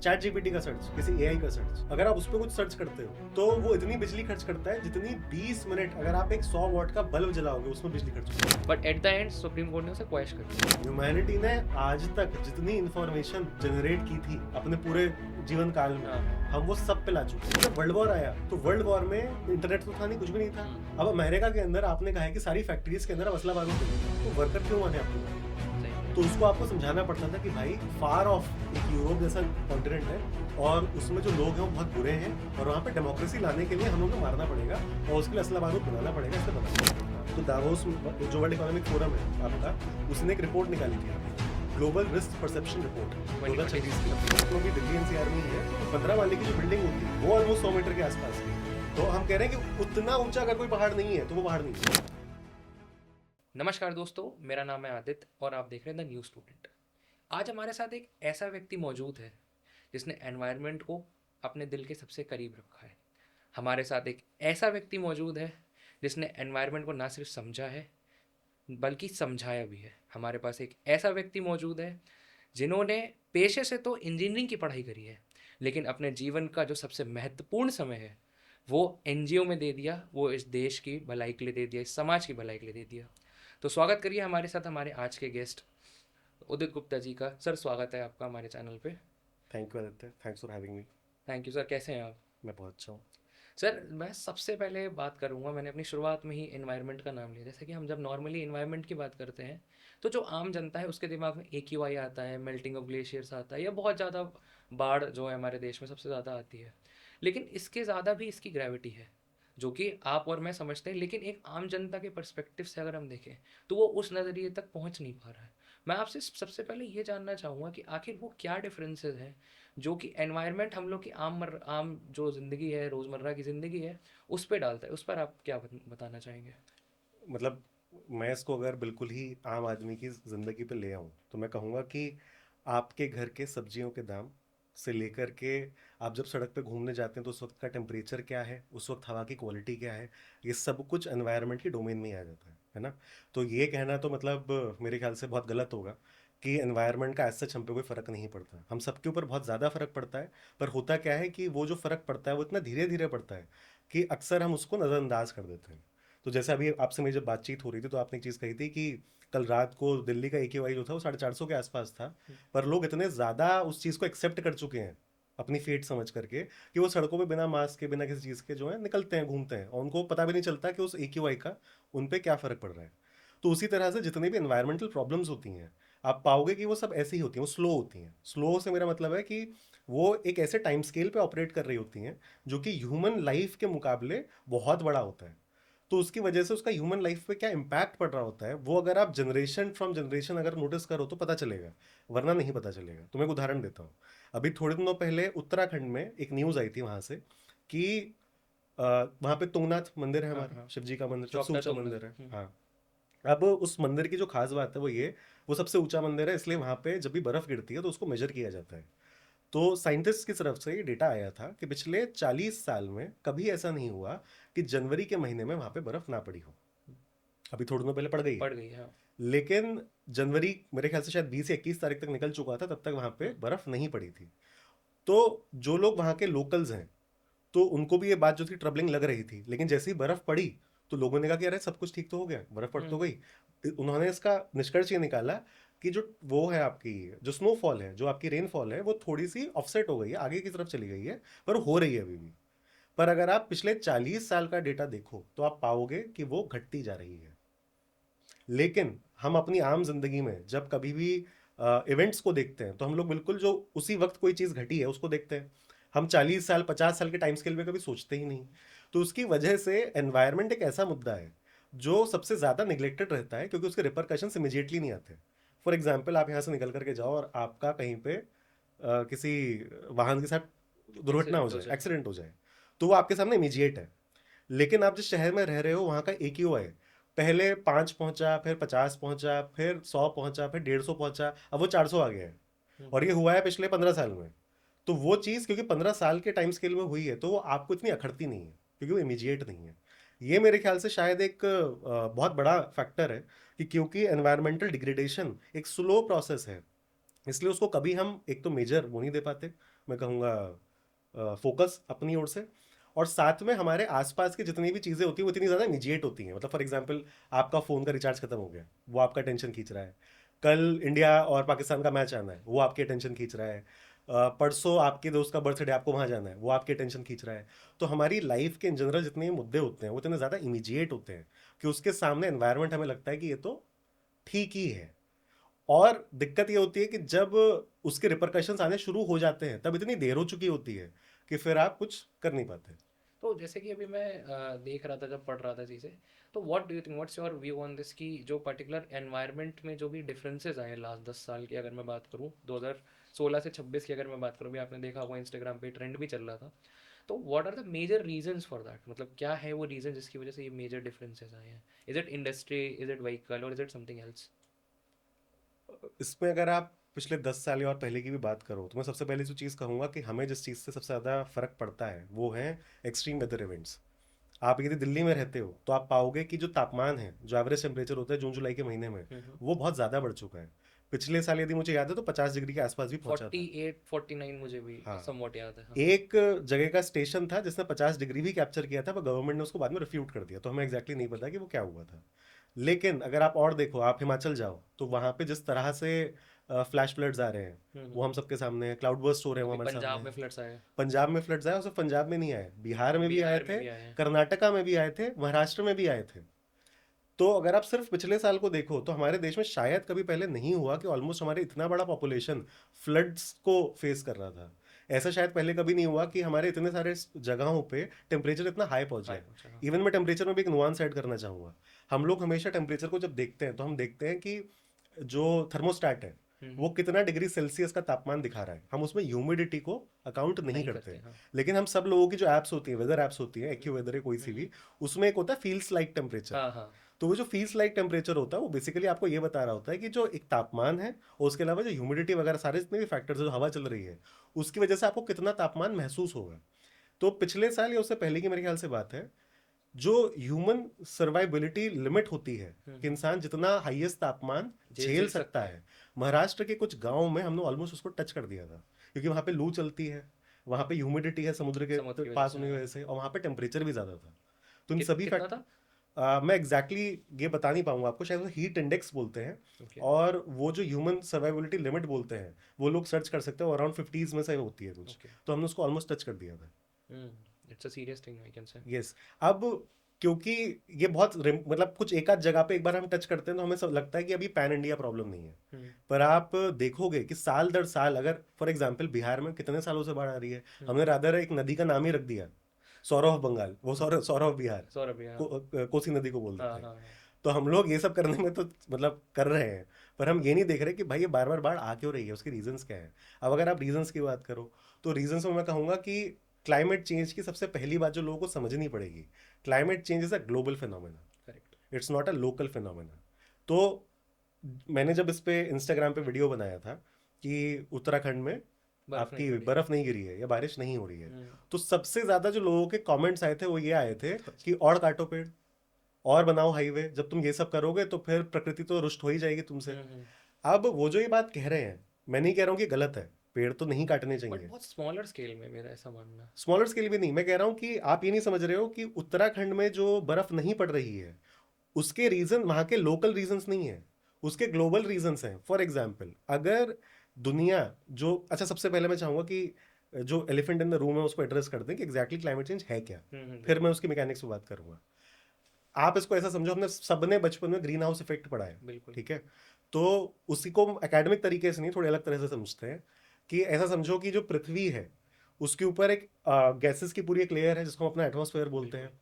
Chat GPT का search, किसी AI का सर्च, अगर आप उस पर कुछ सर्च करते हो तो वो इतनी बिजली खर्च करता है जितनी 20 मिनट अगर आप एक 100 वॉट का बल्ब जलाओगे उसमें बिजली खर्च होगी। But at the end supreme court ने उसे क्वैश कर दिया। ह्यूमैनिटी ने आज तक जितनी इंफॉर्मेशन जनरेट की थी अपने पूरे जीवन काल में, हम वो सब पे ला चुके हैं। जब वर्ल्ड वॉर आया तो वर्ल्ड वॉर में इंटरनेट तो था नहीं, कुछ भी नहीं था। अब अमेरिका के अंदर आपने कहा है कि सारी फैक्ट्रीज के अंदर अब असला बारूद है, तो वर्कर क्यों आने आपको? तो उसको आपको समझाना पड़ता था कि भाई फार ऑफ एक यूरोप जैसा कॉन्टिनेंट है और उसमें जो लोग हैं वो बहुत बुरे हैं और वहाँ पे डेमोक्रेसी लाने के लिए हम लोग को मारना पड़ेगा और उसके लिए असला बारूद बनाना पड़ेगा, इससे बनाना। तो दावोस जो वर्ल्ड इकोनॉमिक फोरम है आपका, उसने एक रिपोर्ट निकाली थी, ग्लोबल रिस्क परसेप्शन रिपोर्ट 2026 की, क्योंकि दिल्ली एनसीआर में ही है। 15 वाले की जो बिल्डिंग होती है वो ऑलमोस्ट 100 मीटर के आसपास है। तो हम कह रहे हैं कि उतना ऊंचा अगर कोई पहाड़ नहीं है तो वो पहाड़ नहीं है। नमस्कार दोस्तों, मेरा नाम है आदित्य और आप देख रहे हैं द न्यू स्टूडेंट। आज हमारे साथ एक ऐसा व्यक्ति मौजूद है जिसने एनवायरनमेंट को अपने दिल के सबसे करीब रखा है। हमारे साथ एक ऐसा व्यक्ति मौजूद है जिसने एनवायरनमेंट को ना सिर्फ समझा है बल्कि समझाया भी है। हमारे पास एक ऐसा व्यक्ति मौजूद है जिन्होंने पेशे से तो इंजीनियरिंग की पढ़ाई करी है, लेकिन अपने जीवन का जो सबसे महत्वपूर्ण समय है वो एनजीओ में दे दिया, वो इस देश की भलाई के लिए दे दिया, इस समाज की भलाई के लिए दे दिया। तो स्वागत करिए हमारे साथ हमारे आज के गेस्ट उदित गुप्ता जी का। सर, स्वागत है आपका हमारे चैनल पे। Thank you Aditya, thanks for having me. Thank you sir, कैसे हैं आप? मैं बहुत अच्छा हूँ। सर, मैं सबसे पहले बात करूँगा, मैंने अपनी शुरुआत में ही इन्वायरमेंट का नाम लिया। जैसे कि हम जब नॉर्मली इन्वायरमेंट की बात करते हैं तो जो आम जनता है उसके दिमाग में AQI आता है, मेल्टिंग ऑफ ग्लेशियर्स आता है, या बहुत ज़्यादा बाढ़ जो है हमारे देश में सबसे ज़्यादा आती है। लेकिन इसके ज़्यादा भी इसकी ग्रेविटी है जो कि आप और मैं समझते हैं, लेकिन एक आम जनता के पर्सपेक्टिव से अगर हम देखें तो वो उस नज़रिए तक पहुंच नहीं पा रहा है। मैं आपसे सबसे पहले ये जानना चाहूँगा कि आखिर वो क्या डिफरेंसेस हैं जो कि एनवायरनमेंट हम लोग की आम जो ज़िंदगी है, रोज़मर्रा की ज़िंदगी है, उस पे डालता है। उस पर आप क्या बताना चाहेंगे? मतलब मैं इसको अगर बिल्कुल ही आम आदमी की ज़िंदगी पे ले आऊँ तो मैं कहूँगा कि आपके घर के सब्जियों के दाम से लेकर के आप जब सड़क पे घूमने जाते हैं तो उस वक्त का टेम्परेचर क्या है, उस वक्त हवा की क्वालिटी क्या है, ये सब कुछ एनवायरनमेंट की डोमेन में ही आ जाता है ना। तो ये कहना तो मतलब मेरे ख्याल से बहुत गलत होगा कि एनवायरनमेंट का ऐसा हम पे कोई फ़र्क नहीं पड़ता। हम सबके ऊपर बहुत ज़्यादा फ़र्क पड़ता है, पर होता क्या है कि वो जो फ़र्क पड़ता है वो इतना धीरे धीरे पड़ता है कि अक्सर हम उसको नज़रअंदाज कर देते हैं। तो जैसे अभी आपसे मेरी जब बातचीत हो रही थी तो आपने एक चीज़ कही थी कि कल रात को दिल्ली का AQI जो था वो 450 के आसपास था, पर लोग इतने ज़्यादा उस चीज़ को एक्सेप्ट कर चुके हैं अपनी फेट समझ करके कि वो सड़कों पे बिना मास्क के बिना किसी चीज़ के जो है निकलते हैं, घूमते हैं और उनको पता भी नहीं चलता कि उस AQI का उन पे क्या फ़र्क पड़ रहा है। तो उसी तरह से जितनी भी इन्वायरमेंटल प्रॉब्लम्स होती हैं आप पाओगे कि वो सब ऐसी ही होती हैं, वो स्लो होती हैं। स्लो से मेरा मतलब है कि वो एक ऐसे टाइम स्केल पे ऑपरेट कर रही होती हैं जो कि ह्यूमन लाइफ के मुकाबले बहुत बड़ा होता है। तो उसकी वजह से उसका ह्यूमन लाइफ पे क्या इम्पैक्ट पड़ रहा होता है वो अगर आप जनरेशन फ्रॉम जनरेशन अगर नोटिस करो तो पता चलेगा, वरना नहीं पता चलेगा। तो मैं एक उदाहरण देता हूँ। अभी थोड़े दिनों पहले उत्तराखंड में एक न्यूज़ आई थी वहाँ से कि वहाँ पे तुंगनाथ मंदिर है, हाँ हमारा हाँ, शिव जी का मंदिर सबसे चौकता ऊंचा तुंगनाथ। मंदिर है। हाँ। अब उस मंदिर की जो खास बात है वो ये, वो सबसे ऊंचा मंदिर है इसलिए वहाँ पे जब भी बर्फ़ गिरती है तो उसको मेजर किया जाता है। तो साइंटिस्ट की तरफ से ये डेटा आया था कि पिछले 40 साल में कभी ऐसा नहीं हुआ कि जनवरी के महीने में वहाँ पे बर्फ़ ना पड़ी हो। अभी थोड़े दिनों पहले पड़ गई है, पड़ गई, हाँ। लेकिन जनवरी मेरे ख्याल से शायद 20 या 21 तारीख तक निकल चुका था, तब तक वहाँ पे हम्म, बर्फ़ नहीं पड़ी थी। तो जो लोग वहाँ के लोकल्स हैं तो उनको भी ये बात जो थी ट्रबलिंग लग रही थी, लेकिन जैसे ही बर्फ़ पड़ी तो लोगों ने कहा कि अरे सब कुछ ठीक तो हो गया, बर्फ़ पड़ तो हम्म, गई। उन्होंने इसका निष्कर्ष ये निकाला कि जो वो है आपकी जो स्नोफॉल है, जो आपकी रेनफॉल है, वो थोड़ी सी ऑफसेट हो गई है, आगे की तरफ चली गई है, पर हो रही है अभी भी। पर अगर आप पिछले 40 साल का डेटा देखो तो आप पाओगे कि वो घटती जा रही है। लेकिन हम अपनी आम जिंदगी में जब कभी भी इवेंट्स को देखते हैं तो हम लोग बिल्कुल जो उसी वक्त कोई चीज़ घटी है उसको देखते हैं। हम 40 साल 50 साल के टाइम स्केल में कभी सोचते ही नहीं। तो उसकी वजह से एनवायरनमेंट एक ऐसा मुद्दा है जो सबसे ज़्यादा निगलेक्टेड रहता है क्योंकि उसके रिपरकशंस इमिजिएटली नहीं आते। फॉर एग्जाम्पल, आप यहाँ से निकल करके जाओ और आपका कहीं पे किसी वाहन के साथ दुर्घटना हो इंसिडेंट हो जाए, जाए। एक्सीडेंट हो जाए, तो वो आपके सामने इमीजिएट है। लेकिन आप जिस शहर में रह रहे हो वहाँ का AQI पहले 5 पहुंचा, फिर 50 पहुंचा, फिर 100 पहुंचा, फिर 150 पहुंचा, अब वो 400 आ गया है। हम्म, और ये हुआ है पिछले 15 साल में। तो वो चीज़ क्योंकि 15 साल के टाइम स्केल में हुई है तो वो आपको इतनी अखरती नहीं है क्योंकि वो इमीजिएट नहीं है। ये मेरे ख्याल से शायद एक बहुत बड़ा फैक्टर है कि क्योंकि एनवायरमेंटल डिग्रेडेशन एक स्लो प्रोसेस है, इसलिए उसको कभी हम एक तो मेजर वो नहीं दे पाते, मैं कहूँगा फोकस अपनी ओर से। और साथ में हमारे आसपास की जितनी भी चीज़ें होती हैं वो इतनी ज़्यादा इमीडिएट होती हैं। मतलब फॉर एग्जांपल, आपका फ़ोन का रिचार्ज खत्म हो गया, वो आपका टेंशन खींच रहा है। कल इंडिया और पाकिस्तान का मैच आना है, वो आपकी टेंशन खींच रहा है। परसों आपके दोस्त का बर्थडे, आपको वहाँ जाना है, वो आपकी टेंशन खींच रहा है। तो हमारी लाइफ के इन जनरल जितने भी मुद्दे होते हैं वो इतने ज़्यादा इमीडिएट होते हैं कि उसके सामने एनवायरनमेंट हमें लगता है कि ये तो ठीक ही है। और दिक्कत ये होती है कि जब उसके रिपरकशंस आने शुरू हो जाते हैं तब इतनी देर हो चुकी होती है कि फिर आप कुछ कर नहीं पाते। तो जैसे कि अभी मैं देख रहा था, जब पढ़ रहा था चीज़ें, तो what do you think, what's your view on this, कि जो पर्टिकुलर एनवायरनमेंट में जो भी डिफरेंसेस आए लास्ट 10 साल की, अगर मैं बात करूँ 2016 से 26 की अगर मैं बात करूँ, भी आपने देखा होगा इंस्टाग्राम पे ट्रेंड भी चल रहा था, तो what are the major reasons for that? मतलब क्या है वो रीज़न जिसकी वजह से ये मेजर डिफरेंसेस आए हैं? Is it industry, is it vehicle, और इज इट समथिंग एल्स? इसमें अगर आप पिछले 10 साल या और पहले की भी बात करो तो मैं सबसे पहले जो चीज़ कहूँगा कि हमें जिस चीज़ से सबसे ज़्यादा फर्क पड़ता है वो है एक्सट्रीम वेदर इवेंट्स। आप यदि दिल्ली में रहते हो तो आप पाओगे कि जो तापमान है, जो एवरेज टेम्परेचर होता है जून जुलाई के महीने में, वो बहुत ज़्यादा बढ़ चुका है। पिछले साल यदि मुझे याद है तो 50 डिग्री के आसपास भी पहुंचा था। 48 49 मुझे भी हाँ, समवॉट याद है, हाँ। एक जगह का स्टेशन था जिसने 50 डिग्री भी कैप्चर किया था, पर गवर्नमेंट ने उसको बाद में रिफ्यूट कर दिया, तो हमें एग्जैक्टली नहीं पता कि वो क्या हुआ था। लेकिन अगर आप और देखो, आप हिमाचल जाओ तो वहाँ पे जिस तरह से फ्लैश फ्लड्स आ रहे हैं वो हम सबके सामने हैं, क्लाउड बर्स्ट हो रहे हैं वो अभी हमारे सामने पंजाब में हैं। फ्लड्स आए, पंजाब में फ्लड्स आए, और सिर्फ पंजाब में नहीं आए, बिहार में भी आए बिहार में थे, भी आए हैं। कर्नाटका में भी आए थे, महाराष्ट्र में भी आए थे। तो अगर आप सिर्फ पिछले साल को देखो तो हमारे देश में शायद कभी पहले नहीं हुआ कि ऑलमोस्ट हमारे इतना बड़ा पॉपुलेशन फ्लड्स को फेस कर रहा था। ऐसा शायद पहले कभी नहीं हुआ कि हमारे इतने सारे जगहों पे टेम्परेचर इतना हाई पहुंच हाई जाए। पहुंचा, हाँ। इवन मैं टेम्परेचर में भी एक नुआंस ऐड करना चाहूँगा। हम लोग हमेशा टेम्परेचर को जब देखते हैं तो हम देखते हैं कि जो थर्मोस्टैट है वो कितना डिग्री सेल्सियस का तापमान दिखा रहा है, हम उसमें ह्यूमिडिटी को अकाउंट नहीं नहीं करते। करते, हाँ। लेकिन हम सब लोगों की जो ऐप्स होती हैं, वेदर ऐप्स होती हैं, एक्यू वेदर है कोई सी भी, उसमें एक होता है फील्स लाइक टेम्परेचर। हाँ, हाँ। तो वो जो फील्स लाइक टेम्परेचर होता है वो बेसिकली आपको ये बता रहा होता है कि जो एक तापमान है और उसके अलावा जो ह्यूमिडिटी वगैरह सारे जितने भी फैक्टर्स जो हवा चल रही है उसकी वजह से आपको कितना तापमान महसूस होगा। तो पिछले साल या उससे पहले की मेरे ख्याल से बात है, जो ह्यूमन सर्वाइबिलिटी लिमिट होती है कि इंसान जितना हाईएस्ट तापमान झेल झेल झेल सकता सकता है। है, महाराष्ट्र के कुछ गांवों में हमने ऑलमोस्ट उसको टच कर दिया था, क्योंकि वहां पे लू चलती है, वहां पे ह्यूमिडिटी है समुद्र के समुद्र की वजह पास से, होने की हाँ। वजह से, और वहां पे टेम्परेचर भी ज्यादा था। तो इन सभी कितना फैक्ट था? मैं एग्जैक्टली ये बता नहीं पाऊंगा आपको, शायद हीट इंडेक्स बोलते हैं। ओके। और वो जो ह्यूमन सर्वाइबिलिटी लिमिट बोलते हैं वो लोग सर्च कर सकते हैं, अराउंड 50s में से होती है कुछ। ओके। तो हमने उसको ऑलमोस्ट टच कर दिया था। It's a serious thing, I can से। यस। अब क्योंकि ये बहुत मतलब कुछ एक आध जगह पे एक बार हम टच करते हैं तो हमें सब लगता है कि अभी पैन इंडिया प्रॉब्लम नहीं है। पर आप देखोगे कि साल दर साल, अगर फॉर एग्जांपल बिहार में कितने सालों से बाढ़ आ रही है, हमने रादर एक नदी का नाम ही रख दिया सौरव ऑफ बंगाल, वो सौरव ऑफ बिहार, सौरभ, हाँ। कोसी नदी को बोल हाँ, देते हैं। हाँ, हाँ। तो हम लोग ये सब करने में तो मतलब कर रहे हैं, पर हम ये नहीं देख रहे कि भाई ये बार बार बाढ़ आ क्यों रही है, उसके रीजंस क्या है। अब अगर आप रीजंस की बात करो तो रीजंस में मैं कहूँगा कि क्लाइमेट चेंज की सबसे पहली बात जो लोगों को समझनी पड़ेगी, climate change is a global phenomena, correct. It's not a local phenomena. तो मैंने जब इस पे इंस्टाग्राम पे वीडियो बनाया था कि उत्तराखंड में बर्फ नहीं आपकी पड़ी है। बर्फ नहीं गिरी है या बारिश नहीं हो रही है, तो सबसे ज्यादा जो लोगों के कमेंट्स आए थे वो ये आए थे कि और काटो पेड़, और बनाओ हाईवे, जब तुम ये सब करोगे तो फिर प्रकृति तो रुष्ट हो ही जाएगी तुमसे। अब वो जो ये बात कह रहे हैं, मैं नहीं कह रहा हूँ कि गलत है, पेड़ तो नहीं काटने बट चाहिए। बहुत स्मॉलर स्केल में, मेरा ऐसा मानना है। स्मॉलर स्केल भी नहीं, मैं कह रहा हूँ कि आप ये नहीं समझ रहे हो कि उत्तराखंड में जो बर्फ नहीं पड़ रही है उसके रीजन वहां के लोकल रीजंस नहीं है, उसके ग्लोबल रीजंस हैं। फॉर एग्जाम्पल, अगर दुनिया जो, अच्छा सबसे पहले मैं चाहूंगा कि जो एलिफेंट इन द रूम है उसको एड्रेस कर दें कि एग्जैक्टली क्लाइमेट चेंज है क्या, फिर मैं बिल्कुल। उसकी मैकेनिक्स पे बात करूंगा। आप इसको ऐसा समझो, हमने सबने बचपन में ग्रीन हाउस इफेक्ट पढ़ा है, बिल्कुल। ठीक है। तो उसी को एकेडमिक तरीके से नहीं, थोड़े अलग तरह से समझते हैं कि ऐसा समझो कि जो पृथ्वी है उसके ऊपर एक गैसेस की पूरी एक लेयर है जिसको हम अपना एटमॉस्फेयर बोलते बिल्कुल। हैं।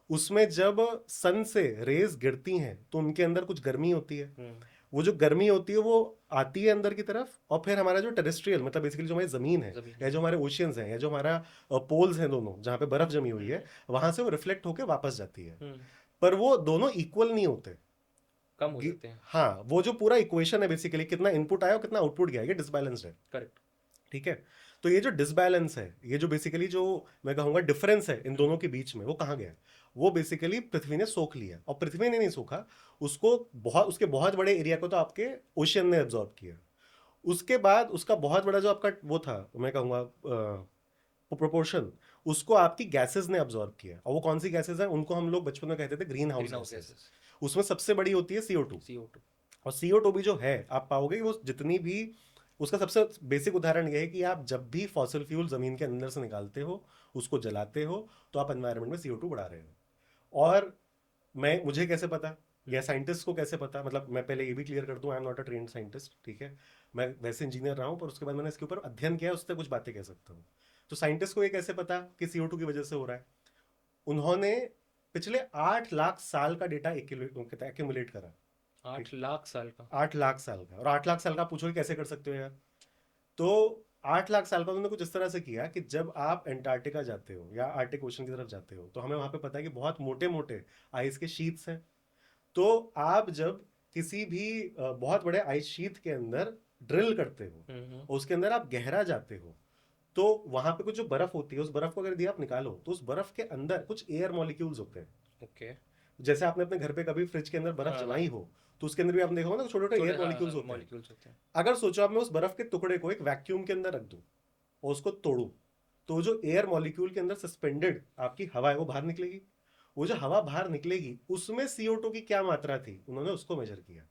उसमें जब सन से रेज गिरती हैं तो उनके अंदर कुछ गर्मी होती है, वो जो गर्मी होती है वो आती है अंदर की तरफ, और फिर हमारा जो टेरेस्ट्रियल मतलब बेसिकली जो हमारी जमीन है जमीन या है। जो हमारे ओशियंस हैं या जो हमारा पोल्स हैं दोनों जहाँ पे बर्फ जमी हुई है, वहां से वो रिफ्लेक्ट होकर वापस जाती है। पर वो दोनों इक्वल नहीं होते। कम हो जाते हैं। हाँ, वो जो पूरा इक्वेशन है बेसिकली कितना इनपुट आया और कितना आउटपुट गया, ये डिसबैलेंस्ड है। करेक्ट। ठीक है। तो ये जो डिसबैलेंस है, ये जो बेसिकली जो मैं कहूंगा डिफरेंस है इन दोनों के बीच में, वो कहाँ गया? वो बेसिकली पृथ्वी ने सोख लिया, और पृथ्वी ने नहीं सोखा उसको, बहुत उसके बहुत बड़े एरिया को तो आपके ओशियन ने एब्जॉर्ब किया। उसके बाद उसका बहुत बड़ा जो आपका वो था, मैं कहूँगा प्रोपोर्शन, उसको आपकी गैसेस ने अब्जॉर्ब किया। और वो कौन सी गैसेस हैं, उनको हम लोग बचपन में कहते थे green house green house gases. Gases, उसमें सबसे बड़ी होती है CO2। CO2। और CO2 भी जो है, आप पाओगे कि वो जितनी भी, उसका सबसे बेसिक उदाहरण यह है कि आप जब भी फॉसिल फ्यूल जमीन के अंदर से निकालते हो, उसको जलाते हो, तो आप एनवायरनमेंट में CO2 बढ़ा रहे हो। और मुझे कैसे पता, या साइंटिस्ट को कैसे पता, मतलब मैं पहले ये भी क्लियर कर दूं, I am not a trained scientist, ठीक है। मैं वैसे इंजीनियर रहा हूं, पर उसके बाद मैंने इसके ऊपर अध्ययन किया, उससे कुछ बातें कह सकता हूँ। तो साइंटिस्ट को ये कैसे पता कि CO2 की वजह से हो रहा है? उन्होंने पिछले 8 लाख साल का डेटा एक्यूमुलेट करा। 8 लाख साल का? 8 लाख साल का, और 8 लाख साल का आप पूछोगे कैसे कर सकते हो यार? तो 8 लाख साल का उन्होंने कुछ इस तरह से किया कि जब आप अंटार्कटिका जाते हो या आर्टिक ओशन की तरफ जाते हो, तो हमें वहां पे पता है कि बहुत मोटे मोटे आइस के शीट्स हैं। तो आप जब किसी भी बहुत बड़े आइस शीट के अंदर ड्रिल करते हो, और उसके अंदर आप गहरा जाते हो, तो वहां पे कुछ जो बर्फ होती है, उस बर्फ को अगर यदि आप निकालो, तो उस बर्फ के अंदर कुछ एयर मॉलिक्यूल्स होते हैं। ओके। जैसे आपने अपने घर पे कभी फ्रिज के अंदर बर्फ हाँ हाँ, जमाई हो, तो उसके अंदर भी आपने देखा होगा ना, छोटे छोटे छोटे, एयर हाँ हाँ मॉलिक्यूल्स होते हैं। मॉलिक्यूल्स होते हैं। अगर सोचो आप, मैं उस बर्फ के टुकड़े को एक वैक्यूम के अंदर रख दूं और उसको तोड़ूं, तो जो एयर मॉलिक्यूल के अंदर सस्पेंडेड आपकी हवा है, वो बाहर निकलेगी। वो जो हवा बाहर निकलेगी, उसमें CO2 की क्या मात्रा थी, उन्होंने उसको मेजर किया।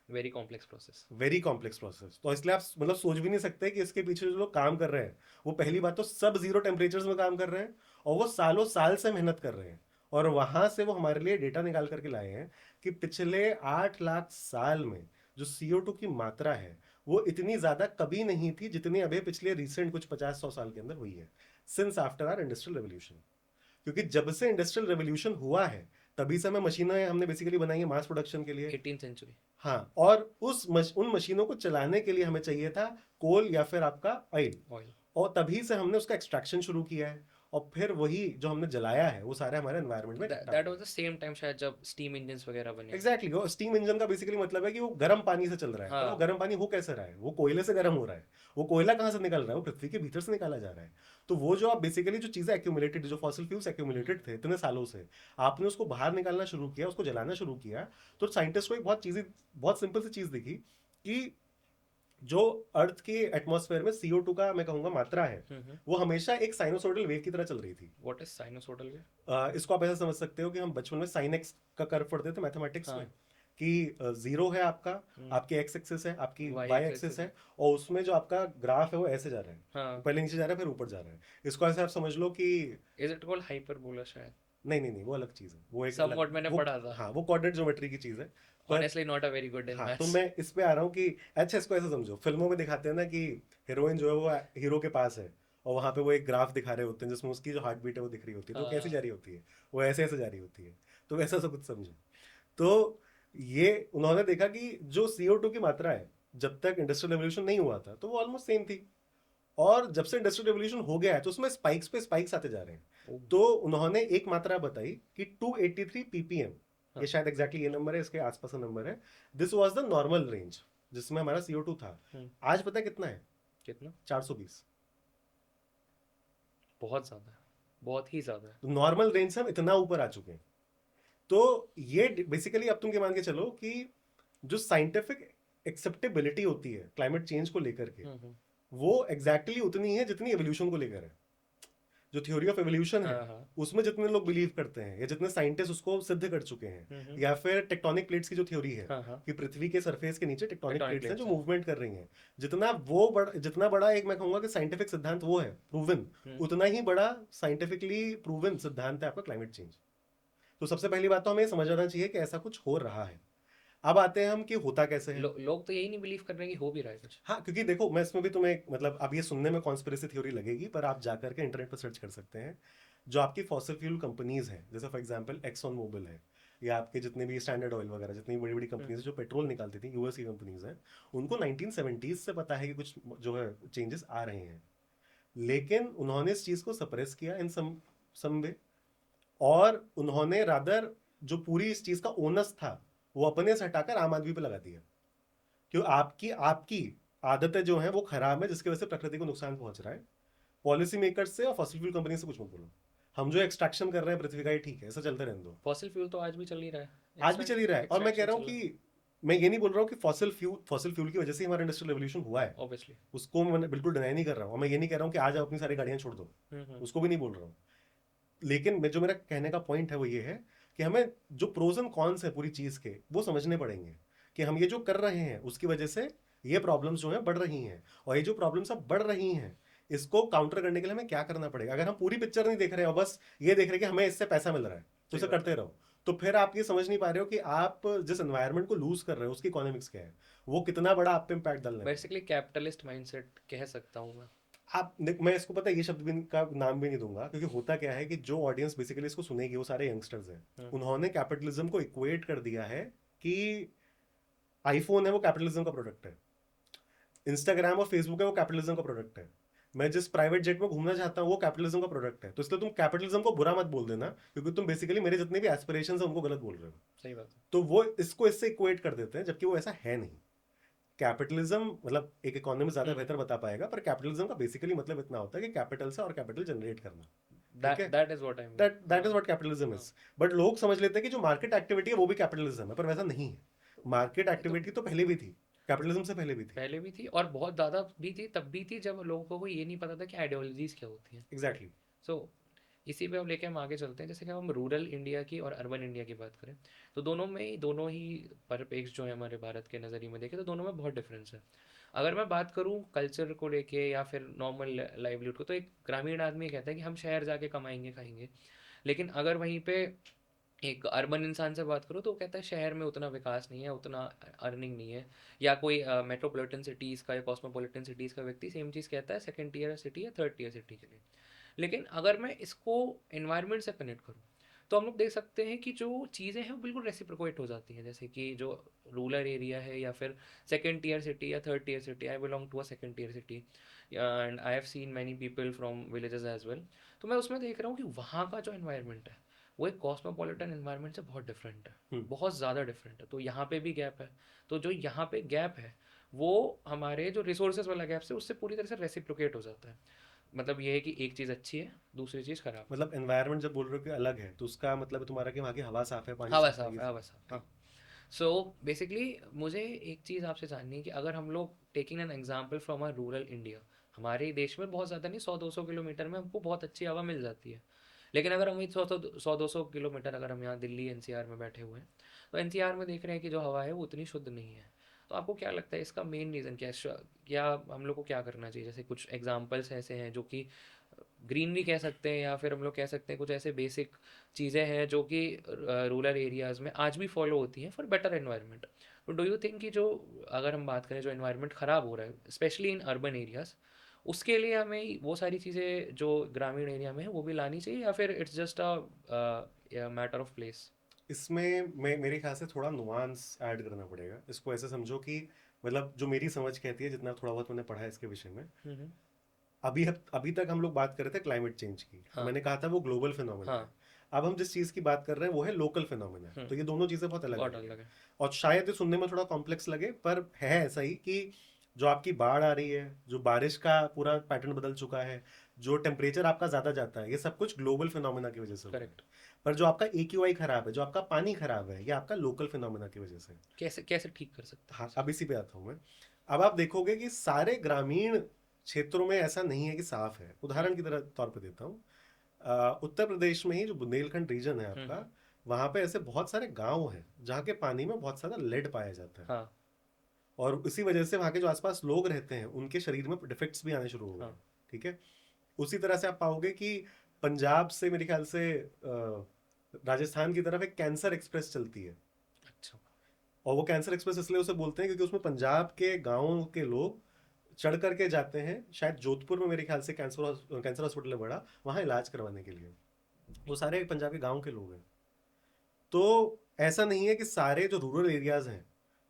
Very complex process. Very complex process. तो इसलिए आप मतलब सोच भी नहीं सकते कि इसके पीछे जो लोग काम कर रहे हैं, वो पहली बात तो सब जीरो टेम्परेचर्स में काम कर रहे हैं, और वो सालों साल से मेहनत कर रहे हैं। और वहां से वो हमारे लिए डेटा निकाल करके लाए हैं कि पिछले 8 लाख साल में जो CO2 की मात्रा है, वो इतनी ज्यादा कभी नहीं थी जितनी अभी पिछले रिसेंट कुछ 50-100 साल के अंदर हुई है, since after our industrial revolution. क्योंकि जब से इंडस्ट्रियल रेवोल्यूशन हुआ है, तभी से हमें मशीनें हमने बेसिकली बनाई है मास प्रोडक्शन के लिए। 18th century. हाँ, और उन मशीनों को चलाने के लिए हमें चाहिए था कोल या फिर आपका ऑयल। ऑयल। और तभी से हमने उसका एक्सट्रैक्शन शुरू किया है, और फिर वही जो हमने जलाया है, वो सारे हमारे एनवायरनमेंट में इकट्ठा हो दैट वाज गया। द सेम टाइम शायद जब स्टीम इंजन्स वगैरह बने। एग्जैक्टली exactly, स्टीम इंजन का बेसिकली मतलब है कि वो गर्म पानी से चल रहा है, पर वो हाँ। गर्म पानी हो कैसे रहा है, वो कोयले से गर्म हो रहा है। वो कोयला कहाँ से निकल रहा है, वो पृथ्वी के भीतर से निकाला जा रहा है। तो वो जो आप बेसिकली जो चीजें एक्यूमुलेटेड, जो फॉसिल फ्यूल्स एक्यूमुलेटेड थे इतने सालों से, आपने उसको बाहर निकालना शुरू किया, उसको जलाना शुरू किया। तो साइंटिस्ट को एक बहुत सिंपल सी चीज दिखी कि जो अर्थ के एटमॉस्फेयर में CO2 का, मैं कहूंगा, मात्रा है, वो हमेशा एक साइनोसॉइडल वेव की तरह चल रही थी। What is sinusoidal wave? इसको आप ऐसा समझ सकते हो कि हम बचपन में साइन एक्स का कर्व पढ़ते थे मैथमेटिक्स में, हाँ। कि जीरो है आपका, हम्म। आपकी एक्स एक्सिस है, आपकी वाई वाई एक्सिस एक्सिस है। है, और उसमें जो आपका ग्राफ है वो ऐसे जा रहा है। वो हाँ। पहले नीचे जा रहा है, फिर ऊपर जा रहा है। इसको ऐसे आप समझ लो कि, इज इट कॉल्ड हाइपरबोला शायद? नहीं नहीं नहीं, वो अलग चीज है, वो एक अलग, समवॉट मैंने वो, पढ़ा था। हाँ, वो कोऑर्डिनेट ज्योमेट्री की चीज है। पर honestly not a very good in हाँ, तो मैथ्स। मैं इस पे आ रहा हूँ कि, अच्छा, इसको ऐसे समझो, फिल्मों में दिखाते हैं ना कि हीरोइन जो है वो हीरो के पास है, और वहां पे वो एक ग्राफ दिखा रहे होते हैं जिसमें उसकी जो हार्ट बीट है वो दिख रही होती है, तो वो कैसी हाँ। जा रही होती है, वो ऐसे ऐसे जा रही होती है। तो वैसा सब कुछ समझो। तो ये उन्होंने देखा कि जो CO2 की मात्रा है, जब तक इंडस्ट्रियल रेवोल्यूशन नहीं हुआ था तो वो ऑलमोस्ट सेम थी, और जब से इंडस्ट्रियल रेवोल्यूशन हो गया है तो उसमें स्पाइक्स पे स्पाइक्स आते जा रहे हैं। तो उन्होंने एक मात्रा बताई कि 283 ppm, ये हाँ। शायद एग्जैक्टली ये नंबर है, इसके आसपास का नंबर है, this was the normal range जिसमें हमारा CO2 था। आज पता है कितना है? कितना? 420। बहुत ज्यादा है, बहुत ही ज्यादा है। तो नॉर्मल रेंज से हम इतना ऊपर आ चुके हैं। तो ये बेसिकली अब तुम ये मान के चलो कि जो साइंटिफिक एक्सेप्टेबिलिटी होती है क्लाइमेट चेंज को लेकर के, वो एग्जैक्टली उतनी है जितनी एवोल्यूशन को लेकर है। जो थ्योरी ऑफ एवोल्यूशन है, हाँ हाँ। उसमें जितने लोग बिलीव करते हैं, या जितने साइंटिस्ट उसको सिद्ध कर चुके हैं, या फिर टेक्टोनिक प्लेट्स की जो थ्योरी है, हाँ हाँ। कि पृथ्वी के सरफेस के नीचे टेक्टोनिक टेक्टोनिक प्लेट्स हैं जो प्लेट्स हैं। मूवमेंट कर रही हैं, जितना बड़ा एक, मैं कहूंगा कि साइंटिफिक सिद्धांत वो है प्रूवन, उतना ही बड़ा साइंटिफिकली प्रूवन सिद्धांत है आपका क्लाइमेट चेंज। तो सबसे पहली बात तो हमें समझ आना चाहिए कि ऐसा कुछ हो रहा है। अब आते हैं हम कि होता कैसे है। लोग तो यही नहीं बिलीव कर रहे हैं कि हो भी रहा है कुछ। हाँ, क्योंकि देखो, मैं इसमें भी तुम्हें, मतलब अब ये सुनने में कॉन्स्पिरेसी थ्योरी लगेगी, पर आप जाकर के इंटरनेट पर सर्च कर सकते हैं। जो आपकी फॉसिल फ्यूल कंपनीज हैं, जैसे फॉर एग्जांपल एक्सॉन मोबिल है, या आपके जितने भी स्टैंडर्ड ऑयल वगैरह, जितनी बड़ी बड़ी कंपनीज जो पेट्रोल निकालती थी, US की कंपनीज हैं, उनको 1970s से पता है कि कुछ जो है चेंजेस आ रहे हैं। लेकिन उन्होंने इस चीज को सप्रेस किया इन सम वे, और उन्होंने रादर जो पूरी इस चीज का ओनस था, वो अपने से हटाकर आम आदमी पे लगा दिया। क्यों? आपकी आपकी आदतें जो हैं वो खराब है, जिसकी वजह से प्रकृति को नुकसान पहुंच रहा है। पॉलिसी मेकर्स से और फॉसिल फ्यूल कंपनी से कुछ मत बोलो। हम जो एक्सट्रैक्शन कर रहे हैं पृथ्वी का, ये ठीक है, ऐसा चलते रहने दो। फॉसिल फ्यूल तो आज भी चल ही रहा है। आज भी चल ही रहा है, और मैं कह रहा हूँ कि मैं ये नहीं बोल रहा हूँ कि फॉसिल फ्यूल की वजह से हमारा इंडस्ट्रियल रेवोल्यूशन हुआ है, ऑब्वियसली। उसको मैं बिल्कुल डिनाई नहीं कर रहा हूँ, और मैं ये नहीं कह रहा हूँ कि आज आप अपनी सारी गाड़ियां छोड़ दो, उसको भी नहीं बोल रहा हूँ। लेकिन जो मेरा कहने का पॉइंट है वो ये है कि हमें जो प्रोज एंड कॉन्स है पूरी चीज के वो समझने पड़ेंगे, कि हम ये जो कर रहे हैं उसकी वजह से ये प्रॉब्लम्स जो है बढ़ रही हैं, और ये जो प्रॉब्लम्स अब बढ़ रही हैं इसको काउंटर करने के लिए हमें क्या करना पड़ेगा। अगर हम पूरी पिक्चर नहीं देख रहे और बस ये देख रहे हैं कि हमें इससे पैसा मिल रहा है तो सही इसे बात करते रहो, तो फिर आप ये समझ नहीं पा रहे हो कि आप जिस एनवायरनमेंट को लूज कर रहे हो उसकी इकोनॉमिक्स क्या है, वो कितना बड़ा आप पे इम्पैक्ट डालने वाला है। बेसिकली कैपिटलिस्ट माइंडसेट कह सकता हूँ मैं। मैं इसको पता है ये शब्द भी का नाम भी नहीं दूंगा, क्योंकि होता क्या है कि जो ऑडियंस बेसिकली इसको सुनेगी वो सारे यंगस्टर्स हैं। हम्म। उन्होंने कैपिटलिज्म को इक्वेट कर दिया है कि आईफोन है वो कैपिटलिज्म का प्रोडक्ट है, इंस्टाग्राम और फेसबुक है वो कैपिटलिज्म का प्रोडक्ट है, मैं जिस प्राइवेट जेट में घूमना चाहता हूँ वो कैपिटलिज्म का प्रोडक्ट है। तो इसलिए तुम कैपिटलिज्म को बुरा मत बोल देना, क्योंकि तुम बेसिकली मेरे जितने भी एस्पिरेशंस हैं उनको गलत बोल रहे हो। सही बात है। तो वो इसको इससे इक्वेट कर देते हैं, जबकि वो ऐसा है नहीं। कैपिटलिज्म मतलब एक इकोनॉमी ज्यादा बेहतर बता पाएगा, पर कैपिटलिज्म का बेसिकली मतलब इतना होता है कि कैपिटल से और कैपिटल जनरेट करना, ठीक है। That is what I mean. That is what capitalism is. But लोग समझ लेते हैं कि जो मार्केट एक्टिविटी है वो भी कैपिटलिज्म है, पर वैसा नहीं है। मार्केट एक्टिविटी तो पहले भी थी, कैपिटलिज्म से पहले भी थी। पहले भी थी और बहुत ज़्यादा भी थी, तब भी थी जब लोगों को ये नहीं पता था कि आइडियोलॉजीज क्या होती हैं। एग्जैक्टली। सो इसी पे हम लेके हम आगे चलते हैं। जैसे कि हम रूरल इंडिया की और अर्बन इंडिया की बात करें तो दोनों ही परिप्रेक्ष्य जो है हमारे भारत के नज़रिए में देखें तो दोनों में बहुत डिफरेंस है। अगर मैं बात करूं कल्चर को लेके या फिर नॉर्मल लाइवलीहुड को, तो एक ग्रामीण आदमी कहता है कि हम शहर जाके कमाएंगे खाएंगे। लेकिन अगर वहीं पे एक अर्बन इंसान से बात करो तो वो कहता है शहर में उतना विकास नहीं है, उतना अर्निंग नहीं है। या कोई मेट्रोपॉलिटन सिटीज़ का या कॉस्मोपॉलिटन सिटीज़ का व्यक्ति सेम चीज़ कहता है सेकंड टीयर सिटी या थर्ड टीयर सिटी के लिए। लेकिन अगर मैं इसको एनवायरनमेंट से कनेक्ट करूँ तो हम लोग देख सकते हैं कि जो चीज़ें हैं वो बिल्कुल रेसिप्रोकेट हो जाती हैं। जैसे कि जो रूरल एरिया है या फिर सेकंड टीयर सिटी या third tier city, I belong to a second tier city and I have seen many people from villages as well. तो मैं उसमें देख रहा हूँ कि वहाँ का जो एनवायरनमेंट है वो एक कॉस्मोपॉलिटन एनवायरनमेंट से बहुत डिफरेंट है, बहुत ज़्यादा डिफरेंट है। तो यहाँ पे भी गैप है। तो जो यहाँ पे गैप है वो हमारे जो रिसोर्सेज वाला गैप से उससे पूरी तरह से रेसिप्रोकेट हो जाता है। मतलब ये है कि एक चीज़ अच्छी है, दूसरी चीज़ खराब है। मतलब एनवायरनमेंट जब बोल रहे हो कि अलग है तो उसका मतलब है तुम्हारा कि वहाँ की हवा साफ है, पानी हवा साफ है, साफ ये है, सब। हवा साफ है। हाँ। सो बेसिकली मुझे एक चीज़ आपसे जाननी है कि अगर हम लोग taking an example from a rural India, हमारे देश में बहुत ज़्यादा नहीं, 100-200 किलोमीटर में हमको बहुत अच्छी हवा मिल जाती है। लेकिन अगर हम 100-200 किलोमीटर अगर हम यहाँ दिल्ली एनसीआर में बैठे हुए हैं तो एनसीआर में देख रहे हैं कि जो हवा है वो उतनी शुद्ध नहीं है। तो आपको क्या लगता है इसका मेन रीज़न क्या है? क्या हम लोग को क्या करना चाहिए? जैसे कुछ एग्जांपल्स ऐसे हैं जो कि ग्रीनरी कह सकते हैं या फिर हम लोग कह सकते हैं कुछ ऐसे बेसिक चीज़ें हैं जो कि रूरल एरियाज़ में आज भी फॉलो होती हैं फॉर बेटर एनवायरनमेंट। तो डू यू थिंक कि जो अगर हम बात करें जो एनवायरनमेंट ख़राब हो रहा है स्पेशली इन अर्बन एरियाज़, उसके लिए हमें वो सारी चीज़ें जो ग्रामीण एरिया में है वो भी लानी चाहिए या फिर it's just a matter of place? इसमें मैं मेरे ख्याल से थोड़ा नुआंस ऐड करना पड़ेगा। इसको ऐसे समझो कि मतलब जो मेरी समझ कहती है, जितना थोड़ा बहुत मैंने पढ़ा है इसके विषय में, हम्म। अभी तक हम लोग बात कर रहे थे क्लाइमेट चेंज की, और हाँ। मैंने कहा था वो ग्लोबल फिनोमेना है। हाँ। अब हम जिस चीज़ की बात कर रहे हैं वो है लोकल फिनोमेना, तो ये दोनों चीज़ें बहुत अलग बहुत अलग हैं। अलग है। और शायद ये सुनने में थोड़ा कॉम्प्लेक्स लगे, पर है ऐसा ही कि जो आपकी बाढ़ आ रही है, जो बारिश का पूरा पैटर्न बदल चुका है, जो टेम्परेचर आपका ज़्यादा जाता है, ये सब कुछ ग्लोबल फिनोमेना की वजह से हो रहा है। करेक्ट। पर जो आपका AQI खराब है, जो आपका पानी खराब है, ये आपका लोकल फिनोमेना की वजह से है। कैसे कैसे ठीक कर सकते हैं हाँ, इसे? अब इसी पे आता हूँ मैं। अब आप देखोगे कि सारे ग्रामीण क्षेत्रों में ऐसा नहीं है कि साफ है। उदाहरण की तरह तौर पे देता हूँ, उत्तर प्रदेश में ही जो बुंदेलखंड रीजन है आपका, वहाँ पे ऐसे बहुत सारे गांव हैं जहाँ के पानी में बहुत सारा लेड पाया जाता है, हाँ। और इसी वजह से वहाँ के जो आसपास लोग रहते हैं उनके शरीर में डिफेक्ट्स भी आने शुरू हो गए हाँ। हैं, ठीक है। उसी तरह से आप पाओगे कि पंजाब से मेरे ख्याल से राजस्थान की तरफ एक कैंसर एक्सप्रेस चलती है, अच्छा। और वो कैंसर एक्सप्रेस इसलिए उसे बोलते हैं क्योंकि उसमें पंजाब के गांवों के लोग चढ़ करके जाते हैं, शायद जोधपुर में मेरे ख्याल से कैंसर हॉस्पिटल है बड़ा, वहाँ इलाज करवाने के लिए। वो सारे पंजाब के गांव के लोग हैं। तो ऐसा नहीं है कि सारे जो रूरल एरियाज हैं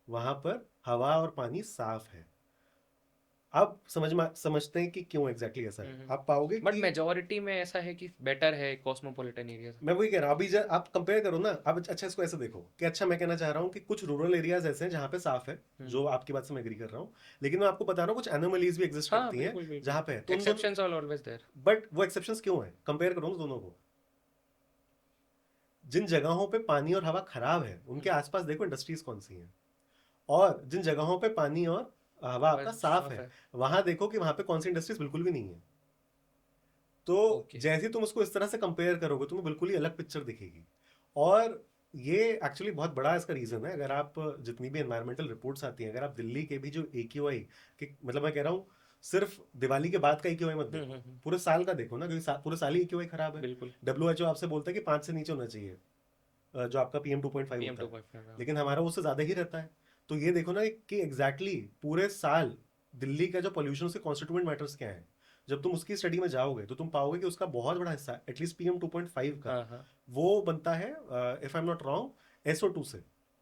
वहाँ पर हवा और पानी साफ है। अब समझते हैं कि क्यों एग्जैक्टली ऐसा है। आप पाओगे बट कि मेजोरिटी में ऐसा है कि बेटर है कॉस्मोपॉलिटन एरिया से। मैं वही कह रहा हूँ, अभी जब आप कंपेयर करो ना, अब अच्छा इसको ऐसे देखो कि अच्छा मैं कहना चाह रहा हूँ कि कुछ रूरल एरियाज ऐसे हैं जहाँ पे साफ है, जो आपकी बात से मैं एग्री कर रहा हूँ, लेकिन मैं आपको बता रहा हूँ कुछ एनोमलीज भी एग्जिस्ट हाँ करती हैं बिल्कुल बिल्कुल। जहाँ पे है, तो उन दोनों, exceptions are always there. But वो एक्सेप्शंस क्यों है, कंपेयर करो ना दोनों को। जिन जगहों पे पानी और हवा खराब है उनके आसपास देखो इंडस्ट्रीज कौन सी हैं, और जिन जगहों पे पानी और हवा आपका बस साफ साफ है, है। वहां देखो कि वहां पे कौन सी इंडस्ट्रीज बिल्कुल भी नहीं है। तो ओके। जैसे ही तुम उसको इस तरह से कंपेयर करोगे तुम्हें बिल्कुल ही अलग पिक्चर दिखेगी। और ये एक्चुअली बहुत बड़ा इसका रीजन है। अगर आप जितनी भी एनवायरमेंटल रिपोर्ट्स आती हैं, अगर आप दिल्ली के भी जो AQI के, मतलब मैं कह रहा हूँ सिर्फ दिवाली के बाद का AQI मत देखो, पूरे साल का देखो ना, क्योंकि पूरे साल ही AQI खराब है। बिल्कुल। WHO आपसे बोलता है कि 5 से नीचे होना चाहिए, जो आपका PM2.5 PM होता टू है, पॉइंट लेकिन हमारा उससे ज़्यादा ही रहता है। तो ये देखो ना कि एग्जैक्टली पूरे साल दिल्ली का जो पोल्यूशन से कॉन्स्टिट्यूएंट मैटर्स क्या है, जब तुम उसकी स्टडी में जाओगे तो तुम पाओगे कि उसका बहुत बड़ा हिस्सा एटलीस्ट PM2.5 का हाँ हाँ। वो बनता है, if I am not wrong, SO2 से।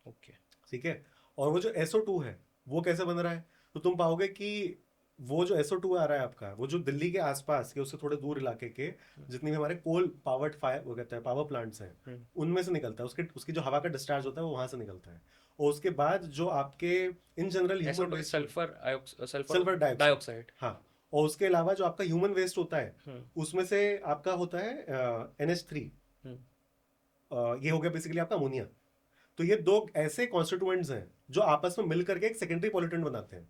ओके। ठीक है। और वो जो SO2 है वो कैसे बन रहा है, तो तुम पाओगे कि वो जो SO2 आ रहा है आपका, वो जो दिल्ली के आसपास के उससे थोड़े दूर इलाके के जितनी भी हमारे कोल पावर्ड फायर वो कहते हैं पावर प्लांट्स हैं, उनमें से निकलता है। उसके उसकी जो हवा का डिस्चार्ज होता है वो वहां से निकलता है। और उसके बाद जो आपके in general human SO2 waste, sulphur sulphur dioxide, dioxide. हाँ। और उसके अलावा जो आपका ह्यूमन वेस्ट होता है उसमें से आपका होता है NH3, ये हो गया बेसिकली आपका अमोनिया। तो ये दो ऐसे कॉन्स्टिट्यूएंट्स हैं जो आपस में मिलकर के एक सेकेंडरी पॉल्यूटेंट बनाते हैं।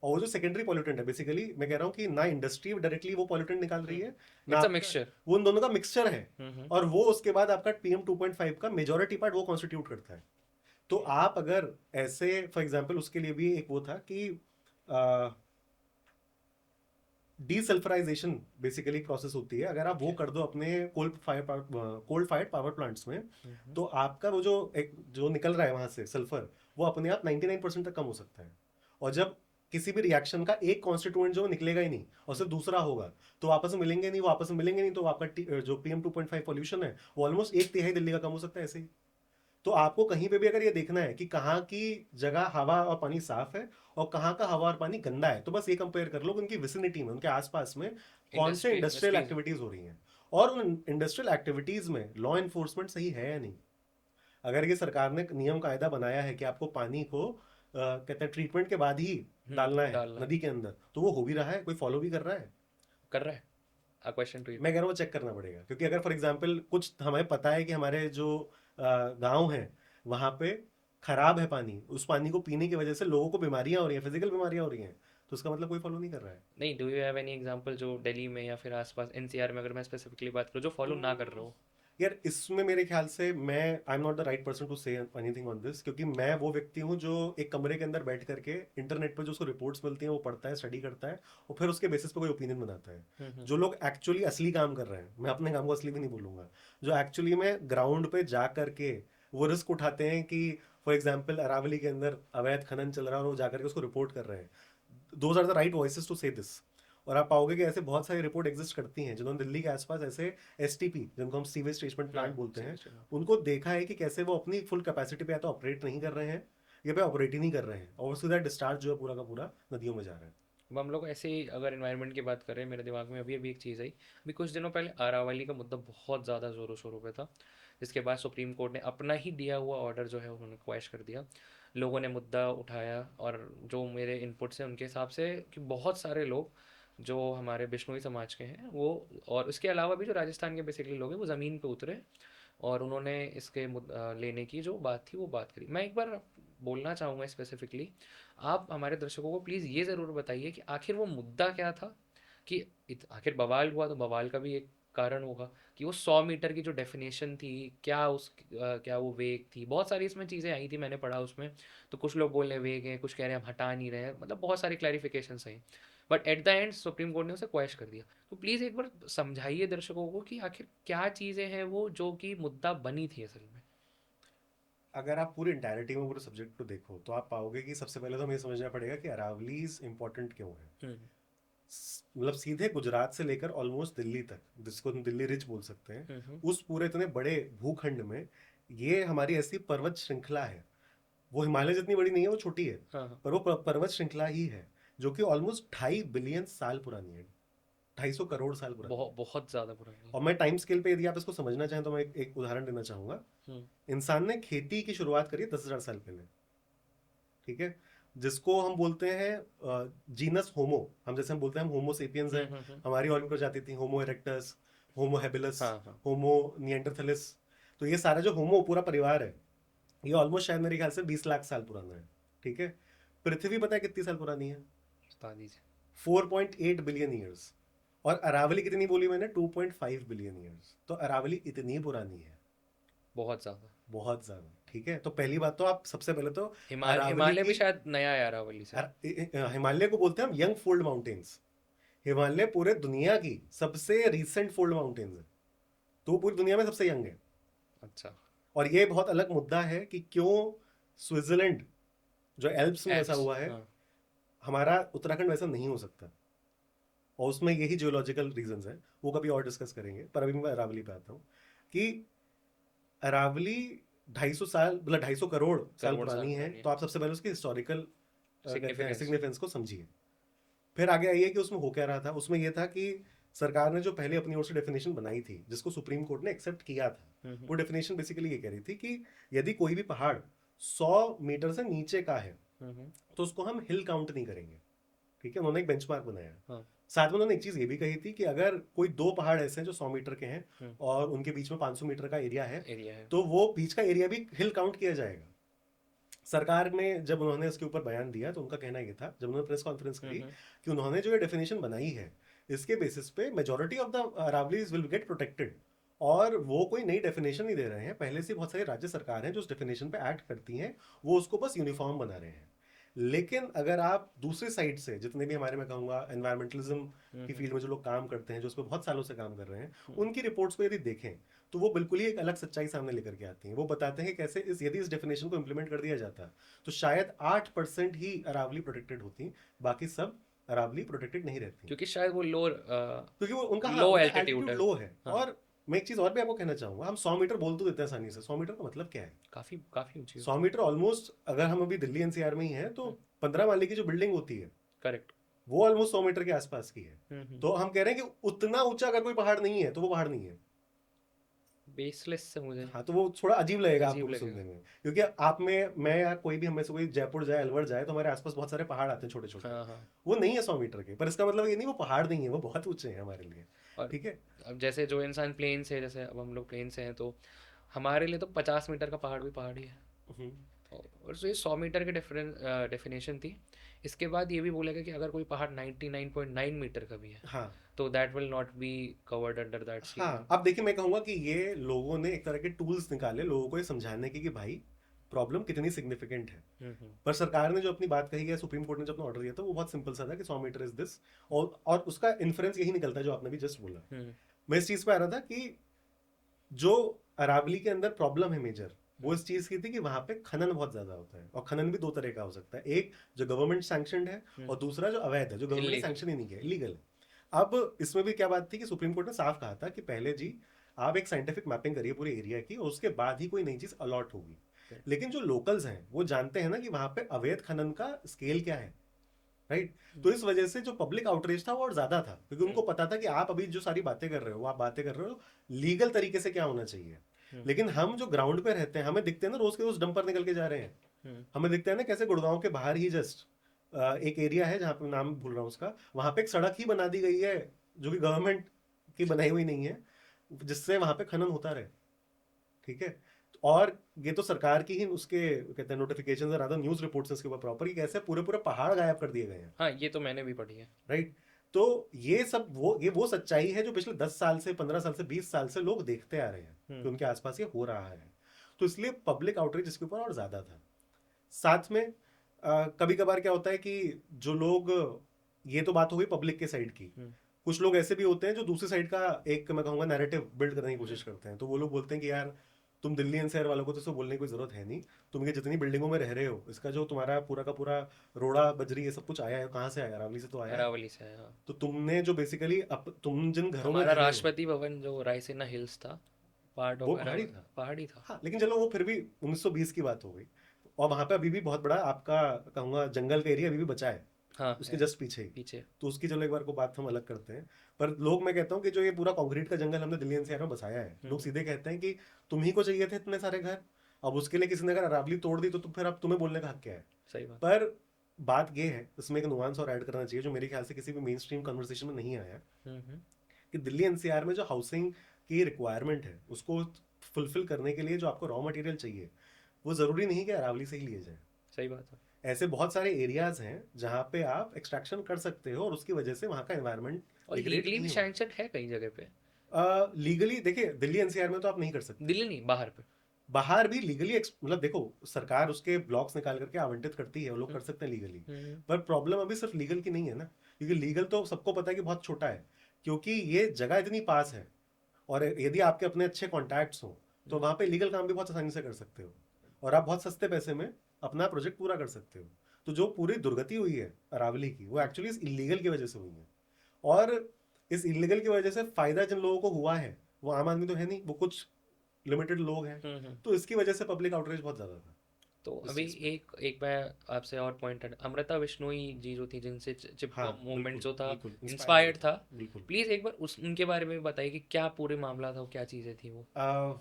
और वो जो सेकेंडरी पॉल्यूटेंट है बेसिकली मैं कह रहा हूँ कि ना इंडस्ट्री डायरेक्टली वो पॉल्यूटेंट निकाल रही है, ना इट्स अ आपका, मिक्सचर। वो उन दोनों का मिक्सचर है। और वो उसके बाद आपका PM2.5 का मेजोरिटी पार्ट वो कॉन्स्टिट्यूट करता है। तो आप अगर ऐसे फॉर एग्जाम्पल उसके लिए भी एक वो था कि डीसल्फराइजेशन बेसिकली प्रोसेस होती है, अगर आप वो कर दो अपने कोल्ड फायर्ड पावर प्लांट्स में, तो आपका वो जो एक जो निकल रहा है वहां से सल्फर, वो अपने आप 99% तक कम हो सकता है। और जब किसी भी रिएक्शन का एक कॉन्स्टिट्यूएंट जो निकलेगा ही नहीं और सिर्फ दूसरा होगा, तो आपस में मिलेंगे नहीं, वो आपस में मिलेंगे नहीं, तो आपका जो PM2.5 पॉल्यूशन है वो ऑलमोस्ट 1/3 दिल्ली का कम हो सकता है ऐसे ही। तो आपको कहीं पे भी अगर ये देखना है कि कहाँ की जगह हवा और पानी साफ है और कहाँ का हवा और पानी गंदा है, तो बस ये कंपेयर कर लो कि उनकी विसिनिटी में, उनके आसपास में कौन से इंडस्ट्रियल इंडस्ट्रीज। एक्टिविटीज हो रही हैं। और उन इंडस्ट्रियल एक्टिविटीज में लॉ इन्फोर्समेंट सही है या नहीं। अगर ये सरकार ने नियम कायदा बनाया है कि आपको पानी को कहते हैं ट्रीटमेंट के बाद ही डालना है डालना है। नदी के अंदर, तो वो हो भी रहा है, कोई फॉलो भी कर रहा है। कर रहा है। A question to you. मैं कह रहा हूँ चेक करना पड़ेगा, क्योंकि अगर फॉर एग्जांपल कुछ हमें पता है कि हमारे जो गांव हैं वहां पे खराब है पानी, उस पानी को पीने की वजह से लोगों को बीमारियां हो रही हैं, फिजिकल बीमारियां हो रही हैं, तो उसका मतलब कोई फॉलो नहीं कर रहा है। नहीं, do you have any example जो दिल्ली में या फिर आसपास NCR में, अगर मैं स्पेसिफिकली बात करूँ, जो फॉलो ना कर रहे हो? यार इसमें मेरे ख्याल से मैं I am not the right person to say anything on this, क्योंकि मैं वो व्यक्ति हूँ जो एक कमरे के अंदर बैठ करके इंटरनेट पर जो उसको रिपोर्ट्स मिलती हैं वो पढ़ता है, स्टडी करता है और फिर उसके बेसिस पे कोई ओपिनियन बनाता है। जो लोग एक्चुअली असली काम कर रहे हैं, मैं अपने काम को असली भी नहीं बोलूंगा, जो एक्चुअली में ग्राउंड पे जा करके वो रिस्क उठाते हैं कि फॉर एग्जाम्पल अरावली के अंदर अवैध खनन चल रहा है और वो जाकर के उसको रिपोर्ट कर रहे हैं, those are the right voices to say this. और आप पाओगे कि ऐसे बहुत सारी रिपोर्ट एग्जिस्ट करती हैं जिन्होंने दिल्ली के आसपास ऐसे STP, जिनको हम सीवेज ट्रीटमेंट प्लांट बोलते हैं, उनको देखा है कि कैसे वो अपनी फुल कैपेसिटी पे या तो ऑपरेट नहीं कर रहे हैं या पे ऑपरेट ही नहीं कर रहे हैं, और सीधा डिस्चार्ज जो है पूरा का पूरा नदियों में जा रहा है। अब हम लोग ऐसे ही अगर इन्वायरमेंट की बात कर रहे हैं, मेरे दिमाग में अभी अभी एक चीज़ आई। अभी कुछ दिनों पहले अरावली का मुद्दा बहुत ज़्यादा ज़ोरों शोरों पे था, जिसके बाद सुप्रीम कोर्ट ने अपना ही दिया हुआ ऑर्डर जो है उन्होंने क्वैश कर दिया। लोगों ने मुद्दा उठाया, और जो मेरे इनपुट्स हैं उनके हिसाब से कि बहुत सारे लोग जो हमारे बिश्नोई समाज के हैं वो, और इसके अलावा भी जो राजस्थान के बेसिकली लोग हैं, वो ज़मीन पे उतरे और उन्होंने इसके लेने की जो बात थी वो बात करी। मैं एक बार बोलना चाहूँगा स्पेसिफिकली, आप हमारे दर्शकों को प्लीज़ ये ज़रूर बताइए कि आखिर वो मुद्दा क्या था, कि आखिर बवाल हुआ तो बवाल का भी एक कारण होगा, कि वो 100 मीटर की जो डेफिनेशन थी, क्या वो वेग थी, बहुत सारी इसमें चीज़ें आई थी, मैंने पढ़ा उसमें। तो कुछ लोग बोल रहे हैं वेग है, कुछ कह रहे हैं हम हटा नहीं रहे हैं, मतलब बहुत सारी क्लैरिफिकेशंस हैं। But at the end supreme court ने उसे क्वैश कर दिया। तो प्लीज़ एक बार समझाइए दर्शकों को कि आखिर क्या चीज़ें हैं वो जो कि मुद्दा बनी थी असल में। अगर आप पूरी इंटायरिटी में पूरे सब्जेक्ट को देखो तो आप पाओगे कि सबसे पहले तो हमें ये समझना पड़ेगा कि अरावलीज इंपॉर्टेंट क्यों है। हम्म। मतलब सीधे गुजरात से लेकर ऑलमोस्ट दिल्ली तक, जिसको हम दिल्ली रिज बोल सकते हैं, हम्म। उस पूरे इतने बड़े भूखंड में ये हमारी ऐसी पर्वत श्रृंखला है, वो हिमालय जितनी बड़ी नहीं है, वो छोटी है, हाँ हाँ। पर वो पर्वत श्रृंखला ही है जो कि ऑलमोस्ट 2.5 बिलियन साल पुरानी है, 250 करोड़ साल पुरानी है। बहुत बहुत ज़्यादा पुरानी। और मैं टाइम स्केल पे यदि आप इसको समझना चाहें तो मैं एक उदाहरण देना चाहूंगा। हम्म। इंसान ने खेती की शुरुआत करी 10,000 साल पहले, ठीक है, जिसको हम बोलते हैं जीनस होमो। हम जैसे हम बोलते हैं हम होमो सेपियंस हैं, हम्म। हमारी और भी प्रजाति थी, होमो इरेक्टस, होमो हेबिलस, हाँ हाँ। होमो निएंडरथैलिस। तो ये सारा जो होमो पूरा परिवार है, ये ऑलमोस्ट शायद मेरे ख्याल से 20 लाख साल पुराना है। ठीक है। पृथ्वी पता है कितनी साल पुरानी है? बता दीजिए। 4.8 बिलियन ईयर्स। और अरावली कितनी बोली मैंने? 2.5 बिलियन ईयर्स। तो अरावली इतनी पुरानी है, बहुत ज्यादा। बहुत ज्यादा। ठीक है, तो पहली बात तो आप सबसे पहले तो अरावली हिमालय भी की शायद नया है अरावली से। हिमालय को बोलते हैं हम यंग फोल्ड माउंटेन्स। हिमालय पूरे दुनिया की सबसे रिसेंट फोल्ड माउंटेन्स है, तो वो पूरी दुनिया में सबसे यंग है। अच्छा। और ये बहुत अलग मुद्दा है कि क्यों स्विट्जरलैंड जो एल्प्स में बसा एप्स, हुआ है, हाँ। हमारा उत्तराखंड वैसा नहीं हो सकता। और उसमें यही जियोलॉजिकल रीजंस हैं, वो कभी और डिस्कस करेंगे। पर अभी मैं अरावली पे आता हूँ कि अरावली 250 साल, मतलब 250 करोड़ साल करोड़ साल पुरानी है। पुरानी है। तो आप सबसे पहले उसकी हिस्टोरिकल कहते हैं सिग्निफिकेंस। सिग्निफिकेंस को समझिए। फिर आगे आइए कि उसमें हो क्या रहा था। उसमें यह था कि सरकार ने जो पहले अपनी ओर से डेफिनेशन बनाई थी, जिसको सुप्रीम कोर्ट ने एक्सेप्ट किया था, वो डेफिनेशन बेसिकली ये कह रही थी कि यदि कोई भी पहाड़ 100 मीटर से नीचे का है तो उसको हम हिल काउंट नहीं करेंगे। ठीक है, उन्होंने एक बेंचमार्क बनाया। हाँ। साथ में उन्होंने एक चीज ये भी कही थी कि अगर कोई दो पहाड़ ऐसे हैं जो 100 मीटर के हैं हम्म। और उनके बीच में 500 मीटर का एरिया है, एरिया है। तो वो बीच का एरिया भी हिल काउंट किया जाएगा। सरकार में जब उन्होंने इसके ऊपर बयान दिया तो उनका कहना ये था, जब उन्होंने प्रेस कॉन्फ्रेंस करी, कि उन्होंने जो ये डेफिनेशन बनाई है इसके बेसिस पे majority of the Aravallis will get protected. और वो कोई नई डेफिनेशन नहीं दे रहे हैं, पहले से बहुत सारी राज्य सरकार हैं जो उस डेफिनेशन पे एक्ट करती हैं, वो उसको बस यूनिफॉर्म बना रहे हैं। लेकिन अगर आप दूसरी साइड से जितने भी हमारे, मैं कहूँगा एनवायरमेंटलिज्म की फील्ड में जो लोग काम करते हैं, जो उस पर बहुत सालों से काम कर रहे हैं, उनकी रिपोर्ट्स को यदि देखें तो वो बिल्कुल ही एक अलग सच्चाई सामने लेकर के आती हैं। वो बताते हैं कि कैसे यदि इस डेफिनेशन को इम्प्लीमेंट कर दिया जाता तो शायद 8% ही अरावली प्रोटेक्टेड होती, बाकी सब अरावली प्रोटेक्टेड नहीं रहती, क्योंकि शायद वो क्योंकि वो उनका, हाँ, लो उनका एल्टीट्यूड एल्टीट्यूड है। लो है। हाँ। और मैं एक चीज और भी आपको कहना चाहूंगा, हम 100 मीटर बोल तो देते हैं आसानी से, 100 मीटर का मतलब क्या है? काफी काफी ऊंची 100 मीटर ऑलमोस्ट, अगर हम अभी दिल्ली एनसीआर में ही हैं तो 15 माले की जो बिल्डिंग होती है करेक्ट। वो ऑलमोस्ट 100 मीटर के आसपास की है। तो हम कह रहे हैं कि उतना ऊंचा अगर कोई पहाड़ नहीं है तो वो पहाड़ नहीं है। बेसलेस से मुझे हाँ, तो वो थोड़ा अजीब लगेगा आपको अजीब भी लगेगा। सुनने में, क्योंकि आप में, मैं या कोई भी, हम में से कोई जयपुर जाए, अलवर जाए, तो हमारे आसपास बहुत सारे पहाड़ आते हैं छोटे छोटे। हाँ हाँ। वो नहीं है 100 मीटर के, पर इसका मतलब ये नहीं वो पहाड़ नहीं है, वो बहुत ऊंचे हैं हमारे लिए। और ठीक है। अब जैसे जो इंसान प्लेन से, जैसे अब हम लोग प्लेन से हैं, तो हमारे लिए तो 50 मीटर का पहाड़ भी पहाड़ ही है। हम्म। और जो ये 100 मीटर की डेफिनेशन थी, इसके बाद ये भी बोला गया कि अगर कोई पहाड़ 99.9 मीटर का भी है, हाँ तो that will not be covered under that see. हाँ, अब देखिए, मैं कहूंगा कि ये लोगों ने एक तरह के टूल्स निकाले लोगों को ये समझाने की कि भाई प्रॉब्लम कितनी सिग्निफिकेंट है। पर सरकार ने जो अपनी बात कही है, सुप्रीम कोर्ट ने जो अपना ऑर्डर दिया था, वो बहुत सिंपल सा था कि 100 मीटर इज दिस। और उसका इन्फ्रेंस यही निकलता है जो आपने भी जस्ट बोला। मैं इस चीज पे आ रहा था कि जो अरावली के अंदर प्रॉब्लम है मेजर, वो इस चीज की थी कि वहां पे खनन बहुत ज्यादा होता है। और खनन भी दो तरह का हो सकता है, एक जो गवर्नमेंट सैंक्शनड है और दूसरा जो अवैध है, जो गवर्नमेंट ने Illegal। सैंक्शन ही नहीं किया, इलीगल है। अब इसमें भी क्या बात थी कि सुप्रीम कोर्ट ने साफ कहा था कि पहले जी आप एक साइंटिफिक मैपिंग करिए पूरे एरिया की, और उसके बाद ही कोई नई चीज अलॉट होगी। लेकिन जो लोकल्स हैं वो जानते हैं ना कि वहां पे अवैध खनन का स्केल क्या है, राइट। तो इस वजह से जो पब्लिक आउटरीच था वो और ज्यादा था, क्योंकि उनको पता था कि आप अभी जो सारी बातें कर रहे हो, वो आप बातें कर रहे हो लीगल तरीके से क्या होना चाहिए। लेकिन हम जो ग्राउंड पे रहते हैं, हमें दिखते हैं ना रोज के रोज डंपर निकल के जा रहे हैं। हमें दिखता है ना कैसे गुड़गांव के बाहर ही जस्ट एक एरिया है जहाँ पे नाम भूल रहा हूँ उसका, वहां पे एक सड़क ही बना दी गई है जो कि गवर्नमेंट की बनाई हुई नहीं है, जिससे वहां पे खनन होता रहे। ठीक है। और ये तो सरकार की ही उसके कहते हैं नोटिफिकेशन और अदर न्यूज रिपोर्ट्स इसके ऊपर प्रॉपर, कैसे पूरे पूरे पहाड़ गायब कर दिए गए हैं। हाँ, ये तो मैंने भी पढ़ी है। राइट। तो ये सब वो सच्चाई है जो पिछले 10 साल से, 15 साल से, 20 साल से लोग देखते आ रहे हैं कि उनके आसपास ये हो रहा है। तो इसलिए पब्लिक आउटरीच इसके ऊपर और ज्यादा था। साथ में कभी कभार क्या होता है कि जो लोग, ये तो बात हो गई पब्लिक के साइड की, कुछ लोग ऐसे भी होते हैं जो दूसरी साइड का एक, मैं कहूँगा, नैरेटिव बिल्ड करने की कोशिश करते हैं। तो वो लोग बोलते हैं कि यार तुम दिल्ली एनसीआर वालों को तो इसको बोलने की कोई जरूरत है नहीं, तुम ये जितनी बिल्डिंगों में रह रहे हो, इसका जो तुम्हारा पूरा का पूरा रोड़ा बजरी ये सब कुछ आया है, कहाँ से आया? अरावली से तो आया है। अरावली से है, हाँ। तो तुमने जो बेसिकली तुम जिन घरों में हमारा रह रहे हो, राष्ट्रपति भवन जो रायसीना हिल्स था, पार्ट वो ऑफ पहाड़ी था। पहाड़ी था। हाँ, लेकिन चलो वो फिर भी 1920 की बात हो गई। और वहां पे अभी भी बहुत बड़ा आपका, कहूंगा, जंगल का एरिया अभी भी बचा है, हाँ उसके है, जस्ट पीछे ही। पीछे। तो उसकी चलो एक बार को बात हम अलग करते हैं। पर लोग, मैं कहता हूँ कि जो ये पूरा कंक्रीट का जंगल हमने दिल्ली एनसीआर में बसाया है, लोग सीधे कहते हैं कि तुम ही को चाहिए थे इतने सारे घर, अब उसके लिए किसी ने अगर अरावली तोड़ दी तो फिर अब तुम्हें बोलने का हक क्या है? सही बात। पर बात ये है, इसमें एक नुआंस और ऐड करना चाहिए जो मेरे ख्याल से किसी भी मेन स्ट्रीम कन्वर्सेशन में नहीं आया, कि दिल्ली एनसीआर में जो हाउसिंग की रिक्वायरमेंट है उसको फुलफिल करने के लिए जो आपको रॉ मटेरियल चाहिए, वो जरूरी नहीं कि अरावली से ही लिए जाए। सही बात है। ऐसे बहुत सारे एरियाज हैं जहाँ पे आप एक्सट्रैक्शन कर सकते हो और उसकी वजह से वहाँ का एनवायरनमेंट और डिग्रेड लीगली भी नहीं होगा। सैंक्शन है कई जगह पे। लीगली देखिए, दिल्ली एनसीआर में तो आप नहीं कर सकते। दिल्ली नहीं, बाहर पे। बाहर भी लीगली मतलब देखो, सरकार उसके ब्लॉक्स निकाल करके आवंटित करती है, वो लोग हम्म, कर सकते हैं लीगली। हम्म, पर प्रॉब्लम अभी सिर्फ लीगल की नहीं है ना, क्योंकि लीगल तो सबको पता है कि बहुत छोटा है, क्योंकि ये जगह इतनी पास है, और यदि आपके अपने अच्छे कॉन्टैक्ट्स हो तो हम्म। वहाँ पे लीगल काम भी बहुत आसानी से कर सकते हो, और आप बहुत सस्ते पैसे में अपना प्रोजेक्ट पूरा कर सकते हो। तो जो पूरी दुर्गति हुई है अरावली की, वो एक्चुअली इस इलीगल की वजह से हुई है। और इस इलीगल की वजह से फायदा जिन लोगों को हुआ है वो आम आदमी तो है नहीं, वो कुछ लिमिटेड लोग हैं। हम्म। तो इसकी वजह से पब्लिक आउटरीच बहुत ज़्यादा था तो इस अभी चीज़ पे। एक एक मैं आपसे और पॉइंट, अमृता बिश्नोई जी जो थी, जिनसे हाँ, चिपकॉप मूवमेंट बिल्कुल जो था बिल्कुल इंस्पायर हुआ इंस्पायर्ड था। था, बिल्कुल। प्लीज़ एक बार उस उनके बारे में भी बताइए कि क्या पूरे मामला था, वो क्या चीज़ें थी वो। आ,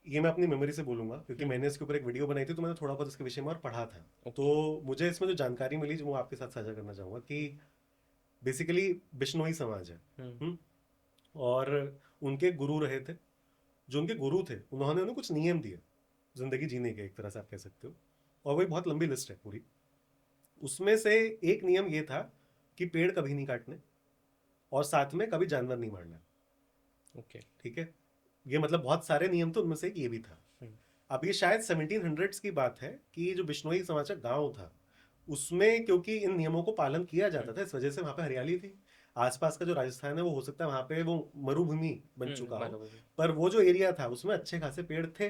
ये मैं अपनी मेमोरी से बोलूँगा, क्योंकि हम्म। मैंने इसके ऊपर एक वीडियो बनाई थी, तो मैंने थोड़ा बहुत इसके विषय में और पढ़ा था। ओके। तो मुझे इसमें जो जानकारी मिली जो मैं आपके साथ साझा करना चाहूँगा कि बेसिकली बिश्नोई समाज है। हम्म। हम्म, और उनके गुरु रहे थे। जो उनके गुरु थे उन्होंने उन्हें कुछ नियम दिए जिंदगी जीने के, एक तरह से आप कह सकते हो। और वही बहुत लंबी लिस्ट है पूरी। उसमें से एक नियम ये था कि पेड़ कभी नहीं काटने, और साथ में कभी जानवर नहीं मारना। ओके। ठीक है, ये मतलब बहुत सारे नियम थे, उनमें से एक ये भी था। हम्म। अब ये शायद 1700s की बात है कि जो बिश्नोई समाज का गांव था, उसमें क्योंकि इन नियमों को पालन किया जाता था, इस वजह से वहां पे हरियाली थी। आसपास का जो राजस्थान है वो हो सकता है वहां पे वो मरुभूमि बन चुका हो, मतलब वो। पर वो जो एरिया था उसमें अच्छे खासे पेड़ थे।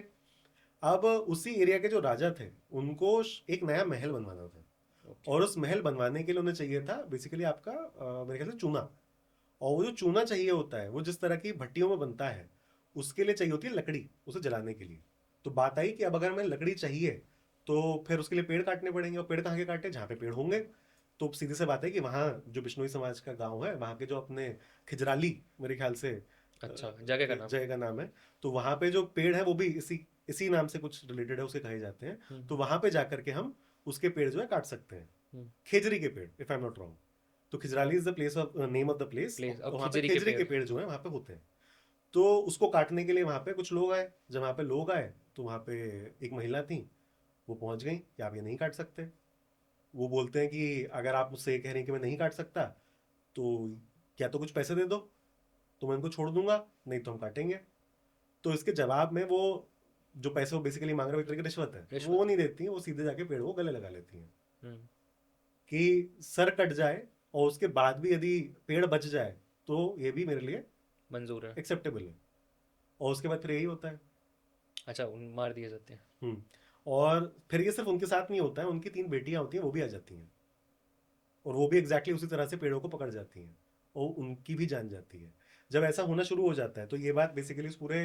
अब उसी एरिया के जो राजा थे उनको एक नया महल बनवाना था, ओके। और उस महल बनवाने के लिए उन्हें चाहिए था बेसिकली आपका मेरे ख्याल से चूना। और वो जो चूना चाहिए होता है वो जिस तरह की भट्टियों में बनता है, उसके लिए चाहिए होती है लकड़ी उसे जलाने के लिए। तो बात आई कि अब अगर हमें लकड़ी चाहिए तो फिर उसके लिए पेड़ काटने पड़ेंगे, और पेड़ कहाँ के काटे, जहाँ पे पेड़ होंगे। तो सीधी सी बात है कि वहाँ जो बिश्नोई समाज का गांव है, वहाँ के जो अपने खिजराली, मेरे ख्याल से अच्छा, जगह का नाम। जगह का नाम है। तो वहाँ पे जो पेड़ है वो भी इसी इसी नाम से कुछ रिलेटेड है, उसे कहे जाते हैं। तो हम्म, वहाँ पे जाकर के हम उसके पेड़ जो है काट सकते हैं। हम्म। खेजरी के पेड़, if I am not wrong. तो Khejarli is the place of name of the place, place और और वहाँ पे खिचड़ी के खेजरी पेड़। के पेड़ जो है वहाँ पे होते हैं। तो उसको काटने के लिए वहाँ पे कुछ लोग आए। जब वहाँ पे लोग आए तो वहाँ पे एक महिला थी, वो पहुँच गई कि आप ये नहीं काट सकते। वो बोलते हैं कि अगर आप मुझसे ये कह रहे हैं कि मैं नहीं काट सकता, तो क्या तो कुछ पैसे दे दो, तो मैं इनको छोड़ दूंगा, नहीं तो हम काटेंगे। तो इसके जवाब में वो जो पैसे वो बेसिकली मांग रहे हैं, एक तरह की रिश्वत है, वो रिश्वत। नहीं देती हैं। वो सीधे जाके पेड़ को गले लगा लेती हैं हम्म। कि सर कट जाए और उसके बाद भी यदि पेड़ बच जाए तो ये भी मेरे लिए मंजूर है। एक्सेप्टेबल है। और उसके बाद फिर यही होता है। अच्छा, उन मार दिए जाते हैं। हम्म। और फिर ये सिर्फ उनके साथ नहीं होता है, उनकी 3 बेटियां होती हैं, वो भी आ जाती हैं, और वो भी एग्जैक्टली उसी तरह से पेड़ों को पकड़ जाती हैं, और उनकी भी जान जाती है। जब ऐसा होना शुरू हो जाता है तो ये बात बेसिकली उस पूरे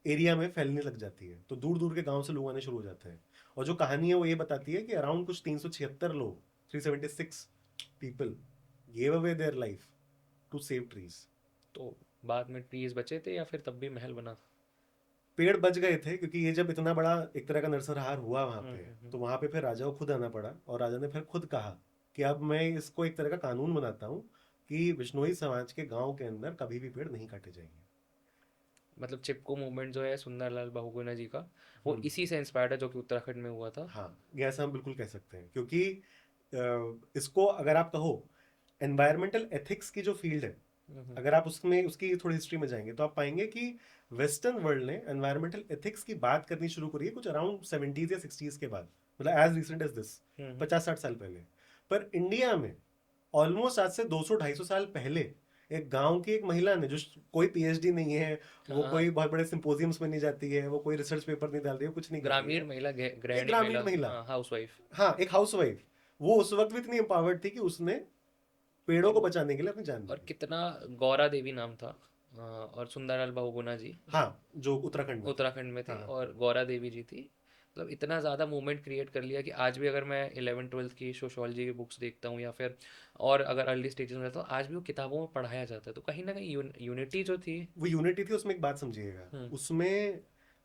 एरिया में फैलने लग जाती है, तो दूर दूर के गांव से लोग आने शुरू हो जाते हैं। और जो कहानी है वो ये बताती है कि अराउंड कुछ 376 लोग, 376 people gave away their life to save trees. तो बाद में ट्रीज बचे थे या फिर तब भी महल बना था? पेड़ बच गए थे, क्योंकि ये जब इतना बड़ा एक तरह का नरसंहार हुआ वहां पे, हम्म। तो वहां पे फिर राजा को खुद आना पड़ा, और राजा ने फिर खुद कहा कि अब मैं इसको एक तरह का कानून बनाता हूँ कि विश्नोई समाज के गांव के अंदर कभी भी पेड़ नहीं काटे जाएंगे। मतलब चिपको मूवमेंट जो है सुंदरलाल बहुगुणा जी का, वो हम्म। इसी से इंस्पायर्ड है, जो कि उत्तराखंड में हुआ था। हाँ, ये ऐसा हम बिल्कुल कह सकते हैं, क्योंकि इसको अगर आप कहो एनवायरमेंटल एथिक्स की जो फील्ड है, हम्म, अगर आप उसमें उसकी थोड़ी हिस्ट्री में जाएंगे तो आप पाएंगे कि वेस्टर्न वर्ल्ड ने एनवायरमेंटल एथिक्स की बात करनी शुरू करी है कुछ अराउंड 70s या 60s के बाद, मतलब एज रिसेंट एज दिस, हम्म। 50-60 साल पहले। पर इंडिया में ऑलमोस्ट आज से 200-250 साल पहले एक गांव की एक महिला ने, जो कोई पीएचडी नहीं है, वो हाँ, कोई बहुत बड़े सिंपोजियम्स में नहीं जाती है, वो कोई रिसर्च पेपर नहीं डालती है, कुछ नहीं कर रही ग्रामीण है, महिला, एक गृहिणी महिला, ग्रामीण महिला, हाँ, हाउस वाइफ। हाँ एक हाउसवाइफ, वो उस वक्त भी इतनी एम्पावर्ड थी कि उसने पेड़ों और को बचाने के लिए अपनी जान दे और दी। कितना, गौरा देवी नाम था। और सुंदरलाल बहुगुणा जी हाँ, जो उत्तराखंड में थे। उत्तराखंड में थे, हाँ और गौरा देवी जी थी। मतलब इतना ज़्यादा मूवमेंट क्रिएट कर लिया कि आज भी अगर मैं 11th 12th की सोशोलॉजी की बुक्स देखता हूँ, या फिर और अगर अर्ली स्टेजेस में रहता हूँ, आज भी वो किताबों में पढ़ाया जाता है। तो कहीं ना कहीं यूनिटी जो थी। वो यूनिटी थी, उसमें एक बात समझिएगा, हम्म, उसमें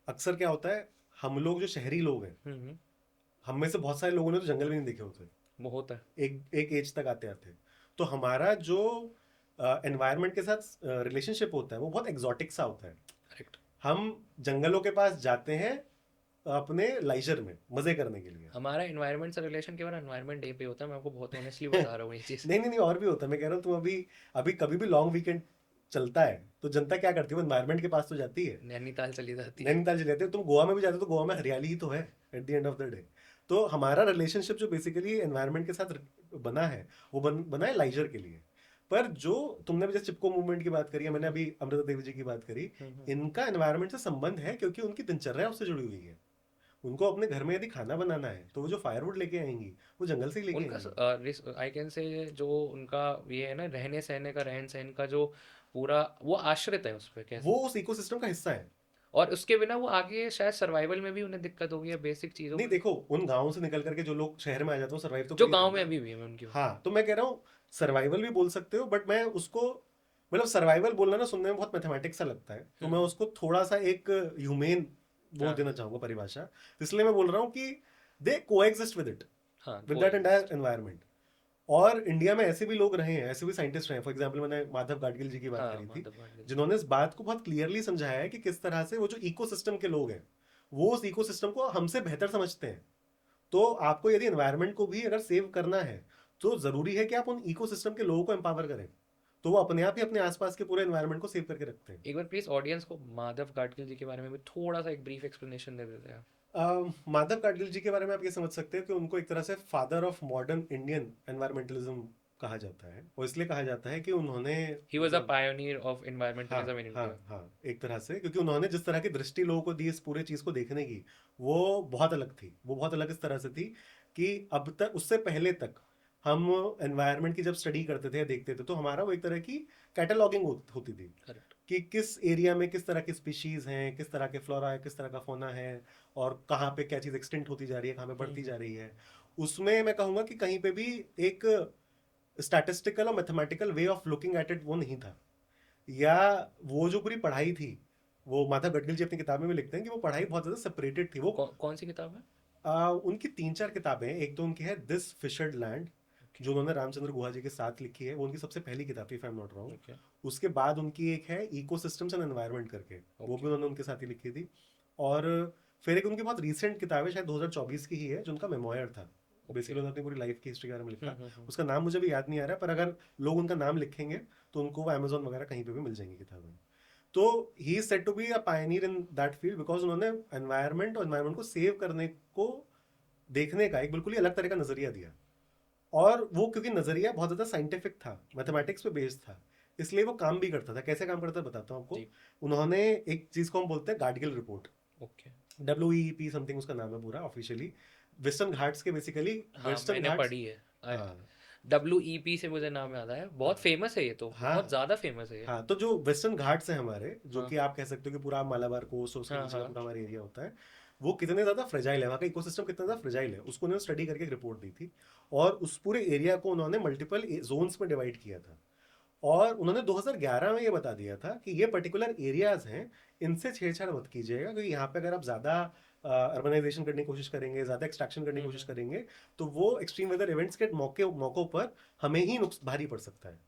अक्सर क्या होता है, हम लोग जो शहरी लोग हैं, हम्म। हम में से बहुत सारे लोगों ने तो जंगल भी नहीं देखे होते वो होता है। एक एक एज तक आते आते। तो हमारा जो एनवायरनमेंट के साथ रिलेशनशिप होता है वो बहुत एग्जॉटिक सा होता है। करेक्ट। हम जंगलों के पास जाते हैं अपने लाइजर में मजे करने के लिए। हमारा एनवायरनमेंट से रिलेशन केवल एनवायरनमेंट डे पे होता है, मैं आपको बहुत ऑनेस्टली बता रहा हूँ ये चीज़। नहीं नहीं नहीं, और भी होता है। मैं कह रहा हूँ तुम अभी अभी कभी भी लॉन्ग वीकेंड चलता है तो जनता क्या करती है, वो एनवायरनमेंट के पास तो जाती है। नैनीताल चली जाती है। नैनीताल चले जाते हो, तुम गोवा में भी जाते हो तो गोवा में हरियाली ही तो है at the end of the day. तो हमारा रिलेशनशिप जो बेसिकली एनवायरनमेंट के साथ बना है, वो बना है लाइजर के लिए। पर जो तुमने अभी जैसे चिपको मूवमेंट की बात करी है, मैंने अभी अमृता देवी जी की बात करी, इनका एनवायरनमेंट से संबंध है क्योंकि उनकी दिनचर्या उससे जुड़ी हुई है। उनको अपने घर में यदि खाना बनाना है तो वो जो फायरवुड लेके आएंगी वो जंगल से ही लेके उनका आएंगी। आई कैन से जो उनका ये है ना, रहने सहने का, रहन सहन का जो पूरा वो आश्रित है उस पर वो कैसे। उस इकोसिस्टम का हिस्सा है। और उसके बिना वो आगे शायद सर्वाइवल में भी उन्हें दिक्कत होगी, या बेसिक चीज़ों नहीं में। देखो, उन गाँव से निकल करके जो लोग शहर में आ जाते हैं सर्वाइव तो जो कर ही रहे गांव हैं में ना। अभी भी है, मैं उनकी बात। हाँ, तो मैं कह रहा हूँ सर्वाइवल भी बोल सकते हो, बट मैं उसको मतलब सर्वाइवल बोलना ना सुनने में बहुत मैथमेटिक्स सा लगता है, तो मैं उसको थोड़ा सा एक ह्यूमेन वो हाँ देना चाहूंगा परिभाषा। तो इसलिए मैं बोल रहा हूँ कि दे कोएग्जिस्ट विद इट, हाँ, विद कोई दैट एंटायर एनवायरनमेंट। और इंडिया में ऐसे भी लोग रहे हैं, ऐसे भी साइंटिस्ट रहे हैं। फॉर एग्जाम्पल मैंने माधव गाडगिल जी की बात हाँ, करी थी, माधव गाडगिल जी। जिन्होंने इस बात को बहुत क्लियरली समझाया है कि किस तरह से वो जो इकोसिस्टम के लोग हैं वो उस इकोसिस्टम को हमसे बेहतर समझते हैं। तो आपको यदि एनवायरनमेंट को भी अगर सेव करना है तो जरूरी है कि आप उन इकोसिस्टम के लोगों को एम्पावर करें, तो वो अपने आप ही अपने आसपास के पूरे एनवायरनमेंट को सेव करके रखते हैं। एक बार प्लीज ऑडियंस को माधव गाडगिल जी के बारे में भी थोड़ा सा एक ब्रीफ एक्सप्लेनेशन दे देते हैं। माधव गाडगिल जी के बारे में आप ये समझ सकते हैं कि उनको एक तरह से father of modern Indian environmentalism कहा जाता है। वो इसलिए कहा जाता है कि उन्होंने ही वॉज अ मतलब पायोनियर ऑफ हाँ इन्वायरमेंटलिज्म इन हाँ इंडिया। हाँ, एक तरह से, क्योंकि उन्होंने जिस तरह की दृष्टि लोगों को दी इस पूरे चीज को देखने की, वो बहुत अलग थी। वो बहुत अलग इस तरह से थी कि अब तक, उससे पहले तक हम एनवायरनमेंट की जब स्टडी करते थे या देखते थे तो हमारा वो एक तरह की कैटलॉगिंग होती थी करेक्ट। कि किस एरिया में किस तरह की स्पीशीज हैं, किस तरह के फ्लोरा है, किस तरह का फोना है, और कहाँ पे क्या चीज़ एक्सटिंक्ट होती जा रही है, कहाँ पे बढ़ती जा रही है। उसमें मैं कहूँगा कि कहीं पे भी एक स्टैटिस्टिकल और mathematical way of looking at it वो नहीं था। या वो जो पूरी पढ़ाई थी, वो माधव गडगिल जी अपनी किताब में भी लिखते हैं कि वो पढ़ाई बहुत ज़्यादा सेपरेटेड थी। वो कौन सी किताब है? उनकी 3-4 किताबें हैं। एक तो उनकी है दिस फिशर्ड लैंड, ओके। जो उन्होंने रामचंद्र गुहा जी के साथ लिखी है, वो उनकी सबसे पहली किताब थी if I am not wrong. Okay. उसके बाद उनकी एक है इकोसिस्टम्स एंड एनवायरनमेंट करके, वो भी ओके। उन्होंने उनके साथ ही लिखी थी। और फिर एक उनकी बहुत रीसेंट किताब है, शायद 2024 की ही है, जो उनका मेमोयर था। ओके। बेसिकली उन्होंने अपनी पूरी लाइफ की हिस्ट्री के बारे में लिखा। उसका नाम मुझे भी याद नहीं आ रहा है, पर अगर लोग उनका नाम लिखेंगे तो उनको वो अमेजोन वगैरह कहीं पे भी मिल जाएंगी किताबें। तो he is said to be a pioneer in that field because उन्होंने एनवायरनमेंट और एनवायरनमेंट को सेव करने को देखने का एक बिल्कुल ही अलग तरह का नजरिया दिया। और वो क्योंकि नजरिया बहुत ज्यादा साइंटिफिक था, मैथमेटिक्स पे बेस्ड था, इसलिए वो काम भी करता था। कैसे काम करता है बताता हूँ आपको। जी। उन्होंने एक चीज को हम बोलते हैं Gadgil report, okay. WEEP something उसका नाम है पूरा ऑफिशियली। वेस्टर्न घाट्स के बेसिकली, हाँ, वेस्टर्न मैंने घाट्स। पढ़ी है। हाँ WEP से मुझे नाम याद आया, बहुत हाँ फेमस है ये, तो हाँ बहुत ज़्यादा फेमस है ये। हाँ। तो जो वेस्टर्न घाट्स हैं हमारे, जो हाँ कि आप कह सकते हो कि पूरा मालाबार कोस्ट और उसके हाँ नीचे का हाँ। पूरा हमारा एरिया होता है, वो कितने ज़्यादा फ्रेजाइल है, वहाँ का इकोसिस्टम कितना ज़्यादा फ्रेजाइल है, उसको उन्होंने स्टडी करके एक रिपोर्ट दी थी। और उस पूरे एरिया को उन्होंने मल्टीपल जोन्स में डिवाइड किया था। और उन्होंने 2011 में ये बता दिया था कि ये पर्टिकुलर एरियाज हैं, इनसे छेड़छाड़ मत कीजिएगा, क्योंकि यहाँ पे अगर आप ज़्यादा अर्बनाइजेशन करने की कोशिश करेंगे, ज़्यादा एक्सट्रैक्शन करने की कोशिश हम्म। करेंगे, तो वो एक्सट्रीम वेदर इवेंट्स के मौकों पर हमें ही नुकसान भारी पड़ सकता है।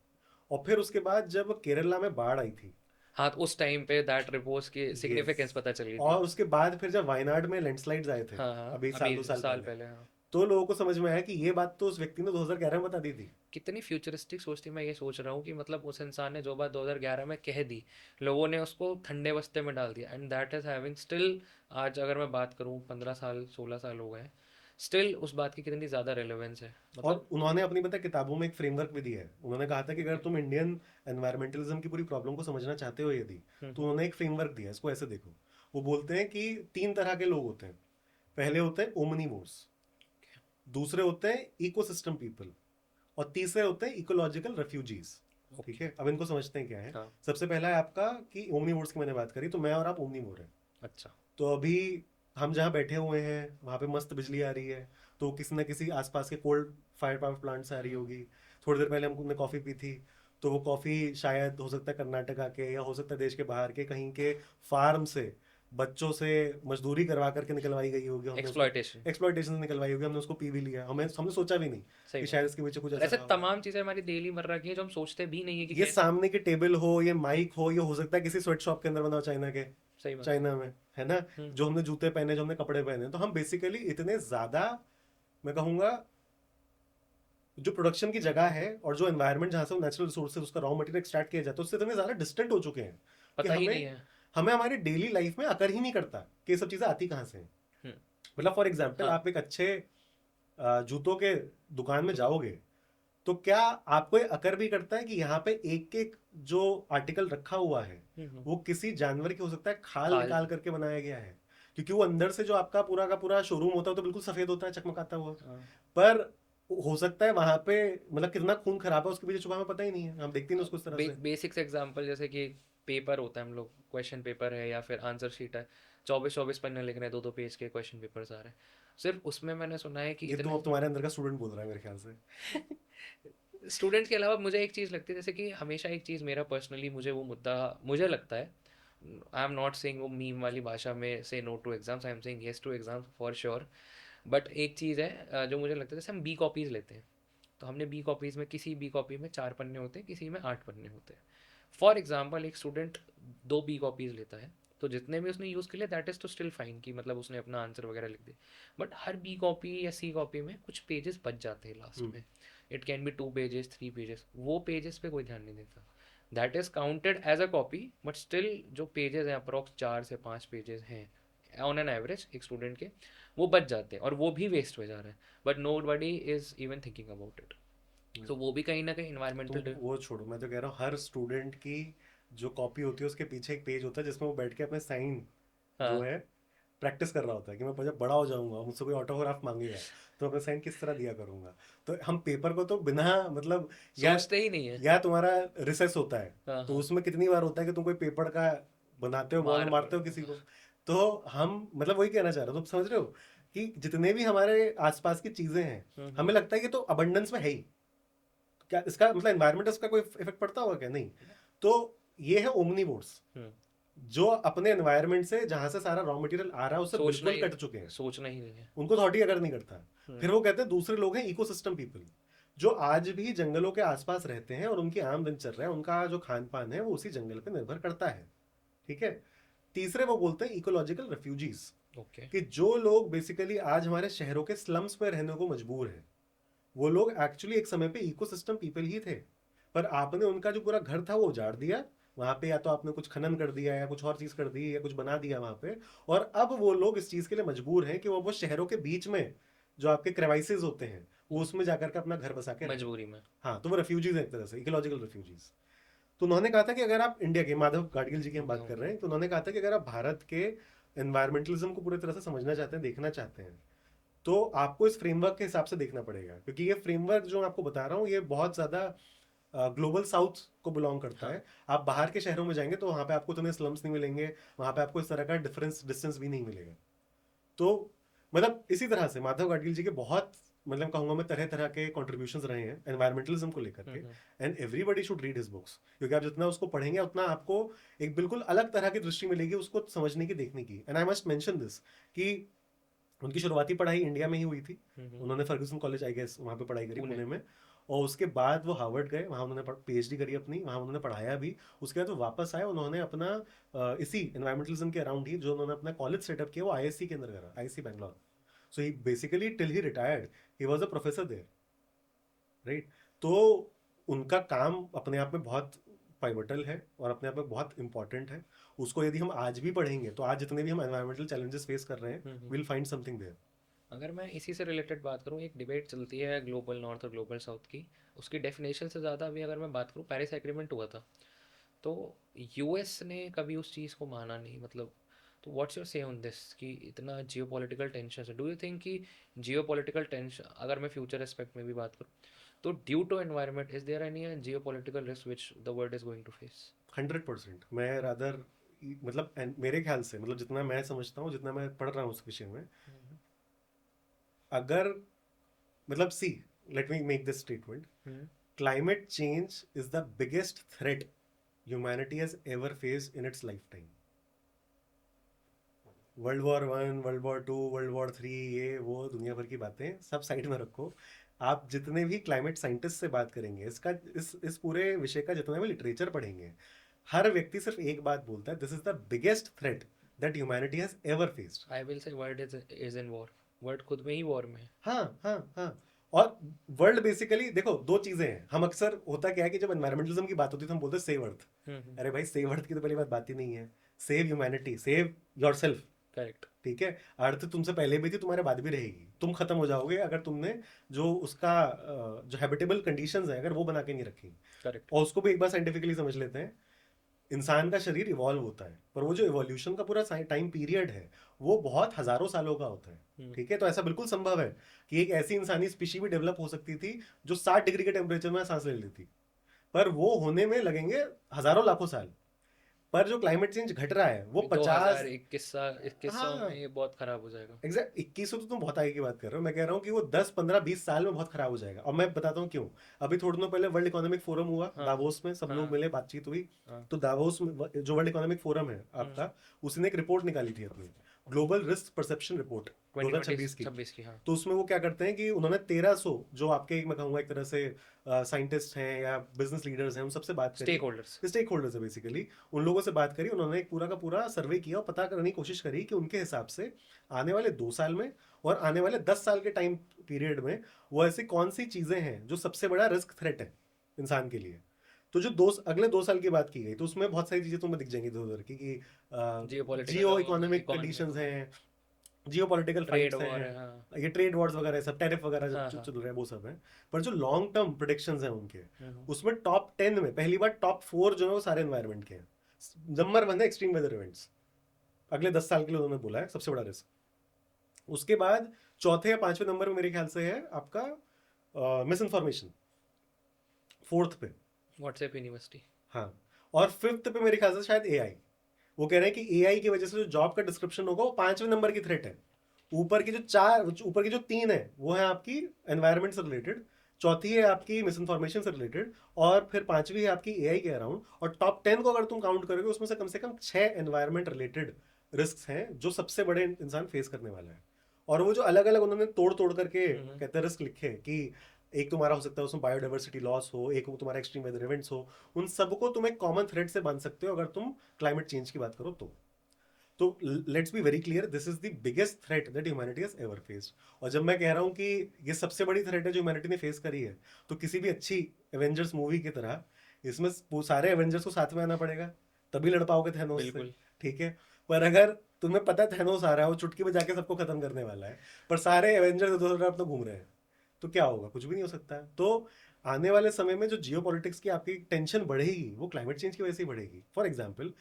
और फिर उसके बाद जब केरला में बाढ़ आई थी, हाँ, तो उस टाइम पे दैट रिपोर्ट की यस, सिग्निफिकेंस पता चली थी। और उसके बाद फिर जब वायनाड में लैंडस्लाइड्स आए थे, हाँ हाँ, अभी साल अभी 2 साल साल पहले, पहले, हाँ। तो लोगों को समझ में आया कि ये बात तो उस व्यक्ति ने 2011 में बता दी थी। कितनी फ्यूचरिस्टिक सोचती, मैं ये सोच रहा हूँ कि मतलब उस इंसान ने जो बात 2011 में कह दी, लोगों ने उसको ठंडे बस्ते में डाल दिया, and that is having still, आज अगर मैं बात करूँ 15 साल 16 साल हो गए, स्टिल उस बात की कितनी ज़्यादा रेलेवेंस है और मतलब। उन्होंने अपनी पता है किताबों में एक फ्रेमवर्क भी दिया है। उन्होंने कहा था कि अगर ओके। तुम इंडियन एनवायरमेंटलिज्म की पूरी प्रॉब्लम को समझना चाहते हो यदि, तो हम्म। उन्होंने एक फ्रेमवर्क दिया है, इसको ऐसे देखो। वो बोलते हैं कि 3 तरह के लोग होते हैं। पहले होते हैं ओमनीवोर्स, दूसरे होते हैं इकोसिस्टम पीपल, और तीसरे होते हैं इकोलॉजिकल रेफ्यूजीज। ठीक ओके। है, अब इनको समझते हैं क्या है। हाँ। सबसे पहला है आपका कि ओमनीवोर्स की मैंने बात करी, तो मैं और आप ओमनीवोर हैं। अच्छा। तो अभी हम जहाँ बैठे हुए हैं वहाँ पे मस्त बिजली आ रही है, तो किसी ना किसी आसपास के कोल्ड फायर पावर प्लांट से आ रही होगी। थोड़ी देर पहले हमने कॉफ़ी पी थी, तो वो कॉफ़ी शायद हो सकता है कर्नाटका के, या हो सकता है देश के बाहर के कहीं के फार्म से बच्चों से मजदूरी करवा करके निकलवाई गई होगी, हमने उसको एक्सप्लॉयटेशन। एक्सप्लॉयटेशन से निकलवाई होगी, हमने उसको पी भी लिया, हमने सोचा भी नहीं सही कि बात शायद है। इसके पीछे कुछ और ऐसा ऐसे रहा होगा। तमाम चीज़ें हमारी डेली मर्रा की हैं जो हम सोचते भी नहीं है कि ये कैसे। सामने की टेबल हो, ये माइक हो, ये हो सकता है किसी स्वेट शॉप के अंदर बना हो चाइना के, सही बात है। चाइना में, है ना। हम्म। जो हमने जूते पहने, जो हमने कपड़े पहने, तो हम बेसिकली इतने ज्यादा, मैं कहूंगा, जो प्रोडक्शन की जगह है और जो एनवायरनमेंट जहाँ से नेचुरल रिसोर्सेज उसका रॉ मटेरियल एक्सट्रैक्ट किया जाता है, उससे इतने ज्यादा डिस्टेंट हो चुके हैं कि पता ही नहीं हमें है। हमें हमारी डेली लाइफ में अकर ही नहीं करता कि ये सब चीजें आती कहाँ से हैं। हम्म। मतलब फॉर एग्जाम्पल, हाँ। आप एक अच्छे जूतों के दुकान में तो जाओगे, तो क्या आपको ये अकर भी करता है कि यहाँ पे एक एक जो आर्टिकल रखा हुआ है हम्म। वो किसी जानवर की, हो सकता है खाल खाल। निकाल करके बनाया गया है, क्योंकि वो अंदर से जो आपका पूरा का पूरा शोरूम होता है तो बिल्कुल सफेद होता है, चकमकाता हुआ। हाँ। पर हो सकता है वहां पे, मतलब कितना खून खराब है उसके पीछे छुपा, हमें पता ही नहीं है, हम देखते ही नहीं उसको इस तरह से। बेसिक्स एग्जांपल जैसे कि पेपर होता है, हम लोग क्वेश्चन पेपर है या फिर आंसर शीट है, 24-24 पन्ने लिख रहे हैं, 2-2 पेज के क्वेश्चन पेपर्स आ रहे हैं। सिर्फ उसमें मैंने सुना है कि ये तो इतने अब तुम्हारे अंदर का स्टूडेंट बोल रहा है मेरे ख्याल से। स्टूडेंट्स के अलावा मुझे एक चीज़ लगती है, जैसे कि हमेशा एक चीज़ मेरा पर्सनली मुझे वो मुद्दा मुझे लगता है, आई एम नॉट सेइंग वो मीम वाली भाषा में say no to exams, I am saying yes to exams for sure. But एक चीज़ है जो मुझे लगता है, जैसे हम बी कॉपीज़ लेते हैं, तो हमने बी कॉपीज़ में किसी बी कॉपी में 4 पन्ने होते हैं, किसी में 8 पन्ने होते हैं। फॉर एग्जाम्पल एक स्टूडेंट 2 बी कॉपीज़ लेता है, तो जितने भी उसने यूज़ कर लिया दैट इज़ तो स्टिल फाइन, कि मतलब उसने अपना आंसर वगैरह लिख दिया। बट हर बी कॉपी या सी कॉपी में कुछ पेजेस बच जाते हैं लास्ट हम्म। में। It can be 2 pages 3 pages, वो पेजेस पे कोई ध्यान नहीं देता। That is counted as a copy, but still जो पेजेस हैं अप्रॉक्स 4 से 5 पेजेस हैं ऑन एन एवरेज एक स्टूडेंट के, वो बच जाते हैं और वो भी वेस्ट हो जा रहे हैं, but nobody is even thinking about it. तो वो भी कहीं ना कहीं तुम इन्वायरमेंटल। वो छोड़ो, मैं तो कह रहा हूँ हर स्टूडेंट की जो कॉपी होती है उसके पीछे एक पेज होता है जिसमें वो बैठ के अपने साइन जो हाँ। है प्रैक्टिस कर रहा होता है कि मैं जब बड़ा हो जाऊंगा मुझसे कोई ऑटोग्राफ मांगेगा तो अपना साइन किस तरह दिया करूंगा। तो हम पेपर को तो बिना मतलब, या सोचते ही नहीं है। या तुम्हारा रिसेस होता है, हाँ तो हाँ। उसमें कितनी बार होता है कि तुम कोई पेपर का बनाते हो, बॉल मार मारते हो पड़ो, किसी को। हाँ। तो हम मतलब वही कहना चाह रहे हो, तुम समझ रहे हो कि जितने भी हमारे आसपास की चीजें हैं, हम्म। हमें लगता है कि तो अबंडेंस में है ही, क्या इसका मतलब एनवायरमेंट इसका कोई इफेक्ट पड़ता होगा क्या, नहीं। तो ये है ओमनीवोर्स, हम्म। जो अपने एनवायरनमेंट से जहां से सारा रॉ मटेरियल आ रहा है उससे सोचना बिल्कुल ही कट चुके हैं, सोचना ही नहीं है। उनको थॉट ही अगर नहीं करता। हम्म। फिर वो कहते हैं दूसरे लोग हैं इकोसिस्टम पीपल, जो आज भी जंगलों के आसपास रहते हैं और उनकी आम दिनचर्या है, उनका जो खान पान है वो उसी जंगल पे निर्भर करता है, ठीक है। तीसरे वो बोलते हैं इकोलॉजिकल रेफ्यूजीज, ओके। कि जो लोग बेसिकली आज हमारे शहरों के स्लम्स में रहने को मजबूर हैं, वो लोग एक्चुअली एक समय पे इकोसिस्टम पीपल ही थे, पर आपने उनका जो पूरा घर था वो उजाड़ दिया, वहां पे या तो आपने कुछ खनन कर दिया या कुछ और चीज कर दी या कुछ बना दिया वहां पे, और अब वो लोग इस चीज के लिए मजबूर हैं कि वो शहरों के बीच में जो आपके क्रेवाइसेस होते हैं वो उसमें जाकर के अपना घर बसा के रहें। मजबूरी में। हाँ, तो वो रेफ्यूजीज हैं एक तरह से, इकोलॉजिकल रेफ्यूजीज। तो उन्होंने कहा था कि अगर आप इंडिया के, माधव गाडगिल जी की हम हो गया बात हो कर रहे गया। हैं, तो उन्होंने कहा था कि अगर आप भारत के एनवायरमेंटलिज्म को पूरी तरह से समझना चाहते हैं, देखना चाहते हैं, तो आपको इस फ्रेमवर्क के हिसाब से देखना पड़ेगा, क्योंकि ये फ्रेमवर्क जो मैं आपको बता रहा हूँ ये बहुत ज़्यादा ग्लोबल साउथ को बिलोंग करता हाँ। है। आप बाहर के शहरों में जाएंगे तो वहाँ पे आपको इतने स्लम्स नहीं मिलेंगे, वहाँ पे आपको इस तरह का डिफरेंस डिस्टेंस भी नहीं मिलेगा। तो मतलब इसी तरह से माधव गाडगिल जी के बहुत, मतलब कहूंगा मैं, तरह तरह के कॉन्ट्रीब्यूशंस रहे हैं एनवायरमेंटलिज्म को लेकर के, and everybody should read his books, क्योंकि आप जितना उसको पढ़ेंगे उतना आपको एक बिल्कुल अलग तरह की दृष्टि मिलेगी उसको समझने की, देखने की। And I must mention this कि उनकी शुरुआती पढ़ाई इंडिया में ही हुई थी, उन्होंने फर्ग्यूसन कॉलेज आई गेस वहाँ पे पढ़ाई करी पुणे। पुणे में, और उसके बाद वो हार्वर्ड गए, वहाँ उन्होंने पीएचडी करी अपनी, वहाँ उन्होंने पढ़ाया भी। उसके बाद वो वापस आए, उन्होंने अपना इसी एनवायरमेंटलिज्म के अराउंड ही जो उन्होंने अपना कॉलेज सेटअप किया वो आईएससी के अंदर करा, ISC Bangalore. So he basically till he retired he was a professor there, right. तो उनका काम अपने आप में बहुत पाइवटल है और अपने आप में बहुत इंपॉर्टेंट है। उसको यदि हम आज भी पढ़ेंगे तो आज जितने भी हम एनवायरमेंटल चैलेंजेस फेस कर रहे हैं, विल फाइंड समथिंग देयर। अगर मैं इसी से रिलेटेड बात करूँ, एक डिबेट चलती है ग्लोबल नॉर्थ और ग्लोबल साउथ की, उसकी डेफिनेशन से ज़्यादा अभी अगर मैं बात करूँ, पेरिस एग्रीमेंट हुआ था, तो यूएस ने कभी उस चीज़ को माना नहीं, मतलब। तो what's your say on this कि इतना जियो पॉलिटिकल टेंशन है, डू यू थिंक कि जियो पॉलिटिकल टेंशन, अगर मैं फ्यूचर एस्पेक्ट में भी बात करूँ, तो due to environment is there any geopolitical risk which the world is going to face? 100%। मैं रादर, मतलब मेरे ख्याल से, मतलब जितना मैं समझता हूँ, जितना मैं पढ़ रहा हूँ उस विषय में, अगर, मतलब see, let me make this statement, climate change is the biggest threat humanity has ever faced in its lifetime. World war 1, world war 2, world war 3, ये वो दुनिया भर की बातें सब साइड में रखो। आप जितने भी क्लाइमेट साइंटिस्ट से बात करेंगे, इस पूरे विषय का जितना भी लिटरेचर पढ़ेंगे, हर व्यक्ति सिर्फ एक बात बोलता है, this is the biggest threat that humanity has ever faced. I will say world is in war. World खुद में ही वॉर में है। हाँ हाँ हाँ। और वर्ल्ड बेसिकली देखो, दो चीजें हैं। हम अक्सर, होता क्या है कि जब एनवायरमेंटलिज्म की बात होती है तो हम बोलते हैं सेव अर्थ। हम्म। अरे भाई, सेव अर्थ की तो पहली बात ही नहीं है। Save humanity, save yourself. Correct. ठीक है, अर्थ तुमसे पहले भी थी, तुम्हारे बाद भी रहेगी। तुम खत्म हो जाओगे अगर तुमने जो उसका जो हैबिटेबल कंडीशंस है अगर वो बना के नहीं रखी। करेक्ट। और उसको भी एक बार साइंटिफिकली समझ लेते हैं। इंसान का शरीर इवॉल्व होता है, पर वो जो इवोल्यूशन का पूरा टाइम पीरियड है वो बहुत हजारों सालों का होता है। ठीक है, तो ऐसा बिल्कुल संभव है कि एक ऐसी इंसानी स्पीशी भी डेवलप हो सकती थी जो 60 डिग्री के टेम्परेचर में सांस ले लेती, पर वो होने में लगेंगे हजारों लाखों साल। पर जो क्लाइमेट चेंज घट रहा है वो 50। 2021 में हाँ, ये बहुत खराब हो जाएगा। एग्जैक्ट 2100 तो तुम बहुत आगे की बात कर रहे हो। मैं कह रहा हूँ कि वो 10, 15, 20 साल में बहुत खराब हो जाएगा। और मैं बताता हूँ क्यों। अभी थोड़े दिनों पहले वर्ल्ड इकोनॉमिक फोरम हुआ हाँ दावोस में, सब लोग हाँ मिले, बातचीत हुई। हाँ। तो दावोस में जो वर्ल्ड इकोनॉमिक फोरम है हम्म। आपका, उसने एक रिपोर्ट निकाली थी अपनी, ग्लोबल रिस्क परसेप्शन रिपोर्ट 2026 की। 2026 की, हाँ। तो उसमें वो क्या करते हैं कि उन्होंने 1300 जो आपके, मैं कहूँगा एक तरह से साइंटिस्ट हैं या बिजनेस लीडर्स हैं, उन सबसे बात करी। Stakeholders. स्टेक होल्डर्स है बेसिकली। उन लोगों से बात करी, उन्होंने एक पूरा का पूरा सर्वे किया और पता करने की कोशिश करी कि उनके हिसाब से आने वाले 2 साल में और आने वाले 10 साल के टाइम पीरियड में वो ऐसी कौन सी चीजें हैं जो सबसे बड़ा रिस्क थ्रेट है इंसान के लिए। तो जो अगले 2 साल की बात की गई, तो उसमें बहुत सारी चीजें तुम्हें दिख जाएंगी इधर उधर की, कि जियो पॉलिटिकल जियो और इकोनॉमिक इकोनॉमिक, कंडीशंस हैं, जियो पॉलिटिकल ट्रेड फाइट्स वॉर हैं, है, हाँ। ये ट्रेड वॉर्स वगैरह सब, टैरिफ वगैरह जो हाँ जो हाँ। चल रहे हैं वो सब है। पर जो लॉन्ग टर्म प्रोडिक्शंस हैं उनके, हम्म। उसमें टॉप 10 में पहली बार टॉप 4 जो है वो सारे एनवायरनमेंट के हैं। नंबर 1 है एक्सट्रीम वेदर इवेंट्स, अगले 10 साल के लिए उन्होंने बोला है सबसे बड़ा रिस्क। उसके बाद चौथे या पांचवें नंबर में मेरे ख्याल से है आपका मिस इन्फॉर्मेशन, फोर्थ पे। WhatsApp university. हाँ, और फिफ्थ पे मेरे ख्याल से शायद एआई। वो कह रहे हैं कि एआई की वजह से जो जॉब का डिस्क्रिप्शन होगा वो 5वें नंबर की थ्रेट है। ऊपर की जो 3 है वो है आपकी एनवायरनमेंट से रिलेटेड, चौथी है आपकी मिस इन्फॉर्मेशन से रिलेटेड, और फिर पांचवी है आपकी एआई के अराउंड। और टॉप 10 को अगर तुम काउंट करोगे उसमें से कम 6 एनवायरनमेंट रिलेटेड रिस्क हैं जो सबसे बड़े इंसान फेस करने वाला है। और वो जो अलग अलग उन्होंने तोड़ तोड़ करके कहते हैं रिस्क लिखे कि एक तुम्हारा हो सकता है उसमें बायोडाइवर्सिटी लॉस हो, एक वो तुम्हारा एक्सट्रीम वेदर इवेंट्स हो। उन सबको तुम एक कॉमन थ्रेड से बांध सकते हो अगर तुम क्लाइमेट चेंज की बात करो तो let's be very clear, this is the biggest threat that humanity has ever faced. और जब मैं कह रहा हूँ कि ये सबसे बड़ी थ्रेट है जो ह्यूमैनिटी ने फेस करी है, तो किसी भी अच्छी एवेंजर्स मूवी की तरह इसमें वो सारे एवेंजर्स को साथ में आना पड़ेगा, तभी लड़ पाओगे थैनोस से। बिल्कुल। ठीक है, पर अगर तुम्हें पता है थैनोस आ रहा है, वो चुटकी बजा के सबको खत्म करने वाला है, पर सारे एवेंजर्स इधर उधर अपना घूम रहे हैं, तो क्या होगा? कुछ भी नहीं हो सकता है। तो आने वाले समय में जो जियो पॉलिटिक्स की आपकी टेंशन बढ़ेगी वो क्लाइमेट चेंज की वजह से ही बढ़ेगी। फॉर एग्जाम्पल,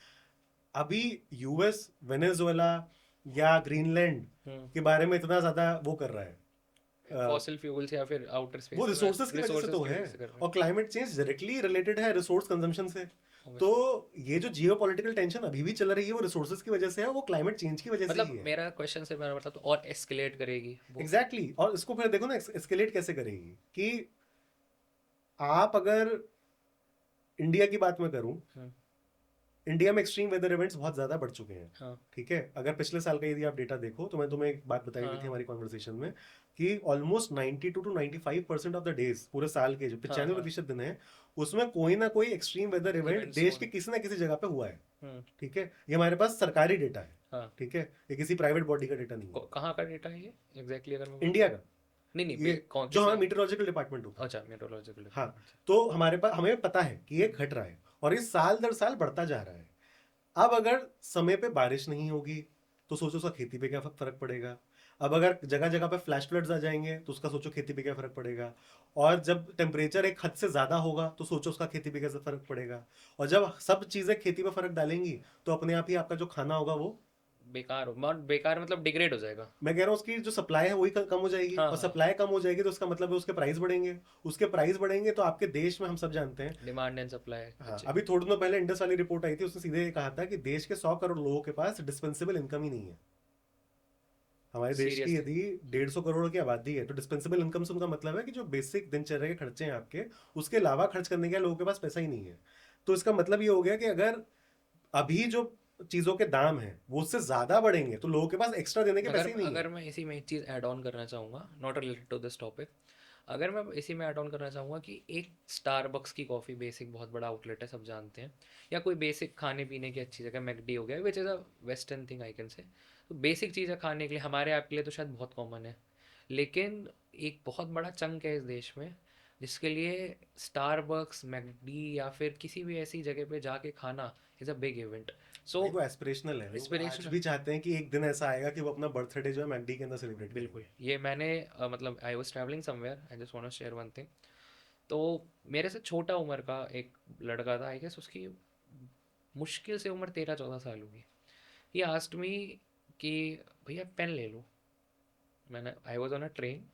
अभी यूएस वेनेजुएला या ग्रीनलैंड के बारे में इतना ज्यादा वो कर रहा है, फॉसिल फ्यूल्स या फिर आउटर वो स्पेस, रिसोर्सेज की वजह से तो की है। वजह से कर रहा और क्लाइमेट चेंज डायरेक्टली रिलेटेड है रिसोर्स कंजम्पशन से। है। तो ये जो जियो पॉलिटिकल टेंशन अभी भी चल रही है वो रिसोर्सेज की वजह से है, वो क्लाइमेट चेंज की वजह से मतलब ही है। मेरा क्वेश्चन से मेरा मतलब तो और एस्केलेट करेगी वो। Exactly exactly। और इसको फिर देखो ना एस्केलेट कैसे करेगी, कि आप अगर इंडिया की बात मैं करूं, हम्म। इंडिया में एक्सट्रीम वेदर इवेंट्स बहुत ज्यादा बढ़ चुके हैं। हाँ ठीक है, अगर पिछले साल का यदि आप डेटा देखो, तो मैं तुम्हें एक बात बताई थी हाँ हमारी कॉन्वर्सेशन में, कि almost 92 to 95% of the days, पूरे साल के जो हाँ 95% दिन है, उसमें कोई ना कोई एक्सट्रीम वेदर इवेंट Events देश हुआ के है। किसी ना किसी जगह पे हुआ है। हम्म। ठीक है, ये हमारे पास सरकारी डेटा है। हाँ। ठीक है, ये किसी प्राइवेट बॉडी का डेटा नहीं है, कहाँ का डेटा है ये एग्जैक्टली अगर मैं बोलूँ? इंडिया का। नहीं नहीं ये कौन जो किस? हमारा मीटरोलॉजिकल डिपार्टमेंट होता है। अच्छा, मेट्रोलॉजिकल हाँ, डिपार्टमेंट। तो हमारे पास, हमें पता है कि ये घट रहा है और ये साल दर साल बढ़ता जा रहा है। अब अगर समय पे बारिश नहीं होगी तो सोचो उसका खेती पे क्या फर्क पड़ेगा। अब अगर जगह जगह पे फ्लैश फ्लड्स आ जाएंगे तो उसका सोचो खेती पे क्या फर्क पड़ेगा। और जब टेम्परेचर एक हद से ज्यादा होगा तो सोचो उसका खेती पे कैसे फर्क पड़ेगा। और जब सब चीजें खेती पे फर्क डालेंगी तो अपने आप ही आपका जो खाना होगा वो, बेकार मतलब डिग्रेड हो जाएगा। मैं कह रहा हूँ उसकी जो सप्लाई है वही कम हो जाएगी। हाँ और हाँ। सप्लाई कम हो जाएगी तो उसका मतलब है उसके प्राइस बढ़ेंगे। उसके प्राइस बढ़ेंगे तो आपके देश में, हम सब जानते हैं, डिमांड एंड सप्लाई। हाँ, अभी थोड़े दिनों पहले इंडस वाली रिपोर्ट आई थी, उसने सीधे ये कहा था कि देश के 100 करोड़ लोगों के पास डिस्पेंसेबल इनकम ही नहीं है। हमारे देश की सीरियसली। यदि 150 करोड़ की आबादी है तो डिस्पेंसेबल इनकम से उनका मतलब है कि जो बेसिक दिनचर्या के खर्चे हैं आपके, उसके अलावा खर्च करने के लिए लोगों के पास पैसा ही नहीं है। तो इसका मतलब ये हो गया कि अगर अभी जो चीजों के दाम हैं वो उससे ज्यादा बढ़ेंगे, तो लोगों के पास एक्स्ट्रा देने के पैसे अगर ही नहीं है। अगर मैं इसी में एक चीज़ ऐड ऑन करना चाहूँगा, not related to this topic, अगर मैं इसी में ऐड ऑन करना चाहूँगा कि एक स्टारबक्स की कॉफ़ी बेसिक बहुत बड़ा आउटलेट है, सब जानते हैं, या कोई बेसिक खाने पीने की अच्छी जगह मैकडी हो गया, which is a western thing I can से। तो बेसिक चीज़ है खाने के लिए, हमारे आपके लिए तो शायद बहुत कॉमन है, लेकिन एक बहुत बड़ा चंक है इस देश में जिसके लिए स्टारबक्स, मैकडी या फिर किसी भी ऐसी जगह पे जाके खाना इज़ अ बिग इवेंट। सो भाई वो एस्पिरेशनल है, लोग आज इंस्पिरेशन, भी चाहते हैं कि एक दिन ऐसा आएगा कि वो अपना बर्थडे जो है मैकडी के अंदर सेलिब्रेट बिल्कुल, करेंगे। ये मैंने मतलब I was travelling somewhere, I just want to share one thing. तो मेरे से छोटा उम्र का एक लड़का था, आई गेस उसकी मुश्किल से उम्र 13-14 साल होगी। ही आस्क्ड मी कि भैया पेन ले लो। मैंने, I was on a train,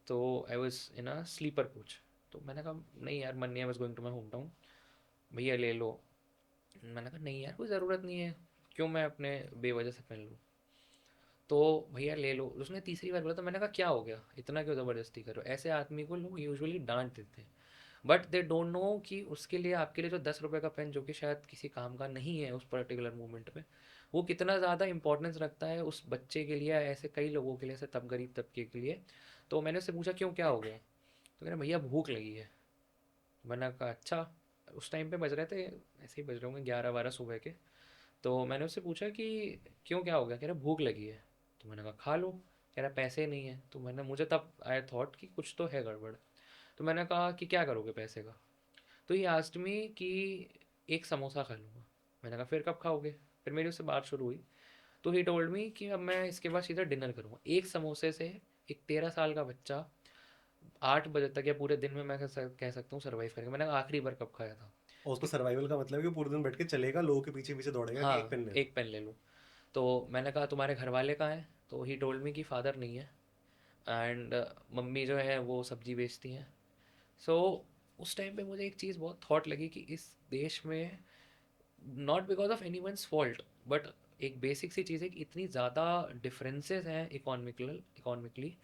तो I was in a sleeper coach, तो मैंने कहा नहीं यार, मन नहीं, I was going to my home town, भैया ले लो। मैंने कहा नहीं यार, कोई ज़रूरत नहीं है, क्यों मैं अपने बेवजह से पेन लूँ। तो भैया ले लो, उसने तीसरी बार बोला, तो मैंने कहा क्या हो गया, इतना क्यों ज़बरदस्ती करो, ऐसे आदमी को लोग यूजुअली डांट देते हैं, बट दे डोंट नो कि उसके लिए, आपके लिए जो 10 रुपये का पेन जो कि शायद किसी काम का नहीं है उस पर्टिकुलर मोमेंट पे, वो कितना ज़्यादा इंपॉर्टेंस रखता है उस बच्चे के लिए, ऐसे कई लोगों के लिए, ऐसे तब गरीब तबके के लिए। तो मैंने उससे पूछा क्यों, क्या हो गया, तो कह रहा भैया भूख लगी है। मैंने कहा अच्छा। उस टाइम पे बज रहे थे, ऐसे ही बज रहे होंगे 11-12 सुबह के। तो मैंने उससे पूछा कि क्यों, क्या हो गया, कह रहा भूख लगी है। तो मैंने कहा खा लो। कह रहा पैसे नहीं है। तो मैंने, मुझे तब आई थॉट कि कुछ तो है गड़बड़। तो मैंने कहा कि क्या करोगे पैसे का। तो ही आस्क्ड मी कि एक समोसा खा लूँगा। मैंने कहा फिर कब खाओगे। फिर मेरी उससे बात शुरू हुई। तो ही टोल्ड मी कि अब मैं इसके बाद सीधा डिनर करूँगा। एक समोसे से एक 13 साल का बच्चा 8 बजे तक या पूरे दिन में, मैं कह सकता हूँ सर्वाइव करेगा। मैंने कहा आखिरी बार कब खाया था। और उसको उसकी, सर्वाइवल का मतलब है कि पूरे दिन बैठ के चलेगा, लोगों के पीछे पीछे दौड़ेगा कि एक हाँ, पेन ले लो। एक पेन ले लूँ। तो मैंने कहा तुम्हारे घर वाले कहाँ हैं। तो ही टोल्ड मी कि फादर नहीं है, एंड मम्मी जो है वो सब्जी बेचती हैं। सो उस टाइम पे मुझे एक चीज़ बहुत थॉट लगी कि इस देश में, not because of anyone's fault, but एक बेसिक सी चीज़ है कि इतनी ज़्यादा डिफरेंसेस हैं इकोनॉमिकली,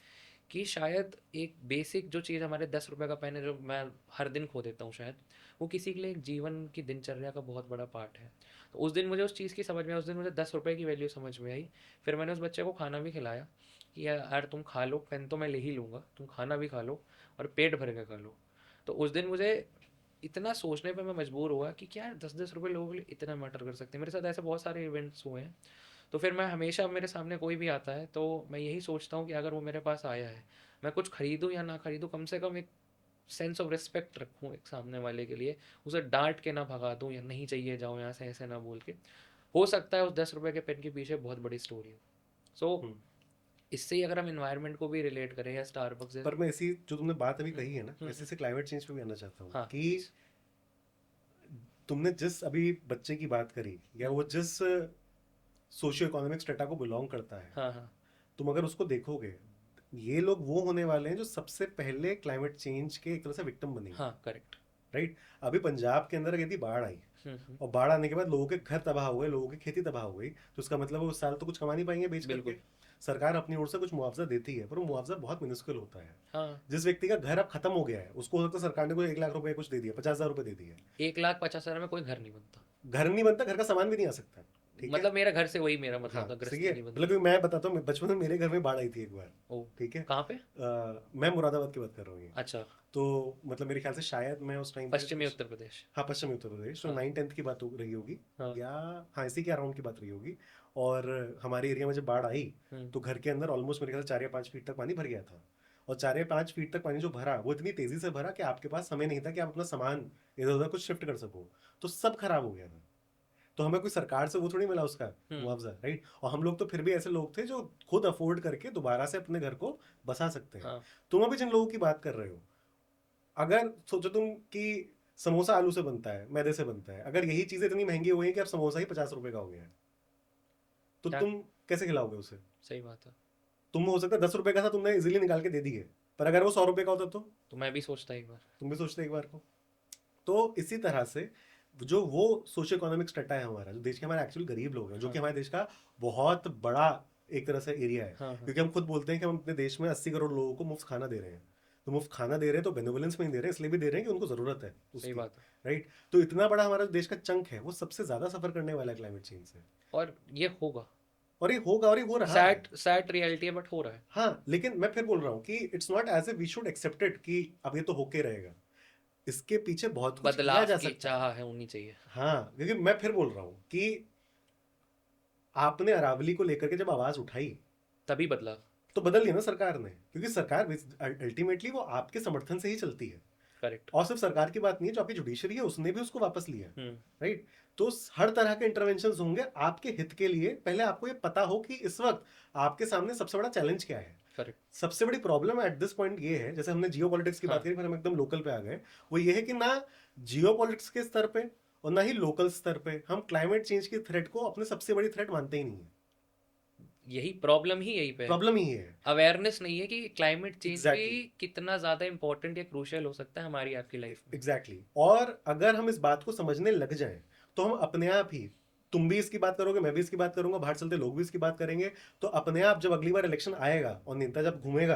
कि शायद एक बेसिक जो चीज़ हमारे 10 रुपए का पेन है जो मैं हर दिन खो देता हूँ शायद, वो किसी के लिए एक जीवन की दिनचर्या का बहुत बड़ा पार्ट है। तो उस दिन मुझे उस चीज़ की समझ में आई, उस दिन मुझे 10 रुपए की वैल्यू समझ में आई। फिर मैंने उस बच्चे को खाना भी खिलाया कि यार तुम खा लो, पेन तो मैं ले ही लूँगा, तुम खाना भी खा लो और पेट भर के खा लो। तो उस दिन मुझे इतना सोचने पे मैं मजबूर हुआ कि क्या 10-10 रुपये लोगों के लिए इतना मैटर कर सकते हैं। मेरे साथ ऐसे बहुत सारे इवेंट्स हुए हैं। तो फिर मैं हमेशा, मेरे सामने कोई भी आता है तो मैं यही सोचता हूँ कि अगर वो मेरे पास आया है, मैं कुछ खरीदूँ या ना खरीदूँ, कम से कम एक सेंस ऑफ रिस्पेक्ट रखूँ एक सामने वाले के लिए, उसे डांट के ना भगा दूँ या नहीं चाहिए जाओ यहाँ से ऐसे ना बोल के। हो सकता है उस 10 रुपये के पेन के पीछे बहुत बड़ी स्टोरी हो। सो हम्म। इससे ही अगर हम इन्वायरमेंट को भी रिलेट करें या स्टारबक्स जैसे। पर मैं इसी जो तुमने बात अभी कही है ना, हम्म, इसी से क्लाइमेट चेंज पे भी आना चाहता हूँ हाँ कि प्लीज़। तुमने जिस अभी बच्चे की बात करी, या वो जिस सोशियो इकोनॉमिक स्टेटा को बिलोंग करता है, हाँ हाँ तुम अगर उसको देखोगे, ये लोग वो होने वाले हैं जो सबसे पहले क्लाइमेट चेंज के एक तरह से विक्टिम बनेंगे। हाँ, करेक्ट। राइट। अभी पंजाब के अंदर यदि बाढ़ आई, हम्म। और बाढ़ आने के बाद लोगों के घर तबाह हो गए, लोगों की खेती तबाह हो गई, तो उसका मतलब वो उस साल तो कुछ कमा नहीं पाएंगे बेच करके। बिल्कुल। सरकार अपनी ओर से कुछ मुआवजा देती है, पर वो मुआवजा बहुत मिनिस्कुल होता है। हाँ, जिस व्यक्ति का घर अब खत्म हो गया है, उसको हो सकता है सरकार ने कोई 1 लाख रुपए कुछ दे दिया, 50,000 रुपए दे दिए। 1,50,000 में कोई घर नहीं बनता। घर नहीं बनता, घर का सामान भी नहीं आ सकता। ठीक है। मतलब मेरा घर से वही मेरा हाँ मतलब था, सही गृहस्थी है। नहीं मतलब बनती। कि मैं बताता हूँ, बचपन में मेरे घर में बाढ़ आई थी एक बार। ओ, ठीक है। कहाँ पे? मैं मुरादाबाद की बात कर रहा हूँ ये। अच्छा। तो मतलब मेरे ख्याल से शायद मैं उस टाइम पे पश्चिमी कुछ, उत्तर प्रदेश। हाँ पश्चिमी उत्तर प्रदेश, तो हाँ 9-10 की बात हो रही होगी, हाँ। या हाँ इसी के अराउंड की बात रही होगी। और हमारे एरिया में जब बाढ़ आई, हम्म। तो घर के अंदर ऑलमोस्ट मेरे ख्याल से 4 या 5 फीट तक पानी भर गया था। और 4 या 5 फीट तक पानी जो भरा, वो इतनी तेजी से भरा कि आपके पास समय नहीं था कि आप अपना सामान इधर उधर कुछ शिफ्ट कर सको। तो सब खराब हो गया था। तो हमें कोई सरकार से वो थोड़ी मिला उसका हम्म। मुआवजा, राइट। और हम लोग तो फिर भी ऐसे लोग थे जो खुद अफोर्ड करके दोबारा से अपने घर को बसा सकते हैं। हाँ तुम अभी जिन लोगों की बात कर रहे हो, अगर सोचो तुम कि समोसा आलू से बनता है, मैदे से बनता है, अगर यही चीजें इतनी महंगी हो गई कि अब समोसा ही 50 रुपए का हो गया है, तो क्या, तुम कैसे खिलाओगे उसे। सही बात है। तुम हो सकता है 10 रुपए का था, तुमने इजीली निकाल के दे दिए, पर अगर वो 100 रुपए का होता तो तो मैं भी सोचता एक बार। तुम भी सोचते एक बार को। तो इसी तरह से जो वो सोशियो इकोनॉमिक स्टेटा है हमारा, जो देश के हमारे एक्चुअल गरीब लोग हैं, जो हाँ कि हमारे देश का बहुत बड़ा एक तरह से एरिया है, हाँ हाँ। क्योंकि हम खुद बोलते हैं कि हम अपने देश में 80 करोड़ लोगों को मुफ्त खाना दे रहे हैं। तो मुफ्त खाना दे रहे हैं तो बेनेवोलेंस में ही दे रहे हैं, इसलिए भी दे रहे हैं कि उनको ज़रूरत है सही उसकी, बात है। राइट? तो इतना बड़ा हमारा देश का चंक है, वो सबसे ज़्यादा सफ़र करने वाला है क्लाइमेट चेंज से। और ये होगा। और ये होगा और ये हो रहा है। सैड सैड रियलिटी है, बट हो रहा है। हाँ, लेकिन मैं फिर बोल रहा हूँ कि it's not as a we should accept it कि अब ये तो होके रहेगा। इसके पीछे बहुत कुछ किया बदलाव जा की सकता है। चाह है, होनी चाहिए। हाँ, क्योंकि मैं फिर बोल रहा हूँ कि आपने अरावली को लेकर के जब आवाज़ उठाई, तभी बदलाव। तो बदल लिया ना सरकार ने, क्योंकि सरकार अल्टीमेटली वो आपके समर्थन से ही चलती है। करेक्ट। और सिर्फ सरकार की बात नहीं है, जो आपकी जुडिशरी है उसने भी उसको वापस लिया, हम्म। राइट? तो हर तरह के इंटरवेंशन होंगे आपके हित के लिए। पहले आपको ये पता हो कि इस वक्त आपके सामने सबसे बड़ा चैलेंज क्या है। करेक्ट। सबसे बड़ी प्रॉब्लम एट दिस पॉइंट ये है, जैसे हमने जियो पॉलिटिक्स की बात हाँ, करी, फिर हम एकदम लोकल पे आ गए। वो ये है कि ना जियो पॉलिटिक्स के स्तर पे और ना ही लोकल स्तर पे हम क्लाइमेट चेंज की थ्रेट को अपने सबसे बड़ी थ्रेट मानते ही नहीं है। यही प्रॉब्लम ही यही पे है। प्रॉब्लम ही है। अवेयरनेस नहीं है कि क्लाइमेट चेंज भी एग्जैक्टली, कितना ज़्यादा इंपॉर्टेंट या क्रूशियल हो सकता है हमारी आपकी लाइफ में। एग्जैक्टली। और अगर हम इस बात को समझने लग जाएं तो हम अपने आप ही, तुम भी इसकी बात करोगे, मैं भी इसकी बात करूंगा, बाहर चलते लोग भी इसकी बात करेंगे, तो अपने आप जब अगली बार इलेक्शन आएगा और नेता जब घूमेगा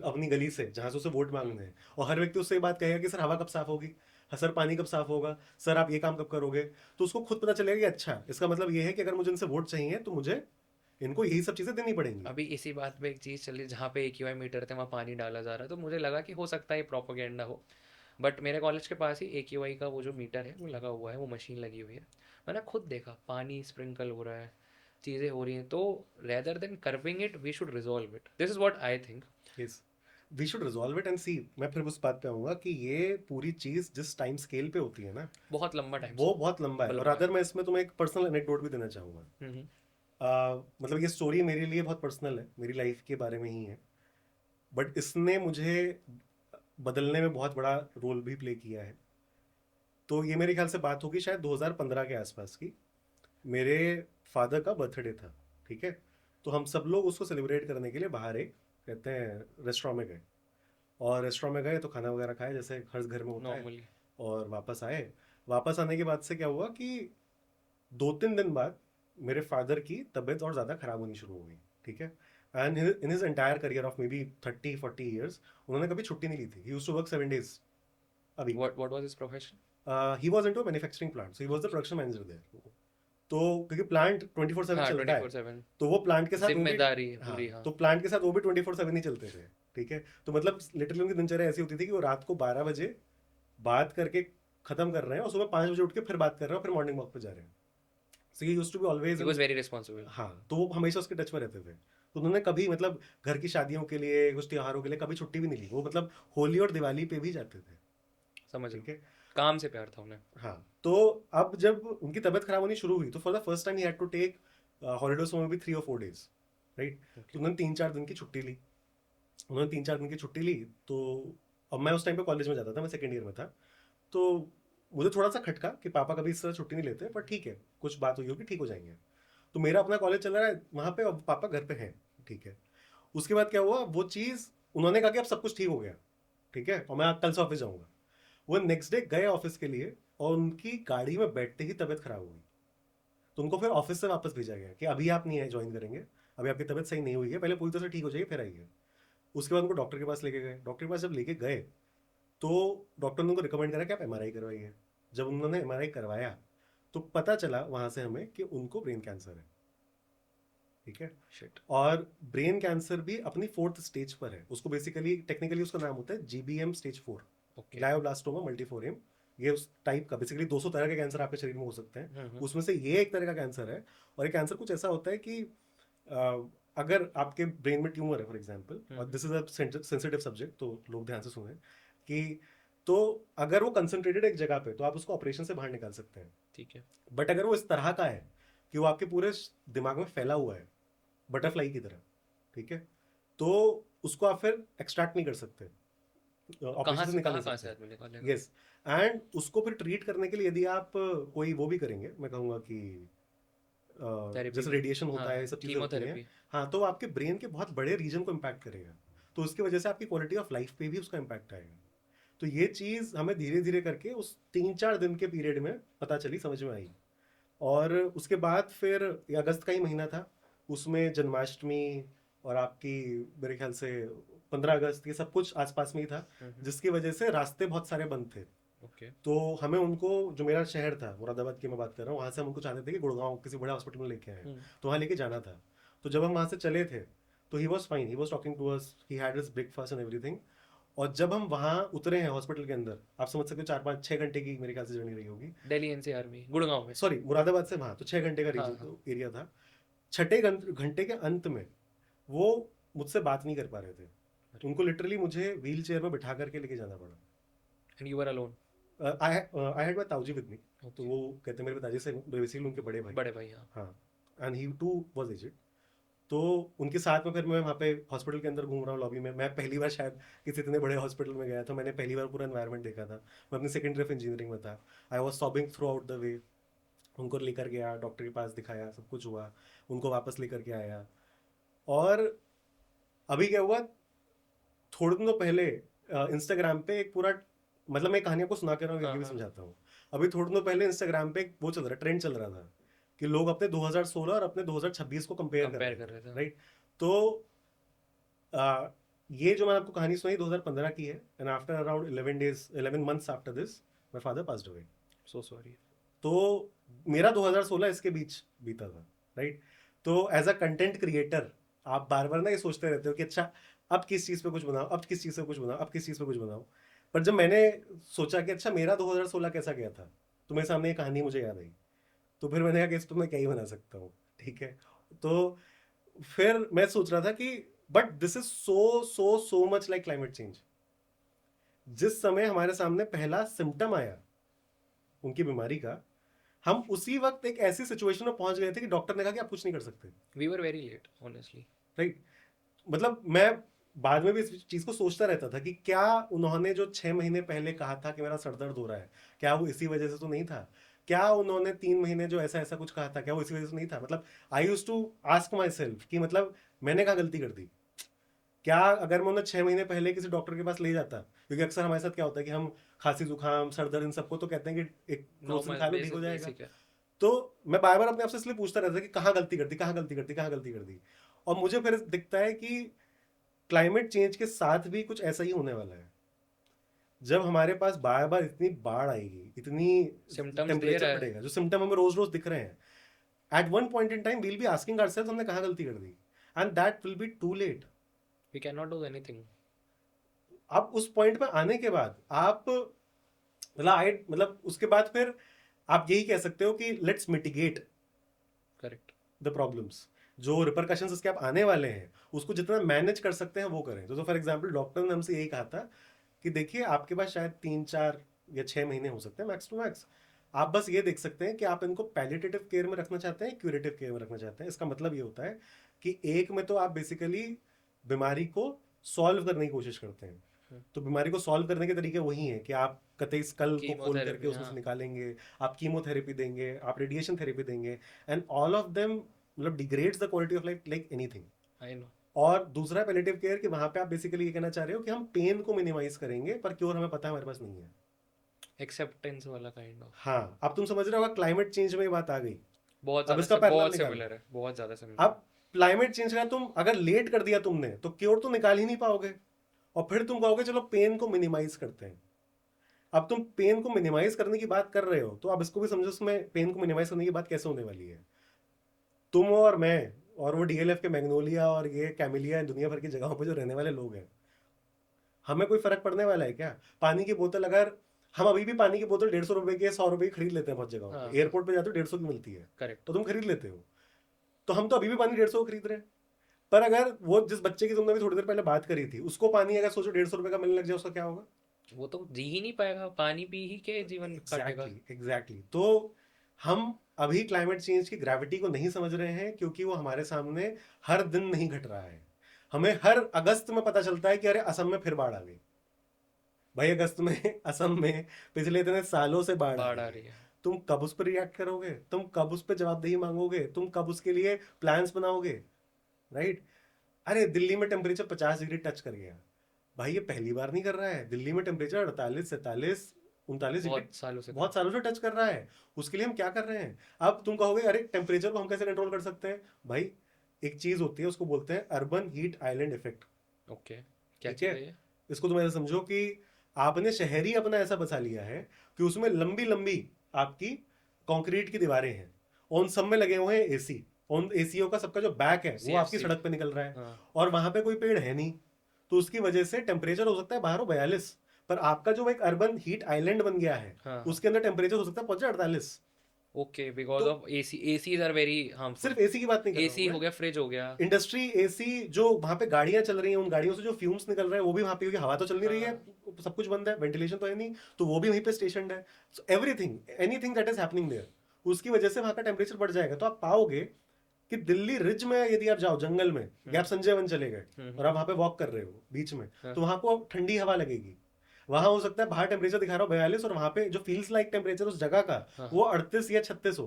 अपनी गली से जहां से उसे वोट मांगने हैं, और हर व्यक्ति उससे ये बात कहेगा कि सर हवा कब साफ होगी, हाँ सर पानी कब साफ होगा, सर आप ये काम कब करोगे, तो उसको खुद पता चलेगा कि अच्छा इसका मतलब ये है कि अगर मुझे इनसे वोट चाहिए तो मुझे इनको यही सब चीजें देनी पड़ेंगी। अभी इसी बात पे एक चीज़ चली, जहाँ पे AQI मीटर थे वहाँ पानी डाला जा रहा है, तो मुझे लगा कि हो सकता है ये प्रोपोगेंडा हो। बट मेरे कॉलेज के पास ही AQI का वो जो मीटर है वो लगा हुआ है, वो मशीन लगी हुई है। मैंने खुद देखा पानी स्प्रिंकल हो रहा है, चीज़ें हो रही हैं। तो rather than curbing it, we should resolve it. This is what I think. Yes, we should resolve it and see. मैं फिर उस बात पे आऊंगा कि ये पूरी चीज जिस टाइम स्केल पे होती है ना, बहुत लंबा टाइम वो बहुत लंबा है। और लंबा है। अदर मैं इसमें तुम्हें एक पर्सनल एनेक्डोट भी देना चाहूंगा। हम्म। मतलब ये स्टोरी मेरे लिए बहुत पर्सनल है, मेरी लाइफ के बारे में ही है, बट इसने मुझे बदलने में बहुत बड़ा रोल भी प्ले किया है। तो ये मेरे ख्याल से बात होगी शायद 2015 के आसपास की। मेरे फादर का बर्थडे था, ठीक है? तो हम सब लोग उसको सेलिब्रेट करने के लिए बाहर एक, कहते हैं, रेस्टोरेंट में गए। और रेस्टोरेंट में गए तो खाना वगैरह खाया जैसे हर घर में होता है, नॉर्मली। और वापस आए। वापस आने के बाद से क्या हुआ कि 2-3 दिन बाद मेरे फादर की तबीयत और ज़्यादा ख़राब होनी शुरू हो गई, ठीक है? And in his entire career of may be 30-40 years उन्होंने कभी छुट्टी नहीं ली थी। He used to work 7 days a week. What was his profession? He was into manufacturing plant, so he was the production manager there. तो क्योंकि plant 24/7 हाँ, चलता है, 24/7 तो वो प्लांट के साथ वो भी, जिम्मेदारी है हाँ, पूरी। हाँ। तो प्लांट के साथ वो भी 24/7 ही चलते थे, ठीक है? तो मतलब लिटरली उनकी दिनचर्या ऐसी होती थी कि वो रात को 12 बजे बात करके खत्म कर रहे हैं और सुबह 5 बजे उठ के फिर बात कर रहे हैं और फिर मॉर्निंग वॉक पे जा रहे हैं। So he used to be always he in, was very responsible. हाँ, तो वो हमेशा उसके टच में रहते थे। तो उन्होंने कभी मतलब घर की शादियों के लिए, कुछ त्योहारों के लिए कभी छुट्टी भी नहीं ली। वो मतलब होली और दिवाली पे भी जाते थे, समझ रहा हूँ। ठीक है? काम से प्यार था उन्हें। हाँ, तो अब जब उनकी तबीयत खराब होनी शुरू हुई तो for the first time he had to take holidays में भी 3 or 4 days, राइट? ओके। तो उन्होंने 3-4 दिन की छुट्टी ली। उन्होंने 3-4 दिन की छुट्टी ली। तो अब मैं उस टाइम पे कॉलेज में जाता था, मैं सेकेंड ईयर में था। तो मुझे थोड़ा सा खटका कि पापा कभी इस तरह छुट्टी नहीं लेते, पर ठीक है, कुछ बात हुई होगी, ठीक हो जाएंगे। तो मेरा अपना कॉलेज चल रहा है वहाँ पे, अब पापा घर पे हैं, ठीक है? उसके बाद क्या हुआ, वो चीज़ उन्होंने कहा कि अब सब कुछ ठीक हो गया, ठीक है, और मैं कल से ऑफिस जाऊँगा। वो नेक्स्ट डे गए ऑफिस के लिए और उनकी गाड़ी में बैठते ही तबीयत खराब हो गई। तो उनको फिर ऑफिस से वापस भेजा गया कि अभी आप नहीं ज्वाइन करेंगे, अभी आपकी तबीयत सही नहीं हुई है, पहले पूरी तरह से ठीक हो जाइए फिर आइए। उसके बाद उनको डॉक्टर के पास लेके गए। डॉक्टर के पास जब लेके गए तो डॉक्टर ने उनको रिकमेंड करा कि आप एमआरआई करवाइए। जब उन्होंने एमआरआई करवाया तो पता चला वहाँ से हमें कि उनको ब्रेन कैंसर है, ठीक है? शिट। और ब्रेन कैंसर भी अपनी 4th स्टेज पर है। उसको बेसिकली टेक्निकली उसका नाम होता है GBM स्टेज 4, ओके। ग्लायोब्लास्टोमा मल्टीफोरियम। ये उस टाइप का, बेसिकली 200 तरह के कैंसर आपके शरीर में हो सकते हैं, उसमें से ये एक तरह का कैंसर है। और ये कैंसर कुछ ऐसा होता है कि अगर आपके ब्रेन में ट्यूमर है फॉर एग्जांपल, और this is a sensitive subject तो लोग ध्यान से सुने, कि तो अगर वो कंसंट्रेटेड एक जगह पे तो आप उसको ऑपरेशन से बाहर निकाल सकते हैं। ठीक है। बट अगर वो इस तरह का है कि वो आपके पूरे दिमाग में फैला हुआ है, बटरफ्लाई की तरह, ठीक है, तो उसको आप फिर एक्सट्रैक्ट नहीं कर सकते, ऑपरेशन से निकाल नहीं कहाँ से सकते। आदमी निकालेगा? यस, एंड उसको फिर ट्रीट करने के लिए यदि आप कोई वो भी करेंगे, मैं कहूँगा कि थेरेपी जैसे भी। रेडिएशन हाँ, होता है, ये सब चीज़ें होती हैं, कीमोथेरेपी। हाँ, तो वो आपके ब्रेन के बहुत बड़े रीजन को इम्पैक्ट करेगा। तो उसकी वजह से आपकी क्वालिटी ऑफ लाइफ पे भी उसका इम्पैक्ट आएगा। तो ये चीज़ हमें धीरे धीरे करके उस 3-4 दिन के पीरियड में पता चली, समझ में आई। और उसके बाद फिर ये अगस्त का ही महीना था, उसमें जन्माष्टमी और आपकी, मेरे ख्याल से 15 अगस्त, ये सब कुछ आसपास में ही था, जिसकी वजह से रास्ते बहुत सारे बंद थे। ओके। तो हमें उनको, जो मेरा शहर था मुरादाबाद की मैं बात कर रहा हूँ, वहाँ से हम उनको चाहते थे कि गुड़गांव किसी बड़े हॉस्पिटल में लेके आए, तो वहाँ लेके जाना था। तो जब हम वहाँ से चले थे तो he was fine, he was talking to us, he had his breakfast and everything. और जब हम वहाँ उतरे हैं हॉस्पिटल के अंदर, आप समझ सकते हो 4-5-6 घंटे की मेरे ख्याल से जर्नी रही होगी। दिल्ली एनसीआर में, गुड़गांव में। सॉरी, मुरादाबाद से वहाँ तो 6 घंटे का हाँ। एरिया था। छठे घंटे के अंत में वो मुझसे बात नहीं कर पा रहे थे। उनको लिटरली मुझे व्हील चेयर में बिठा करके लेके जाना पड़ा। And you were alone? I had my ताऊजी विद मी। तो वो कहते हैं मेरे पिताजी से बेसिकली उनके बड़े भाई। बड़े भाई, हाँ। हाँ, and he too was aged. तो उनके साथ में फिर मैं वहाँ पे हॉस्पिटल के अंदर घूम रहा हूँ लॉबी में। मैं पहली बार शायद किसी इतने बड़े हॉस्पिटल में गया था, मैंने पहली बार पूरा एनवायरनमेंट देखा था। मैं अपनी सेकेंड ईयर ऑफ इंजीनियरिंग में था। I was sobbing through out the way. उनको लेकर गया, डॉक्टर के पास दिखाया, सब कुछ हुआ, उनको वापस लेकर के आया। और अभी क्या हुआ, थोड़े दिनों पहले इंस्टाग्राम पे एक पूरा, मतलब मैं कहानी आपको सुना के रहा हूँ, हाँ, ये भी हाँ। समझाता हूँ। अभी थोड़े दिनों पहले इंस्टाग्राम पे एक वो चल रहा, ट्रेंड चल रहा था कि लोग अपने 2016 और अपने 2026 को कंपेयर कर कंपेयर रहे कर रहे थे, थे, हाँ। राइट। तो आ, ये जो मैंने आपको कहानी सुनाई 2015 की है, and after around 11 months after this my father passed away. So sorry. तो मेरा 2016 इसके बीच बीता था, राइट। तो एज अ कंटेंट क्रिएटर आप बार बार ना ये सोचते रहते हो कि अच्छा अब किस चीज़ पे कुछ बनाओ, अब किस चीज़ पे कुछ बनाओ, अब किस चीज़ पे कुछ बनाओ। पर जब मैंने सोचा कि अच्छा मेरा 2016 कैसा गया था, तो मेरे सामने ये कहानी मुझे याद आई। तो फिर मैंने कहा कि इस पर मैं क्या ही बना सकता हूँ, ठीक है। तो फिर मैं सोच रहा था कि but this is so so so much like climate change. जिस समय हमारे सामने पहला सिम्टम आया उनकी बीमारी का, हम उसी वक्त एक ऐसी सिचुएशन में पहुंच गए थे कि डॉक्टर ने कहा कि आप कुछ नहीं कर सकते, we were very late honestly. Right. मतलब मैं बाद में भी इस चीज को सोचता रहता था कि क्या उन्होंने जो 6 महीने पहले कहा था कि मेरा सर दर्द हो रहा है, क्या वो इसी वजह से तो नहीं था? क्या उन्होंने 3 महीने जो ऐसा ऐसा कुछ कहा था, क्या वो इसी वजह से नहीं था? मतलब I use to ask myself कि मतलब मैंने क्या गलती कर दी? क्या अगर मैं उन्हें 6 महीने पहले किसी डॉक्टर के पास ले जाता, क्योंकि अक्सर हमारे साथ क्या होता है कि हम खांसी जुकाम सर दर्द इन सबको तो कहते हैं कि एक क्रोसिन नॉर्मल खा लो ठीक हो बेसिक जाएगा। बेसिक है। तो मैं बार बार अपने आप से इसलिए पूछता रहता कि कहाँ गलती कर दी, कहाँ गलती कर दी, कहाँ गलती कर दी। और मुझे फिर दिखता है कि क्लाइमेट चेंज के साथ भी कुछ ऐसा ही होने वाला है। जब हमारे पास बार बार इतनी बाढ़ आएगी, इतनी सिम्टम्स दे टेम्परेचर रहा है। बढ़ेगा, जो सिम्टम हमें रोज रोज दिख रहे हैं, at one point in time will be asking ourselves हमने कहाँ गलती कर दी, and that will be too late. We can not do anything. अब उस पॉइंट पे आने के बाद आप, मतलब उसके बाद फिर आप यही कह सकते हो कि let's mitigate correct. The problems. जो रिपरकशंस इसके आप आने वाले हैं उसको जितना मैनेज कर सकते हैं वो करें। तो फॉर एग्जांपल डॉक्टर ने हमसे यही कहा था कि देखिए आपके पास शायद 3-4 या 6 महीने हो सकते हैं मैक्स टू मैक्स। आप बस ये देख सकते हैं कि आप इनको पैलिएटिव केयर में रखना चाहते हैं, क्यूरेटिव केयर में रखना चाहते हैं। इसका मतलब ये होता है कि एक में तो आप बेसिकली बीमारी को सॉल्व करने की कोशिश करते हैं। तो बीमारी को सॉल्व करने के तरीके वही हैं कि आप कतई स्कल को खोल करके कीमोथेरेपी, उसमें से हाँ। निकालेंगे, आप कीमोथेरेपी देंगे, आप रेडिएशन थेरेपी देंगे, एंड ऑल ऑफ देम मतलब degrades the quality of life like anything. I know. और दूसरा पैलेटिव केयर कि वहां पे आप बेसिकली ये कहना चाह रहे हो कि हम पेन को मिनिमाइज करेंगे, पर क्योर हमें पता है हमारे पास नहीं है। एक्सेप्टेंस वाला काइंड ऑफ। हाँ, अब तुम समझ रहे हो क्लाइमेट चेंज में ये बात आ गई। बहुत अब ज़्यादा इसका पैरेलल बहुत निकालो। सिमिलर है, बहुत ज़्यादा सिमिलर है। अब क्लाइमेट चेंज का तुम अगर लेट कर दिया तुमने तो क्योर तो निकाल ही नहीं पाओगे, और फिर तुम कहोगे चलो पेन को मिनिमाइज करते हैं। अब तुम पेन को मिनिमाइज करने की बात कर रहे हो तो अब इसको भी समझो उसमें पेन को मिनिमाइज करने की बात कैसे होने वाली है। तुम और मैं और वो डीएलएफ के मैग्नोलिया और ये कैमिलिया, दुनिया भर की जगहों पे जो रहने वाले लोग हैं, हमें कोई फर्क पड़ने वाला है क्या? पानी की बोतल, अगर हम अभी भी पानी की बोतल 150 रुपए की 100 रुपए की खरीद लेते हैं बहुत जगहों हाँ, पे, एयरपोर्ट पे जाते हो 150 की मिलती है करेक्ट। तो तुम खरीद लेते हो। तो हम तो अभी भी पानी 150 को खरीद रहे हैं। पर अगर वो जिस बच्चे की तुमने भी थोड़ी देर पहले बात करी थी, उसको पानी अगर सोचो 150 रुपए का मिलने लग जाए, उसका क्या होगा? वो तो जी ही नहीं पाएगा, पानी पी ही के जीवन काटेगा। एग्जैक्टली। तो हम अभी क्लाइमेट चेंज की ग्रेविटी को नहीं समझ रहे हैं क्योंकि वो हमारे सामने हर दिन नहीं घट रहा है। हमें हर अगस्त में पता चलता है कि अरे असम में फिर बाढ़ आ गई। भाई अगस्त में असम में पिछले इतने सालों से बाढ़ आ बाढ़ रही आ है। रही है। तुम कब उस पर रिएक्ट करोगे? तुम कब उस पर जवाबदेही मांगोगे? तुम कब उसके लिए प्लान्स बनाओगे? राइट। अरे दिल्ली में टेम्परेचर 50 डिग्री टच कर गया। भाई ये पहली बार नहीं कर रहा है। दिल्ली में टेम्परेचर 48, 47, 49 डिग्री बहुत सालों से कर बहुत रहा सालों से टच कर रहा है। उसके लिए हम क्या कर रहे हैं? अब तुम कहोगे अरे टेम्परेचर को हम कैसे कंट्रोल कर सकते हैं? भाई एक चीज होती है उसको बोलते हैं अर्बन हीट आइलैंड इफेक्ट। है। ओके। क्या ठीक चीज़ है, है ये? इसको तुम ऐसा समझो कि आपने शहर ही अपना ऐसा बसा लिया है कि उसमें लंबी लंबी आपकी कंक्रीट की दीवारें हैं, उन सब में लगे हुए हैं एसी, उन एसीओ का सबका जो बैक है वो आपकी सीएफसी। सड़क पे निकल रहा है, हाँ। और वहां पे कोई पेड़ है नहीं, तो उसकी वजह से टेम्परेचर हो सकता है बाहर 42, पर आपका जो एक अर्बन हीट आइलैंड बन गया है हाँ हाँ। उसके अंदर टेम्परेचर हो सकता है पहुंचे 48। ओके, बिकॉज तो of AC, ACs are very harmful. सिर्फ एसी की बात नहीं कर रहा हूँ एसी मैं, हो गया, फ्रिज हो गया। इंडस्ट्री एसी, जो वहां पे गाड़ियां चल रही हैं उन गाड़ियों से जो फ्यूम्स निकल रहे हैं वो भी वहां पे, क्योंकि हवा तो चल नहीं रही है, हाँ। सब कुछ बंद है, वेंटिलेशन तो है नहीं, तो वो भी वहीं पे स्टेशन है। So everything, anything that is happening there, उसकी वजह से वहां का टेम्परेचर बढ़ जाएगा। तो आप पाओगे कि दिल्ली रिज में यदि आप जाओ जंगल में, या आप संजय वन चले गए और आप वहां पे वॉक कर रहे हो बीच में, हाँ तो वहां को ठंडी हवा लगेगी। वहां हो सकता है बाहर टेम्परेचर दिखा रहा हो 42 और वहां पे जो फील्स लाइक टेम्परेचर उस जगह का हाँ वो 38 या 36 हो।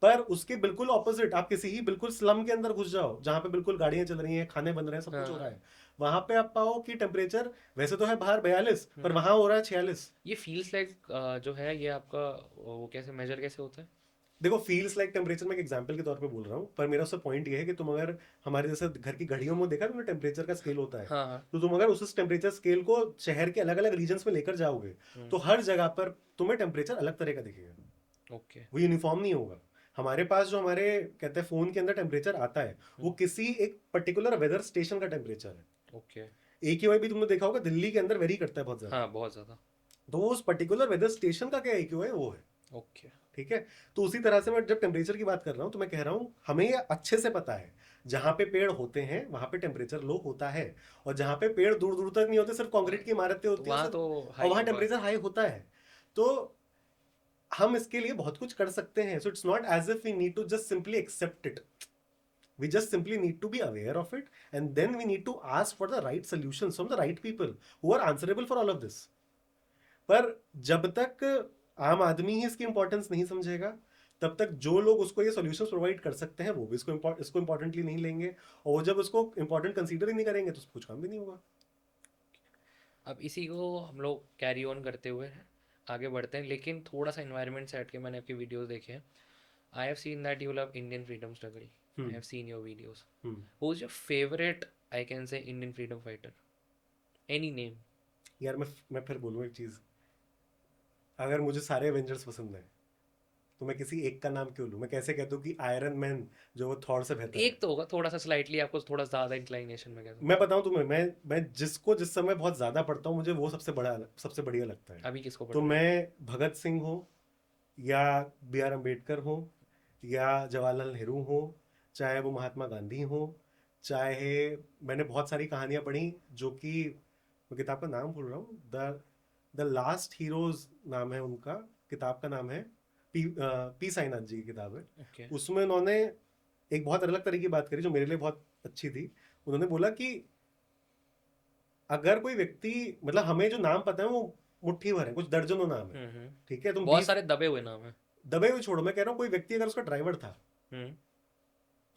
पर उसके बिल्कुल ऑपोजिट आप किसी ही बिल्कुल स्लम के अंदर घुस जाओ जहां पे बिल्कुल गाड़ियां चल रही हैं, खाने बन रहे हैं, सब हाँ कुछ हो रहा हाँ। है, वहां पे आप पाओ कि टेम्परेचर वैसे तो है बाहर 42 पर वहां हो रहा है 46। ये फील्स लाइक जो है ये आपका वो कैसे मेजर कैसे होता है? देखो फील्स लाइक टेम्परेचर मैं एक एग्जांपल के तौर पे बोल रहा हूँ, पर मेरा उससे पॉइंट ये है कि तुम अगर हमारे जैसे घर की घड़ियों में देखा तुमने टेम्परेचर का स्केल होता है, हाँ हाँ। तो तुम अगर उस टेम्परेचर स्केल को शहर के अलग अलग रीजन्स में लेकर जाओगे तो हर जगह पर तुम्हें टेम्परेचर अलग तरह का दिखेगा, ओके। वो यूनिफॉर्म नहीं होगा। हमारे पास जो हमारे कहते हैं फोन के अंदर टेम्परेचर आता है वो किसी एक पर्टिकुलर वेदर स्टेशन का टेम्परेचर है। ओके। AQI भी तुमने देखा होगा दिल्ली के अंदर वेरी करता है बहुत ज्यादा, हाँ, बहुत ज़्यादा। तो वो उस पर्टिकुलर वेदर स्टेशन का क्या AQI है वो है। ओके। ठीक है, तो उसी तरह से मैं जब टेम्परेचर की बात कर रहा हूँ तो मैं कह रहा हूँ हमें ये अच्छे से पता है जहां पे पेड़ होते हैं वहां पे टेम्परेचर लो होता है, और जहां पे पेड़ दूर दूर तक नहीं होते, सिर्फ कंक्रीट की इमारतें तो होती है वहाँ सिर्फ, तो और हाई वहां होगा। टेम्परेचर हाई होता है। तो हम इसके लिए बहुत कुछ कर सकते हैं, so it's not as if we need to just simply accept it, we just simply need to be aware of it, and then we need to ask for the right solutions from the right people who are answerable for all of this। पर जब तक आम आदमी ही इसकी importance नहीं समझेगा तब तक जो लोग उसको ये सॉल्यूशंस प्रोवाइड कर सकते हैं वो भी इसको इंपॉर्टेंटली नहीं लेंगे, और वो जब उसको इंपॉर्टेंट कंसीडर ही नहीं करेंगे तो कुछ काम भी नहीं होगा। अब इसी को हम लोग कैरी ऑन करते हुए आगे बढ़ते हैं, लेकिन थोड़ा सा इन्वायरमेंट से हट के मैंने आपकी वीडियोस देखे हैं। आई have seen that you love Indian freedom struggle. I have seen your videos. Hmm. Who is your favourite, I can से, Indian freedom fighter? Any name? यार मैं फिर बोलूँ एक चीज, अगर मुझे सारे एवेंजर्स पसंद है तो मैं किसी एक का नाम क्यों लूँ? मैं कैसे कह दूँ कि आयरन मैन जो वो थॉर से बेहतर है? एक तो होगा थोड़ा सा स्लाइटली आपको थोड़ा ज़्यादा इंक्लाइनेशन में, कहता हूँ। मैं बताऊं तुम्हें, मैं जिसको जिस समय बहुत ज्यादा पढ़ता हूँ मुझे वो सबसे बढ़िया लगता है। अभी किसको पढ़ तो रहे हैं? मैं भगत सिंह हो, या BR अम्बेडकर हो, या जवाहरलाल नेहरू हो, चाहे वो महात्मा गांधी हो, चाहे, मैंने बहुत सारी कहानियां पढ़ी जो कि, मैं किताब का नाम भूल रहा हूँ, द लास्ट हीरोज नाम है उनका, किताब का नाम है, पी साईनाथ जी की किताब है। ओके। उसमें उन्होंने एक बहुत अलग तरह की बात करी जो मेरे लिए बहुत अच्छी थी। उन्होंने बोला कि अगर कोई व्यक्ति, मतलब हमें जो नाम पता है वो मुट्ठी भर है, कुछ दर्जनों नाम है, ठीक है, तुम बहुत 20 सारे दबे हुए नाम हैं। दबे हुए छोड़ो, मैं कह रहा हूँ कोई व्यक्ति अगर उसका ड्राइवर था हम्म।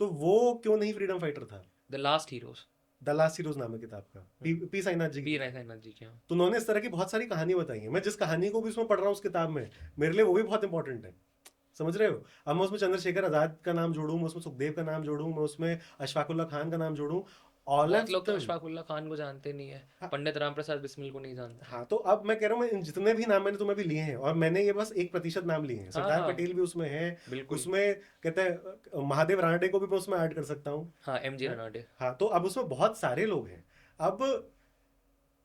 तो वो क्यों नहीं फ्रीडम फाइटर था? The last heroes. The last heroes नाम है किताब का, पी साईनाथ जी की पी किताब है। रायसाइनाथ जी के यहाँ। तो उन्होंने इस तरह की बहुत सारी कहानी बताई है, मैं जिस कहानी को भी उसमें पढ़ रहा हूँ उस किताब में, मेरे लिए वो भी बहुत इंपॉर्टेंट है, समझ रहे हो? अब मैं उसमें चंद्रशेखर आजाद का नाम जोड़ूं, मैं उसमें सुखदेव का नाम जोड़ूं, मैं उसमें अशफाकुल्ला खान का नाम जोड़ूं, ऑल बहुत ऑफ लोग तो देम। अशफाक उल्ला खान को जानते नहीं है, पंडित राम प्रसाद बिस्मिल को नहीं जानते। हाँ, तो अब मैं कह रहा हूँ, मैं इन जितने भी नाम मैंने तुम्हें भी लिए हैं, और मैंने ये बस 1% नाम लिए हैं, हाँ सरदार हाँ, पटेल भी उसमें है, बिल्कुल। उसमें कहते हैं महादेव रानडे को भी मैं उसमें ऐड कर सकता हूँ। हाँ, MG हाँ, रनाडे। हाँ, तो अब उसमें बहुत सारे लोग हैं। अब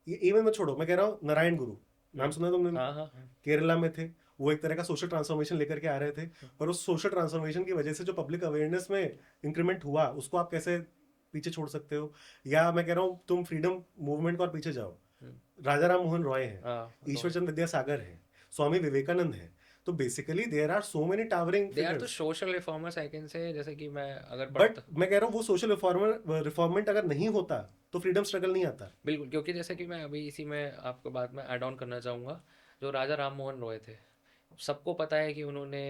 ये इवन मैं छोड़ो, मैं कह रहा हूँ नारायण गुरु, नाम सुना है तुमने हाँ उनका? हाँ हाँ। केरला में थे, वो एक तरह का सोशल ट्रांसफॉर्मेशन लेकर के आ रहे थे, पर उस सोशल ट्रांसफॉर्मेशन की वजह से जो पब्लिक अवेयरनेस में इंक्रीमेंट हुआ उसको आप कैसे पीछे छोड़ सकते हो? या मैं कह रहा हूँ तुम फ्रीडम मूवमेंट को और पीछे जाओ, राजा राम मोहन रॉय हैं, हाँ, ईश्वर चंद्र विद्यासागर हैं, स्वामी विवेकानंद हैं, तो basically there are so many towering they are तो figures. Social reformers, I can say, जैसे कि मैं अगर बट पढ़ता। मैं कह रहा हूँ वो सोशल रिफॉर्मेंट अगर नहीं होता तो फ्रीडम स्ट्रगल नहीं आता। बिल्कुल, क्योंकि जैसे कि मैं अभी इसी में आपको बात में ऐड ऑन करना चाहूँगा। जो राजा राम मोहन रॉय थे, सबको पता है कि उन्होंने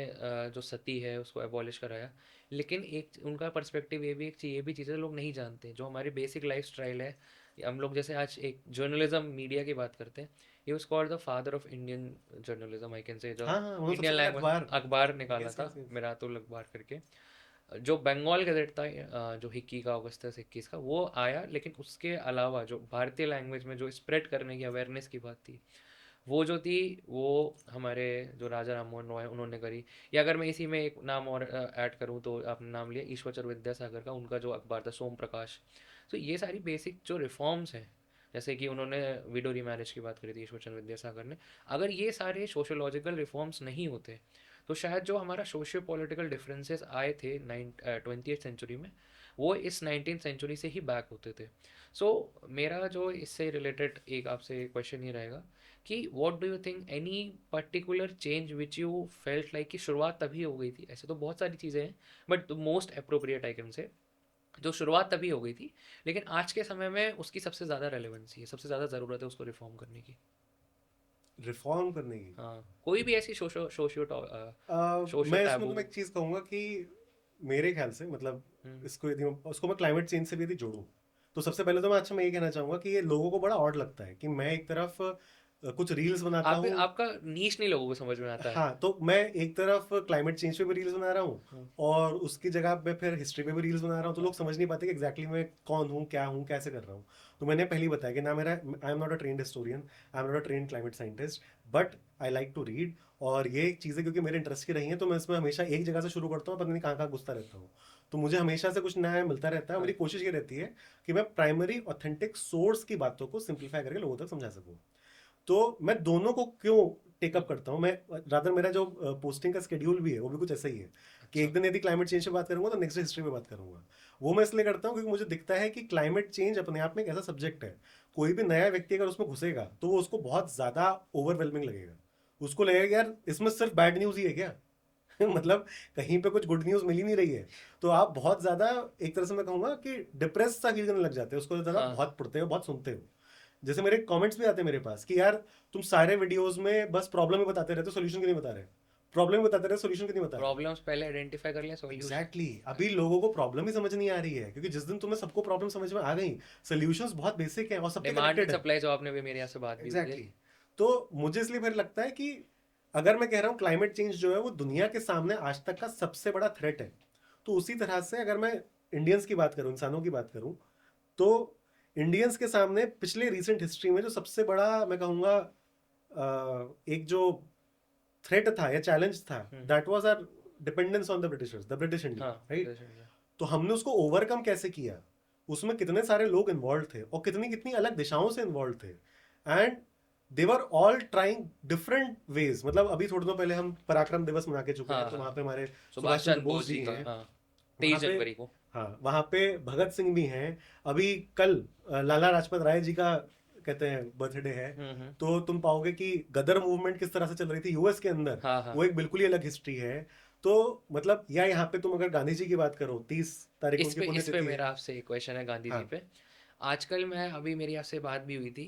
जो सती है उसको एबॉलिश कराया, लेकिन एक उनका पर्सपेक्टिव ये भी, ये भी चीज़ें लोग नहीं जानते, जो हमारी बेसिक लाइफ स्टाइल है। हम लोग जैसे आज एक जर्नलिज्म मीडिया की बात करते हैं, he was called the father of Indian journalism, I can से, जो हाँ हाँ, उन्होंने इंडियन सबसे पहले लैंग्वेज अखबार, अखबार निकाला यस था, यस यस। मिरातुल अखबार करके। जो बंगाल गजेट था जो हिक्की का अगस्त 21 का वो आया, लेकिन उसके अलावा जो भारतीय लैंग्वेज में जो स्प्रेड करने की अवेयरनेस की बात थी वो जो थी, वो हमारे जो राजा राममोहन रॉय उन्होंने करी। या अगर मैं इसी में एक नाम और ऐड करूँ तो आपने नाम लिया ईश्वरचंद्र विद्यासागर का, उनका जो अखबार था सोम प्रकाश। तो ये सारी बेसिक जो रिफॉर्म्स हैं, जैसे कि उन्होंने विडो रीमैरिज की बात करी थी ईश्वरचंद्र विद्यासागर ने, अगर ये सारे सोशोलॉजिकल रिफॉर्म्स नहीं होते तो शायद जो हमारा सोशियो पॉलिटिकल डिफरेंसेस आए थे 20th सेंचुरी में, वो इस 19th सेंचुरी से ही बैक होते थे। सो मेरा जो इससे रिलेटेड एक आपसे क्वेश्चन ये रहेगा कि what do you think any particular change which you felt like कि शुरुआत तभी हो गई थी, ऐसे तो बहुत सारी चीज़ें हैं but the most appropriate I can से, जो शुरुआत तभी हो गई थी लेकिन आज के समय में उसकी सबसे ज़्यादा रेलेवेंसी है, सबसे ज़्यादा ज़रूरत है उसको रिफॉर्म करने की। रिफॉर्म करने की। हाँ, कोई भी ऐसी सोशो सोशियो सोशियो मैं इसमें टैबू। तो मैं एक चीज़ कहूँगा कि मेरे ख्याल से मतलब हम्म। इसको यदि उसको मैं क्लाइमेट चेंज से भी यदि जोड़ूं, तो सबसे पहले तो मैं यही कहना चाहूँगा कि ये लोगों को बड़ा ऑड लगता है कि मैं एक तरफ कुछ रील्स बनाता आप हूँ। आपका नीश नहीं लोगों को समझ में आता है। हाँ, तो मैं एक तरफ क्लाइमेट चेंज पे भी रील्स बना रहा हूँ हाँ, और उसकी जगह मैं फिर हिस्ट्री पे भी रील्स बना रहा हूँ, तो हाँ, लोग समझ नहीं पाते कि एग्जैक्टली मैं कौन हूँ, क्या हूँ, कैसे कर रहा हूँ। तो मैंने पहले ही बताया कि ना मेरा I am not a trained historian, I am not a trained climate scientist, but I like to read. और ये चीज़ें क्योंकि मेरे इंटरेस्ट की रही हैं, तो मैं इसमें हमेशा एक जगह से शुरू करता हूँ, पता नहीं कहाँ कहाँ घुसता रहता हूँ। तो मुझे हमेशा से कुछ नया मिलता रहता है। हाँ। मेरी कोशिश ये रहती है कि मैं प्राइमरी ऑथेंटिक सोर्स की बातों को सिंप्लीफाई करके लोगों तक समझा सकूँ। तो मैं दोनों को क्यों टेकअप हम्म। करता हूँ, मैं रादर मेरा जो पोस्टिंग का स्केड्यूल भी है वो भी कुछ ऐसा ही है कि अच्छा। एक दिन यदि क्लाइमेट चेंज पे बात करूंगा तो नेक्स्ट डे हिस्ट्री पे बात करूंगा। वो मैं इसलिए करता हूँ क्योंकि मुझे दिखता है कि क्लाइमेट चेंज अपने आप में एक ऐसा सब्जेक्ट है, कोई भी नया व्यक्ति अगर उसमें घुसेगा तो वो उसको बहुत ज़्यादा ओवरवेलमिंग लगेगा। उसको लगेगा यार इसमें सिर्फ बैड न्यूज़ ही है क्या? मतलब कहीं पे कुछ गुड न्यूज़ मिल ही नहीं रही है। तो आप बहुत ज़्यादा, एक तरह से मैं कहूँगा कि डिप्रेस सा फील करने लग जाते हो, उसको ज़्यादा हाँ। बहुत पढ़ते हो, बहुत सुनते हो। जैसे मेरे कमेंट्स भी आते हैं मेरे पास कि यार तुम सारे वीडियोस में बस प्रॉब्लम ही बताते रहते हो, सोल्यूशन क्यों नहीं बता रहे? प्रॉब्लम बताते रहे, सोल्यूशन क्यों नहीं बता रहे? प्रॉब्लम्स पहले आइडेंटिफाई कर लें, सॉल्यूशन। Exactly exactly. अभी लोगों को प्रॉब्लम ही समझ नहीं आ रही है, क्योंकि जिस दिन तुम्हें सबको प्रॉब्लम समझ में आ गई, सोल्यूशंस बहुत बेसिक हैं और सबके डिमांड एंड कनेक्टेड है। सप्लाई, जो आपने भी मेरे यहाँ से बात भी हुई एग्जैक्टली है। exactly. तो मुझे इसलिए फिर लगता है कि अगर मैं कह रहा हूँ क्लाइमेट चेंज जो है वो दुनिया के सामने आज तक का सबसे बड़ा थ्रेट है, तो उसी तरह से अगर मैं इंडियंस की बात करूँ, इंसानों की बात करूँ, तो इंडियंस के सामने पिछले रिसेंट हिस्ट्री में जो सबसे बड़ा मैं कहूँगा एक जो थ्रेट था या चैलेंज था, hmm. That was our dependence on the Britishers, the British India, हाँ, राइट? British India। तो हमने उसको ओवरकम कैसे किया, उसमें कितने सारे लोग इन्वॉल्व थे और कितनी कितनी अलग दिशाओं से इन्वॉल्व थे, and they were all trying different ways. मतलब अभी थोड़ी देर पहले हम पराक्रम दिवस मना के चुके हैं, हाँ, तो वहाँ हाँ। पे हमारे सुभाष सुभाष चंद्र चंद्र बोस बोस जी जी का, हैं, हाँ, वहाँ 23 जनवरी को। हाँ वहाँ पे भगत सिंह भी हैं। अभी कल लाला लाजपत राय जी का कहते हैं बर्थडे है, हम्म। तो तुम पाओगे कि गदर मूवमेंट किस तरह से चल रही थी यूएस के अंदर, हाँ, हाँ। वो एक बिल्कुल ही अलग हिस्ट्री है। तो मतलब या यहाँ पे तुम अगर गांधी जी की बात करो, 30 तारीख को उनकी इस पे पुण्यतिथि है। मेरा आपसे एक क्वेश्चन है गांधी जी हाँ। पे। आजकल मैं अभी मेरी आपसे बात भी हुई थी,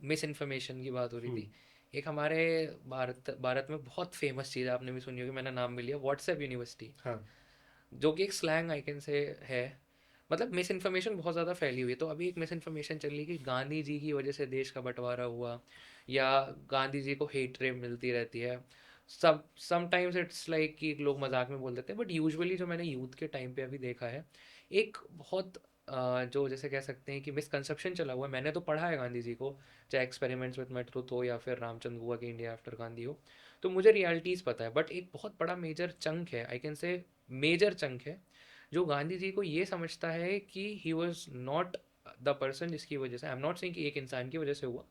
मिस इन्फॉर्मेशन की बात हो रही हम्म। थी। एक हमारे भारत भारत में बहुत फेमस चीज़ आपने भी सुनी होगी, मैंने नाम भी लिया, व्हाट्सएप यूनिवर्सिटी, हाँ। जो कि एक स्लैंग आई कैन से है। मतलब मिस इन्फॉर्मेशन बहुत ज़्यादा फैली हुई है, तो अभी एक मिस इन्फॉर्मेशन चल रही है कि गांधी जी की वजह से देश का बंटवारा हुआ, या गांधी जी को हेट रेप मिलती रहती है। सब समटाइम्स इट्स लाइक कि लोग मजाक में बोल देते हैं, बट यूजुअली जो मैंने यूथ के टाइम पे अभी देखा है, एक बहुत जो जैसे कह सकते हैं कि मिसकंसेप्शन चला हुआ है। मैंने तो पढ़ा है गांधी जी को, चाहे एक्सपेरिमेंट्स विद माय ट्रुथ हो या फिर रामचंद्र गुहा की इंडिया आफ्टर गांधी हो, तो मुझे रियलिटीज़ पता है। बट एक बहुत बड़ा मेजर चंक है, I can say major chunk है, जो गांधी जी को ये समझता है कि he was not the person जिसकी वजह से, आई एम नॉट सेइंग कि एक इंसान की वजह से हुआ,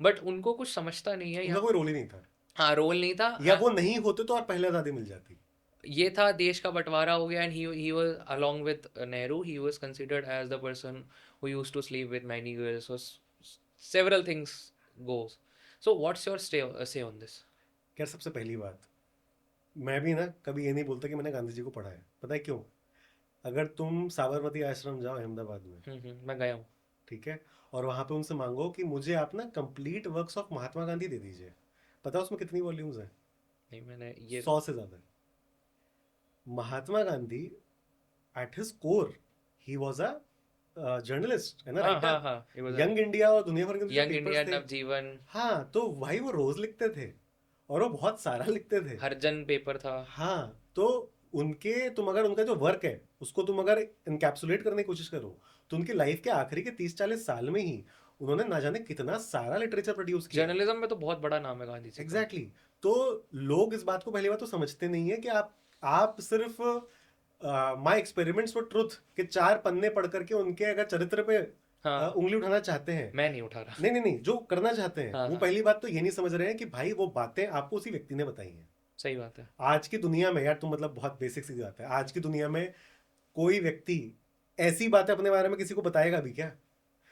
बट उनको कुछ समझता नहीं है उनका या। कोई रोल ही नहीं था, हाँ, रोल नहीं था। या वो नहीं होते तो और पहले आज़ादी मिल जाती। ये था, देश का बंटवारा हो गया, and he was along with Nehru, he was considered as the person who used to sleep with many girls, so several things goes. So what's your say on this? खैर सबसे पहली बात, मैं भी ना कभी ये नहीं बोलता कि मैंने गांधी जी को पढ़ा है। पता है क्यों? अगर तुम साबरमती आश्रम जाओ अहमदाबाद में, मैं गया हूँ। ठीक है, और वहाँ पे उनसे मांगो कि मुझे आप ना complete works of Mahatma Gandhi दे दीजिए, पता है उसमें कितनी वॉल्यूम्स हैं? नहीं, मैंने ये। 100 से ज़्यादा। Mahatma Gandhi at his core he was a journalist and हाँ, हाँ, राइटर। हाँ, it was a Young India और दुनिया भर के जो यंग पेपर्स इंडिया, थे, नवजीवन, हाँ, तो भाई वो रोज लिखते थे और वो बहुत सारा लिखते थे। हरजन पेपर था। हाँ, तो उनके तुम अगर उनका जो वर्क है उसको तुम अगर इनकैप्सुलेट करने की कोशिश करो तो उनकी लाइफ के आखिरी के 30-40 साल में ही उन्होंने ना जाने कितना सारा लिटरेचर प्रोड्यूस किया है। जर्नलिज्म में तो बहुत बड़ा नाम है गांधी जी का। Exactly exactly. तो लोग इस बात को पहली बात तो समझते नहीं है कि आप सिर्फ माय एक्सपेरिमेंट्स फॉर ट्रुथ के 4 पन्ने पढ़ करके उनके अगर चरित्र पे हाँ, उंगली उठाना चाहते हैं। मैं नहीं उठा रहा। नहीं नहीं नहीं, जो करना चाहते हैं हाँ वो हाँ, पहली बात तो ये नहीं समझ रहे हैं कि भाई वो बातें आपको उसी व्यक्ति ने बताई हैं। सही बात है। आज की दुनिया में यार, तुम मतलब बहुत बेसिक सी बात है, आज की दुनिया में कोई व्यक्ति ऐसी बातें अपने बारे में किसी को बताएगा भी क्या?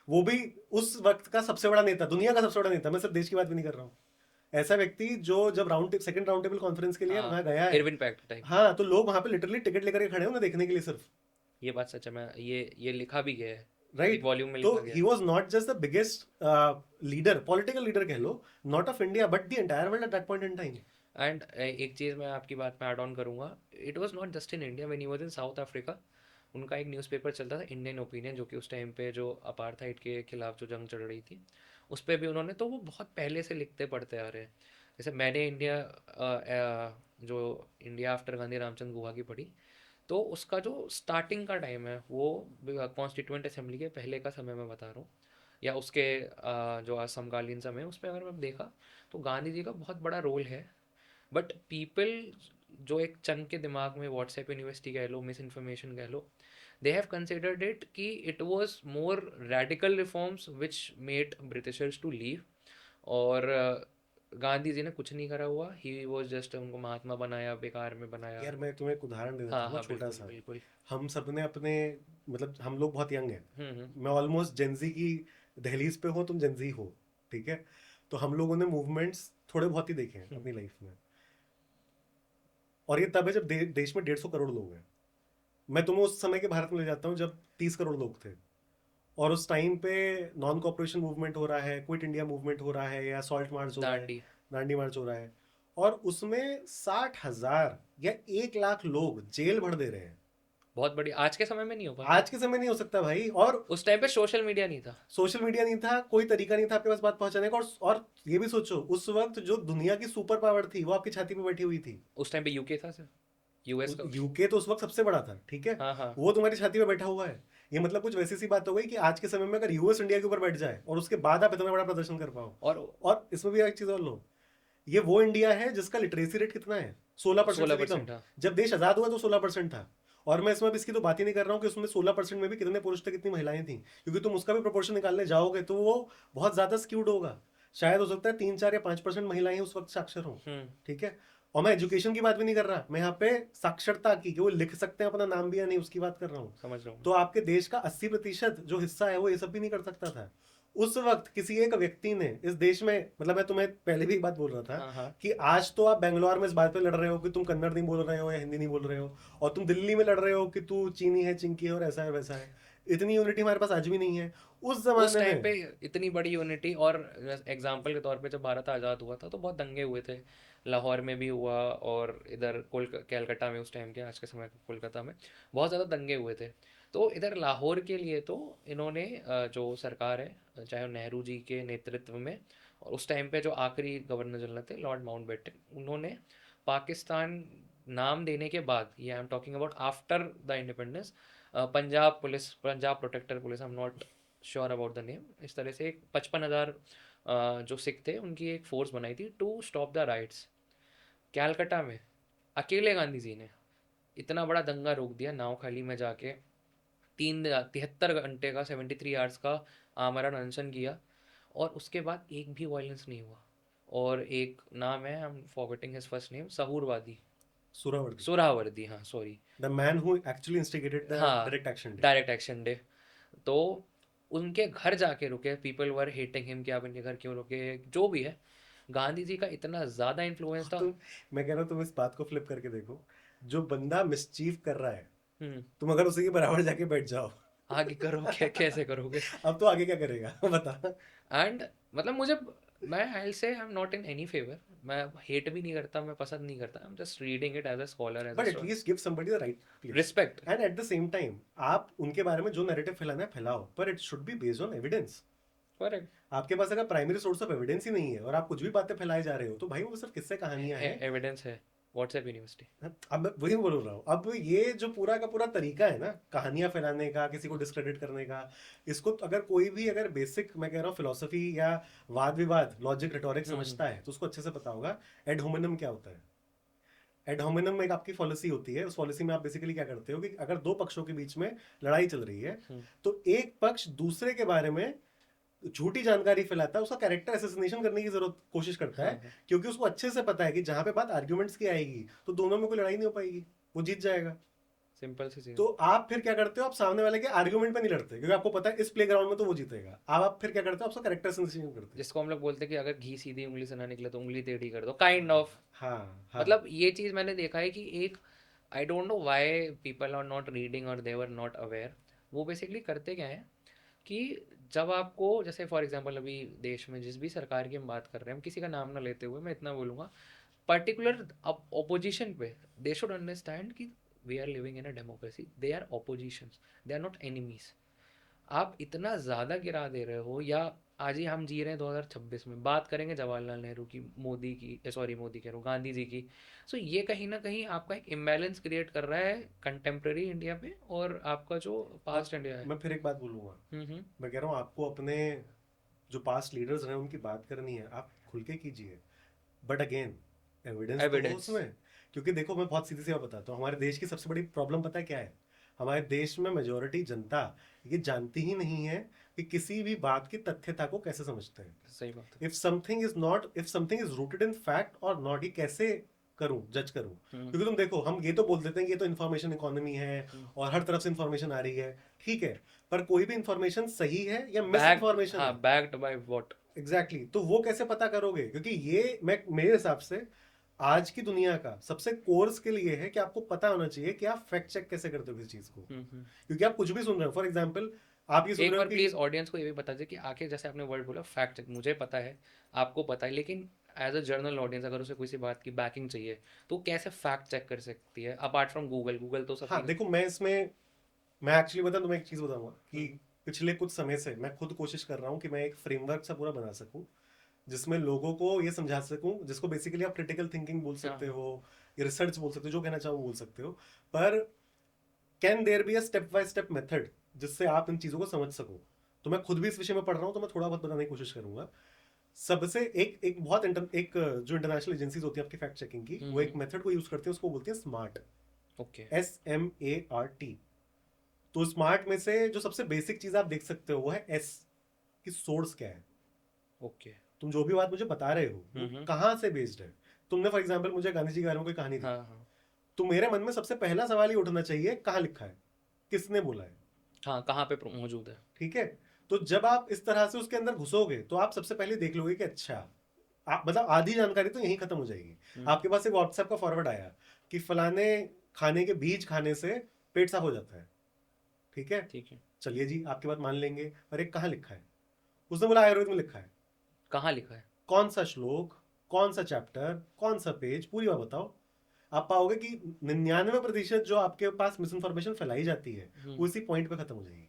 वो भी उस वक्त का सबसे बड़ा नेता, दुनिया का सबसे बड़ा नेता, मैं सिर्फ देश की बात भी नहीं कर रहा हूँ। ऐसा व्यक्ति जो जब सेकंड राउंड टेबल कॉन्फ्रेंस के लिए हाँ, वहां गया है, इरविन पैक्ट टाइप। हाँ, तो लोग वहां पे लिटरली टिकट लेकर के खड़े हैं उन्हें देखने के लिए सिर्फ। ये बात सच है, मैं ये लिखा भी गया है, एक राइट, वॉल्यूम में तो लिखा गया ही है। Was not just the biggest leader, political leader कह लो, not of India but the entire world at that point in time. And एक चीज़ मैं आपकी बात में ऐड ऑन करूंगा, it was not just in India, when he was in South Africa, उनका एक न्यूज़पेपर चलता था इंडियन ओपिनियन, जो कि उस टाइम पे जो अपार्थाइड के खिलाफ जो जंग चल रही थी उस पर भी उन्होंने, तो वो बहुत पहले से लिखते पढ़ते आ रहे हैं। जैसे मैंने जो इंडिया आफ्टर गांधी रामचंद्र गुहा की पढ़ी, तो उसका जो स्टार्टिंग का टाइम है वो कॉन्स्टिट्यूएंट असेंबली के पहले का समय मैं बता रहा हूँ, या उसके जो असमकालीन समय है, उस पर अगर मैं देखा तो गांधी जी का बहुत बड़ा रोल है। बट पीपल, जो एक चंक के दिमाग में व्हाट्सएप यूनिवर्सिटी कह लो, मिस इन्फॉर्मेशन कह लो, दे हैव कंसिडर्ड इट कि it was more radical reforms which made Britishers to leave. और गांधी जी ने कुछ नहीं करा हुआ, ही वाज जस्ट उनको महात्मा बनाया, बेकार में बनाया। यार मैं तुम्हें एक उदाहरण दे देता हाँ हूँ हाँ, छोटा बिल्कुल सा। बिल्कुल। हम सब ने अपने, मतलब हम लोग बहुत यंग हैं, हम्म। मैं ऑलमोस्ट जेंजी की दहलीज पे हूँ, तुम जेंजी हो, ठीक है? तो हम लोगों ने मूवमेंट्स थोड़े बहुत ही देखे हैं हम्म। अपनी लाइफ में, और ये तब है जब देश में 150 करोड़ लोग हैं। मैं तुम्हें उस समय के भारत में ले जाता हूँ जब 30 करोड़ लोग थे, और उस टाइम पे नॉन कॉपरेशन मूवमेंट हो रहा है, क्विट इंडिया मूवमेंट हो रहा है, या सॉल्ट मार्च हो रहा है, दांडी। दांडी मार्च हो रहा है, और उसमें 60,000 या 1 लाख लोग जेल भर दे रहे हैं। बहुत बड़ी, आज के समय में नहीं हो पाता। आज के समय नहीं हो सकता भाई। और उस टाइम पे सोशल मीडिया नहीं था। सोशल मीडिया नहीं था, कोई तरीका नहीं था आपके पास बात पहुंचाने का, और ये भी सोचो उस वक्त जो दुनिया की सुपर पावर थी वो आपकी छाती पे बैठी हुई थी। उस टाइम पे यूके था सर, यूएस का। यूके तो उस वक्त सबसे बड़ा था, ठीक है? हाँ हाँ। वो तुम्हारी छाती पे बैठा हुआ है। ये मतलब कुछ वैसी सी बात हो गई कि आज के समय में अगर यूएस इंडिया के ऊपर बैठ जाए और उसके बाद आप इतना बड़ा प्रदर्शन कर पाओ। और और इसमें भी एक चीज और लो, ये वो इंडिया है जिसका लिटरेसी रेट कितना है, 16% से भी कम। 16% था। जब देश आजाद हुआ तो 16% था। और मैं इसमें अब इसकी तो बात ही नहीं कर रहा हूँ कि उसमें 16% में भी कितने पुरुष थे कितनी महिलाएं थी, क्योंकि तुम उसका भी प्रोपोर्शन निकालने जाओगे तो वो बहुत ज्यादा स्क्यूड होगा। शायद हो सकता है 3, 4 या 5% महिलाएं उस वक्त साक्षर हों, ठीक है? और मैं एजुकेशन की बात भी नहीं कर रहा, मैं यहाँ पे साक्षरता की, कि वो लिख सकते हैं अपना नाम भी या नहीं, उसकी बात कर रहा हूँ। समझ रहा हूँ। तो आपके देश का 80% जो हिस्सा है वो ये सब भी नहीं कर सकता था। उस वक्त किसी एक व्यक्ति ने इस देश में, मतलब मैं तुम्हें पहले भी एक बात बोल रहा था हाँ हाँ। कि आज तो आप बेंगलोर में इस बात पे लड़ रहे हो कि तुम कन्नड़ नहीं बोल रहे हो या हिंदी नहीं बोल रहे हो, और तुम दिल्ली में लड़ रहे हो कि तू चीनी है, चिंकी है, और ऐसा है वैसा है। इतनी यूनिटी हमारे पास आज भी नहीं है। उस उस जमाने टाइम में पे इतनी बड़ी यूनिटी, और एग्जाम्पल के तौर पे जब भारत आज़ाद हुआ था तो बहुत दंगे हुए थे, लाहौर में भी हुआ, और इधर कैलकाटा में, उस टाइम के, आज के समय कोलकाता में बहुत ज़्यादा दंगे हुए थे। तो इधर लाहौर के लिए तो इन्होंने जो सरकार है, चाहे वो नेहरू जी के नेतृत्व में, और उस टाइम पे जो आखिरी गवर्नर जनरल थे लॉर्ड माउंटबेटन, उन्होंने पाकिस्तान नाम देने के बाद, ये I am talking about after the independence, Punjab police, Punjab protector police, I am not sure about the name, इस तरह से एक 55,000 जो सिख थे उनकी एक फोर्स बनाई थी to stop the riots. Calcutta में अकेले गांधी जी ने इतना बड़ा दंगा रोक दिया, नावखाली में जाके 73 घंटे का, 73 आवर्स का आमरण अनशन किया, और उसके बाद एक भी वायलेंस नहीं हुआ। और एक नाम है, I am forgetting his first name, Suhrawardy, Suhrawardy, Suhrawardy, हाँ sorry. The man who actually instigated the हाँ, direct action day. Direct action day. तो उनके घर जाके रुके, पीपल वर हेटिंग हिम कि आप इनके घर क्यों रुके, जो भी है, गांधी जी का इतना ज़्यादा इन्फ्लुएंस था। तुम, मैं कह रहा हूँ तुम इस बात को फ्लिप करके देखो, जो बंदा मिसचीफ कर रहा है, हम्म। तुम अगर उसी के बराबर जाके बैठ जाओ आगे करो, कैसे करोगे? अब तो आगे क्या करेगा बता। एंड मतलब मुझे, मैं I say I am not in any favour, मैं हेट भी नहीं करता, मैं पसंद नहीं करता, I am just reading it as a scholar, but as a at least give somebody the right place, respect. And at the same time आप उनके बारे में जो नैरेटिव फैलाना है फैलाओ, पर it should be based on evidence. Correct. आपके पास अगर प्राइमरी सोर्स ऑफ एविडेंस ही नहीं है और आप कुछ भी बातें फैलाए जा रहे हो, तो भाई वो सिर्फ किस्से कहानियां हैं। एविडेंस है। WhatsApp university. अब मैं वही बोल रहा हूँ, अब ये जो पूरा का पूरा तरीका है ना कहानियां फैलाने का, किसी को डिस्क्रेडिट करने का, इसको तो अगर कोई भी अगर बेसिक मैं कह रहा हूँ फिलोसफी या वाद विवाद लॉजिक रिटोरिक समझता है तो उसको अच्छे से पता होगा एड होमिनम क्या होता है। एड होमिनम एक आपकी पॉलिसी होती है, उस पॉलिसी में आप बेसिकली क्या करते हो कि अगर दो पक्षों के बीच में लड़ाई चल रही है तो एक पक्ष दूसरे के बारे में झूठी जानकारी फैलाता है, उसका कैरेक्टर असैसिनेशन करने की जरूरत कोशिश करता है, क्योंकि उसको अच्छे से पता है कि जहां पे बात आर्ग्यूमेंट्स की आएगी तो दोनों में कोई लड़ाई नहीं हो पाएगी, वो जीत जाएगा। सिंपल सी चीज। तो आप फिर क्या करते हो, आप सामने वाले के आर्ग्यूमेंट पे नहीं लड़ते क्योंकि आपको पता है इस प्लेग्राउंड में तो वो जीतेगा। अब आप फिर क्या करते हो, आपका कैरेक्टर असैसिनेशन करते हो। जिसको हम लोग बोलते हैं कि अगर घी सीधी उंगली से ना निकले तो उंगली टेढ़ी कर दो, काइंड ऑफ। हाँ हाँ मतलब ये चीज मैंने देखा है कि एक, I don't know why people are not reading और दे वर नॉट अवेयर। वो बेसिकली करते क्या है कि जब आपको, जैसे फॉर एग्जांपल अभी देश में जिस भी सरकार की हम बात कर रहे हैं, हम किसी का नाम ना लेते हुए मैं इतना बोलूँगा, पर्टिकुलर अपोजिशन पे दे शुड अंडरस्टैंड कि we are living in a democracy, they are oppositions, they are not enemies. आप इतना ज़्यादा गिरा दे रहे हो, या आज ही हम जी रहे हैं 2026 में, बात करेंगे जवाहरलाल नेहरू की, मोदी की, सॉरी मोदी कह रहा हूँ, गांधी जी की। सो ये कहीं ना कहीं आपका एक इम्बैलेंस क्रिएट कर रहा है कंटेम्प्रेरी इंडिया पे और आपका जो पास्ट इंडिया है। मैं फिर एक बात बोलूंगा, हम्म। मैं कह रहा हूँ आपको अपने जो पास्ट लीडर्स हैं उनकी बात करनी है, आप खुल के कीजिए, बट अगेन एविडेंस तो हो एविडेंस। उसमें। क्योंकि देखो मैं बहुत सीधी सी बात बताता हूँ, हमारे देश की सबसे बड़ी प्रॉब्लम पता है क्या है, हमारे देश में मेजोरिटी जनता ये जानती ही नहीं है कि किसी भी बात की तथ्यता को कैसे समझते हैं। सही बात है। If something is rooted in fact और नॉट, ये कैसे करूं, जज करूं। हम्म। क्योंकि तुम देखो हम ये तो बोल देते हैं कि ये तो इन्फॉर्मेशन इकोनॉमी है हम्म। और हर तरफ से इन्फॉर्मेशन आ रही है, ठीक है, पर कोई भी इन्फॉर्मेशन सही है या मिस बैक, इन्फॉर्मेशन हाँ, है। Backed by what. एग्जैक्टली तो वो कैसे पता करोगे, क्योंकि ये मैं मेरे हिसाब से आज की दुनिया का सबसे कोर स्किल ये है कि आपको पता होना चाहिए कि आप फैक्ट चेक कैसे करते हो किसी चीज को। क्योंकि आप कुछ भी सुन रहे हो, फॉर एग्जाम्पल आप ये सुन एक रहे हो बार कि प्लीज ऑडियंस को ये भी बता दे कि आखिर जैसे आपने वर्ड बोला फैक्ट चेक, मुझे पता है, आपको पता है, लेकिन एज अ जर्नल ऑडियंस अगर उसे किसी बात की बैकिंग चाहिए तो कैसे फैक्ट चेक कर सकती है अपार्ट फ्रॉम गूगल? गूगल तो हाँ सफी। देखो मैं एक्चुअली बताऊं, तुम्हें एक चीज बताऊंगा कि हम्म। पिछले कुछ समय से मैं खुद कोशिश कर रहा हूँ कि मैं एक फ्रेमवर्क सा पूरा बना सकूं जिसमें लोगों को ये समझा सकूं, जिसको बेसिकली आप क्रिटिकल थिंकिंग बोल हाँ सकते हाँ। हो या रिसर्च बोल सकते हो, जो कहना चाहो बोल सकते हो, पर can there be a step by step method जिससे आप इन चीजों को समझ सको। तो मैं खुद भी इस विषय में पढ़ रहा हूँ तो मैं थोड़ा बहुत बताने की कोशिश करूंगा। सबसे एक बहुत एक जो इंटरनेशनल एजेंसीज होती है आपकी फैक्ट चेकिंग की, वो एक मेथड को यूज करती है, उसको बोलते हैं स्मार्ट, ओके। SMART। तो स्मार्ट में से जो सबसे बेसिक चीज आप देख सकते हो वो है एस, कि सोर्स क्या है। ओके। तुम जो भी बात मुझे बता रहे हो वो कहाँ से बेस्ड है। तुमने फॉर एग्जाम्पल मुझे गांधी जी के बारे में कोई कहानी दी, हाँ हाँ। तो मेरे मन में सबसे पहला सवाल ये उठना चाहिए कहाँ लिखा है, किसने बोला है। हाँ, कहाँ पे मौजूद है। ठीक है, तो जब आप इस तरह से उसके अंदर घुसोगे तो आप सबसे पहले देख लोगे कि अच्छा, आप मतलब आधी जानकारी तो यहीं खत्म हो जाएगी। आपके पास एक व्हाट्सएप का फॉरवर्ड आया कि फलाने खाने के बीज खाने से पेट साफ हो जाता है, ठीक है, ठीक है। चलिए जी आपकी बात मान लेंगे, पर एक कहाँ लिखा है। उसने बोला आयुर्वेद में लिखा है। कहाँ लिखा है? कौन सा श्लोक, कौन सा चैप्टर, कौन सा पेज, पूरी बात बताओ। आप पाओगे कि 99% जो आपके पास मिस इन्फॉर्मेशन फैलाई जाती है वो इसी पॉइंट पे खत्म हो जाएगी।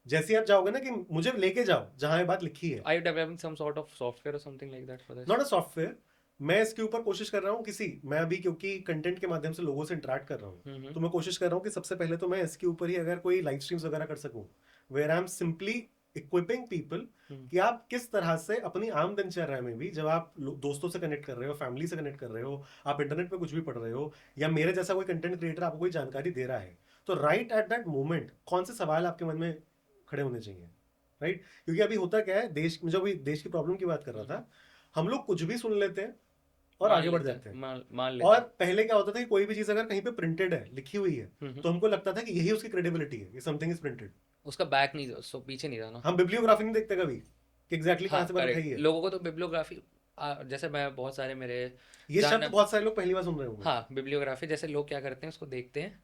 जैसे आप जाओगे ना कि मुझे लेके जाओ जहां ये बात लिखी है, are you developing some sort of software और something like that for this? Not a software, मैं इसके ऊपर कोशिश कर रहा हूँ मैं अभी क्योंकि कंटेंट के माध्यम से लोगों से इंटरेक्ट कर रहा हूँ, तो मैं कोशिश कर रहा हूँ कि सबसे पहले तो मैं इसके ऊपर ही अगर कोई लाइव स्ट्रीम्स वगैरह कर सकूँ where I am simply equipping people कि आप किस तरह से अपनी आम दिनचर्या में भी, जब आप दोस्तों से कनेक्ट कर रहे हो, फैमिली से कनेक्ट कर रहे हो, आप इंटरनेट पे कुछ भी पढ़ रहे हो, या मेरे जैसा कोई कंटेंट क्रिएटर आपको कोई जानकारी दे रहा है, तो राइट एट दैट मोमेंट कौन से सवाल आपके मन में खड़े होने चाहिए, राइट। क्योंकि अभी होता क्या है, देश जो अभी देश की प्रॉब्लम की बात कर रहा था, हम लोग कुछ भी सुन लेते हैं और मान आगे बढ़ लेते जाते हैं, हैं। मान लेते और हैं। पहले क्या होता था कि कोई भी चीज अगर कहीं पे प्रिंटेड है, लिखी हुई है, तो हमको लगता था कि यही उसकी क्रेडिबिलिटी है कि समथिंग इज प्रिंटेड। उसका बैक नहीं, सो पीछे नहीं जाना। हम बिब्लियोग्राफी नहीं देखते कभी कि एग्जैक्टली कहाँ हाँ से बात उठाई करेक्ट, है। लोगों को तो बिब्लियोग्राफी, जैसे मैं बहुत सारे मेरे ये शब्द जान, बहुत सारे लोग पहली बार सुन रहे होंगे। हाँ बिब्लियोग्राफी, जैसे लोग क्या करते हैं उसको देखते हैं,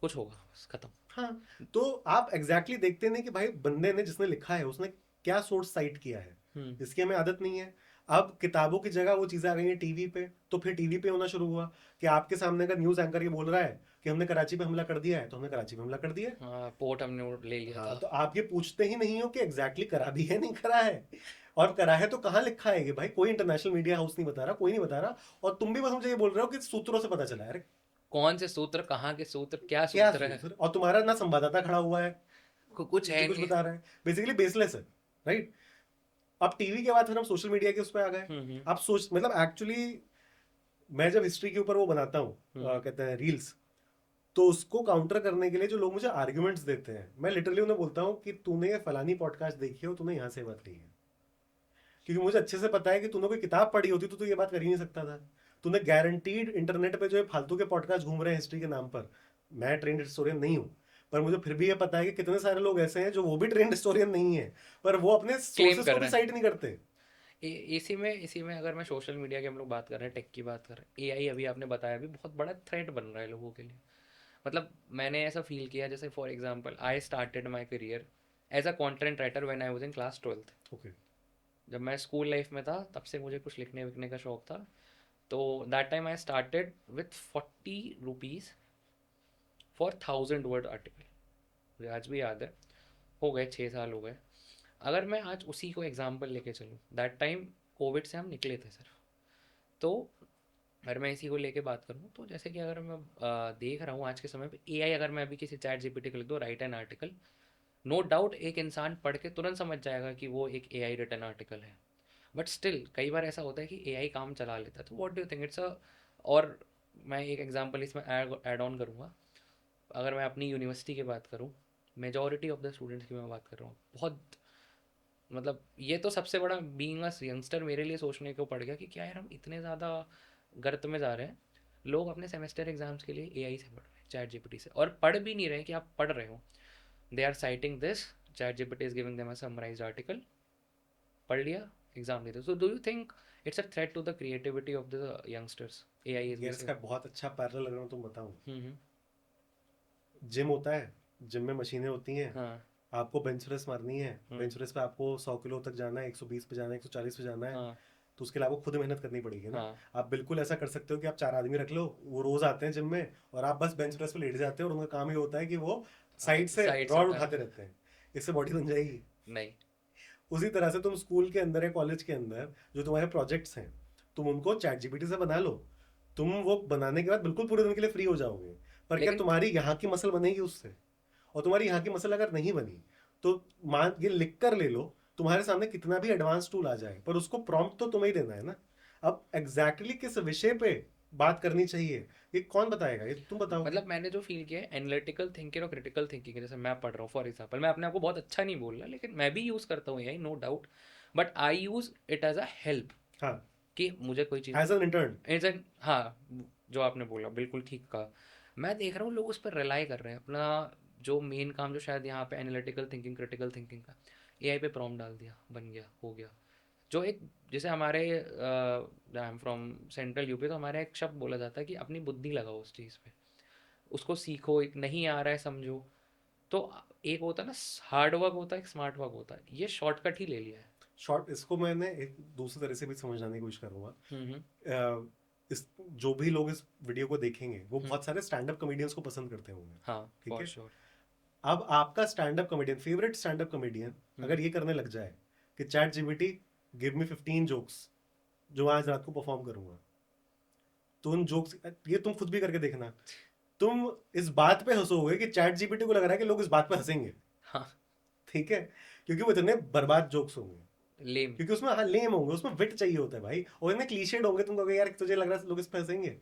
कुछ होगा बस खत्म। हाँ, तो आप एग्जैक्टली देखते नहीं कि भाई बंदे ने जिसने लिखा है उसने क्या सोर्स साइट किया है, इसकी हमें आदत नहीं है। अब किताबों की जगह वो चीजें आ गई हैं टीवी पे, तो फिर टीवी पे होना शुरू हुआ कि आपके सामने अगर न्यूज एंकर ये बोल रहा है कि हमने कराची पे हमला कर दिया है, तो हमने कराची पे हमला कर दिया है। हाँ, पोर्ट हमने ले लिया हाँ, था। तो आप ये पूछते ही नहीं हो कि एग्जैक्टली करा भी है नहीं करा है। और करा है तो कहाँ लिखा है ये भाई? कोई इंटरनेशनल मीडिया हाउस नहीं बता रहा, कोई नहीं बता रहा, और तुम भी बस मुझे ये बोल रहे हो कि सूत्रों से पता चला है। अरे कौन से सूत्र, कहाँ के सूत्र, क्या क्या सूत्र है? सूत्र? और तुम्हारा ना संवाददाता खड़ा हुआ है कुछ जो है कुछ नहीं। बता रहा है, बेसिकली बेसलेस है, राइट? अब टीवी के बाद फिर हम सोशल मीडिया के उस पर आ गए। हम्म। आप सोच, मतलब एक्चुअली मैं जब हिस्ट्री के ऊपर वो बनाता हूँ, हम्म। कहते हैं रील्स, तो उसको काउंटर करने के लिए जो लोग मुझे आर्ग्यूमेंट्स देते हैं, मैं लिटरली उन्हें बोलता हूँ कि तूने ये फलानी पॉडकास्ट देखी हो, तूने यहाँ से बात ली है, क्योंकि मुझे अच्छे से पता है कि तूने कोई किताब पढ़ी होती तो तू ये बात कर ही नहीं सकता था। तूने गारंटीड इंटरनेट पे जो है फालतू के पॉडकास्ट घूम रहे हैं हिस्ट्री के नाम पर, मैं ट्रेंड हिस्टोरियन नहीं हूँ, पर मुझे फिर भी ये पता है कि कितने सारे लोग ऐसे हैं जो वो भी ट्रेंड हिस्टोरियन नहीं है, पर वो अपने क्लेम सोर्सेस कर को भी रहे हैं। साइट नहीं करते। इसी में अगर मैं सोशल मीडिया के हम लोग बात कर रहे हैं, टेक की बात कर रहे हैं, एआई अभी आपने बताया भी बहुत बड़ा थ्रेट बन रहा है लोगों के लिए। मतलब मैंने ऐसा फील किया, जैसे for example I started my career as a content writer when I was in class 12th। Okay. जब मैं स्कूल लाइफ में था तब से मुझे कुछ लिखने विखने का शौक था। तो that time I started with 40 rupees for 1000 word article. मुझे आज भी याद है, हो गए 6 साल हो गए। अगर मैं आज उसी को एग्जाम्पल लेके चलूँ, दैट टाइम कोविड से हम निकले थे सिर्फ। तो अगर मैं इसी को लेके बात करूँ तो जैसे कि अगर मैं देख रहा हूँ आज के समय पे एआई, अगर मैं अभी किसी चैट जीपीटी को लिख दूँ write an article, no doubt एक इंसान पढ़ के तुरंत समझ जाएगा कि वो एक एआई रिटन आर्टिकल है। बट स्टिल कई बार ऐसा होता है कि एआई काम चला लेता है। तो what do you think it's अ, और मैं एक एग्जांपल इसमें ऐड ऑन करूँगा। अगर मैं अपनी यूनिवर्सिटी की बात करूँ, मेजॉरिटी ऑफ द स्टूडेंट्स की मैं बात कर रहा हूँ, बहुत मतलब ये तो सबसे बड़ा बीइंग अ यंगस्टर मेरे लिए सोचने को पड़ गया कि क्या यार हम इतने ज़्यादा गर्त में जा रहे हैं। लोग अपने सेमेस्टर एग्जाम्स के लिए एआई से पढ़ रहे हैं, चैट जीपीटी से, और पढ़ भी नहीं रहे कि आप पढ़ रहे हो। They are citing this, chat GPT is giving them a summarised article, पढ़ लिया, एग्जाम दे दो। So do you think it's a threat to the creativity of the youngsters, AI is यार बेसिक? इसका बहुत अच्छा पैरेलल अगर मैं तुम बताऊं, हम्म। जिम होता है, जिम में मशीनें होती हैं, हाँ। आपको बेंच प्रेस मारनी है, हम्म। बेंच प्रेस पे आपको 100 किलो तक जाना है, 120 पे जाना है, 140 पे जाना है, हाँ। तो उसके लिए आपको खुद मेहनत करनी पड़ेगी ना। हाँ। आप बिल्कुल ऐसा कर सकते हो कि आप 4 आदमी रख लो, वो रोज आते हैं जिम में, और आप बस बेंच प्रेस पे लेट जाते हो, और उनका काम ये होता है कि वो साइड से साइड से रॉड उठा। उठाते रहते हैं। इससे बॉडी बन जाएगी? नहीं। उसी तरह से तुम स्कूल के अंदर या कॉलेज के अंदर जो तुम्हारे प्रोजेक्ट्स हैं, तुम उनको चैट जीपीटी से बना लो, तुम वो बनाने के बाद बिल्कुल पूरे दिन के लिए फ्री हो जाओगे। पर क्या लेकिन तुम्हारी यहाँ की मसल बनेगी उससे? और तुम्हारी यहाँ की मसल अगर नहीं बनी, तो मान ये लिख कर ले लो, तुम्हारे सामने कितना भी एडवांस टूल आ जाए, पर उसको प्रॉम्प्ट तो तुम्हें ही देना है ना। अब एग्जैक्टली किस विषय पे बात करनी चाहिए, ये कौन बताएगा? ये तुम बताओ। मतलब मैंने जो फील किया है, एनालिटिकल थिंकिंग और क्रिटिकल थिंकिंग, जैसे मैं पढ़ रहा हूँ फॉर एग्जांपल, मैं अपने आप को बहुत अच्छा नहीं बोल रहा, लेकिन मैं भी यूज़ करता हूँ AI, no doubt. But I use it as a help, हाँ, कि मुझे कोई चीज़ as an intern. As an, हाँ, जो आपने बोला बिल्कुल ठीक कहा। मैं देख रहा हूँ लोग उस पर रिलाई कर रहे हैं। अपना जो मेन काम जो शायद यहाँ पे एनालिटिकल थिंकिंग क्रिटिकल थिंकिंग का, एआई पे प्रॉम्प्ट डाल दिया, बन गया, हो गया। जो एक, जैसे हमारे I am from central UP, तो हमारे एक शब्द बोला जाता है कि अपनी बुद्धि लगाओ उस चीज़ पे, उसको सीखो, एक नहीं आ रहा है समझो। तो एक होता है ना हार्ड वर्क, होता है एक स्मार्ट वर्क होता है, ये शॉर्टकट ही ले लिया है। शॉर्ट, इसको मैंने एक दूसरी तरह से भी समझाने की कोशिश करूंगा। हम्म। इस जो भी लोग इस वीडियो को देखेंगे वो हम्म। बहुत सारे स्टैंड अप कॉमेडियंस को पसंद करते होंगे, हाँ, ठीक फॉर है? श्योर। अब आपका stand up comedian, favourite stand up comedian हम्म। अगर ये करने लग जाए कि ChatGPT give me 15 jokes जो आज रात को परफॉर्म करूंगा, तो उन जोक्स, ये तुम खुद भी करके देखना, तुम इस बात पे हंसोगे कि चैट जीपीटी को लग रहा है कि लोग इस बात पे हंसेंगे, हाँ। ठीक है? क्योंकि वो इतने बर्बाद जोक्स होंगे, लेम। क्योंकि उसमें हाँ लेम होंगे, उसमें विट चाहिए होता है भाई, और इतने क्लीशेड होंगे, तुम कहोगे यार तुझे लग रहा है लोग इस पे हंसेंगे।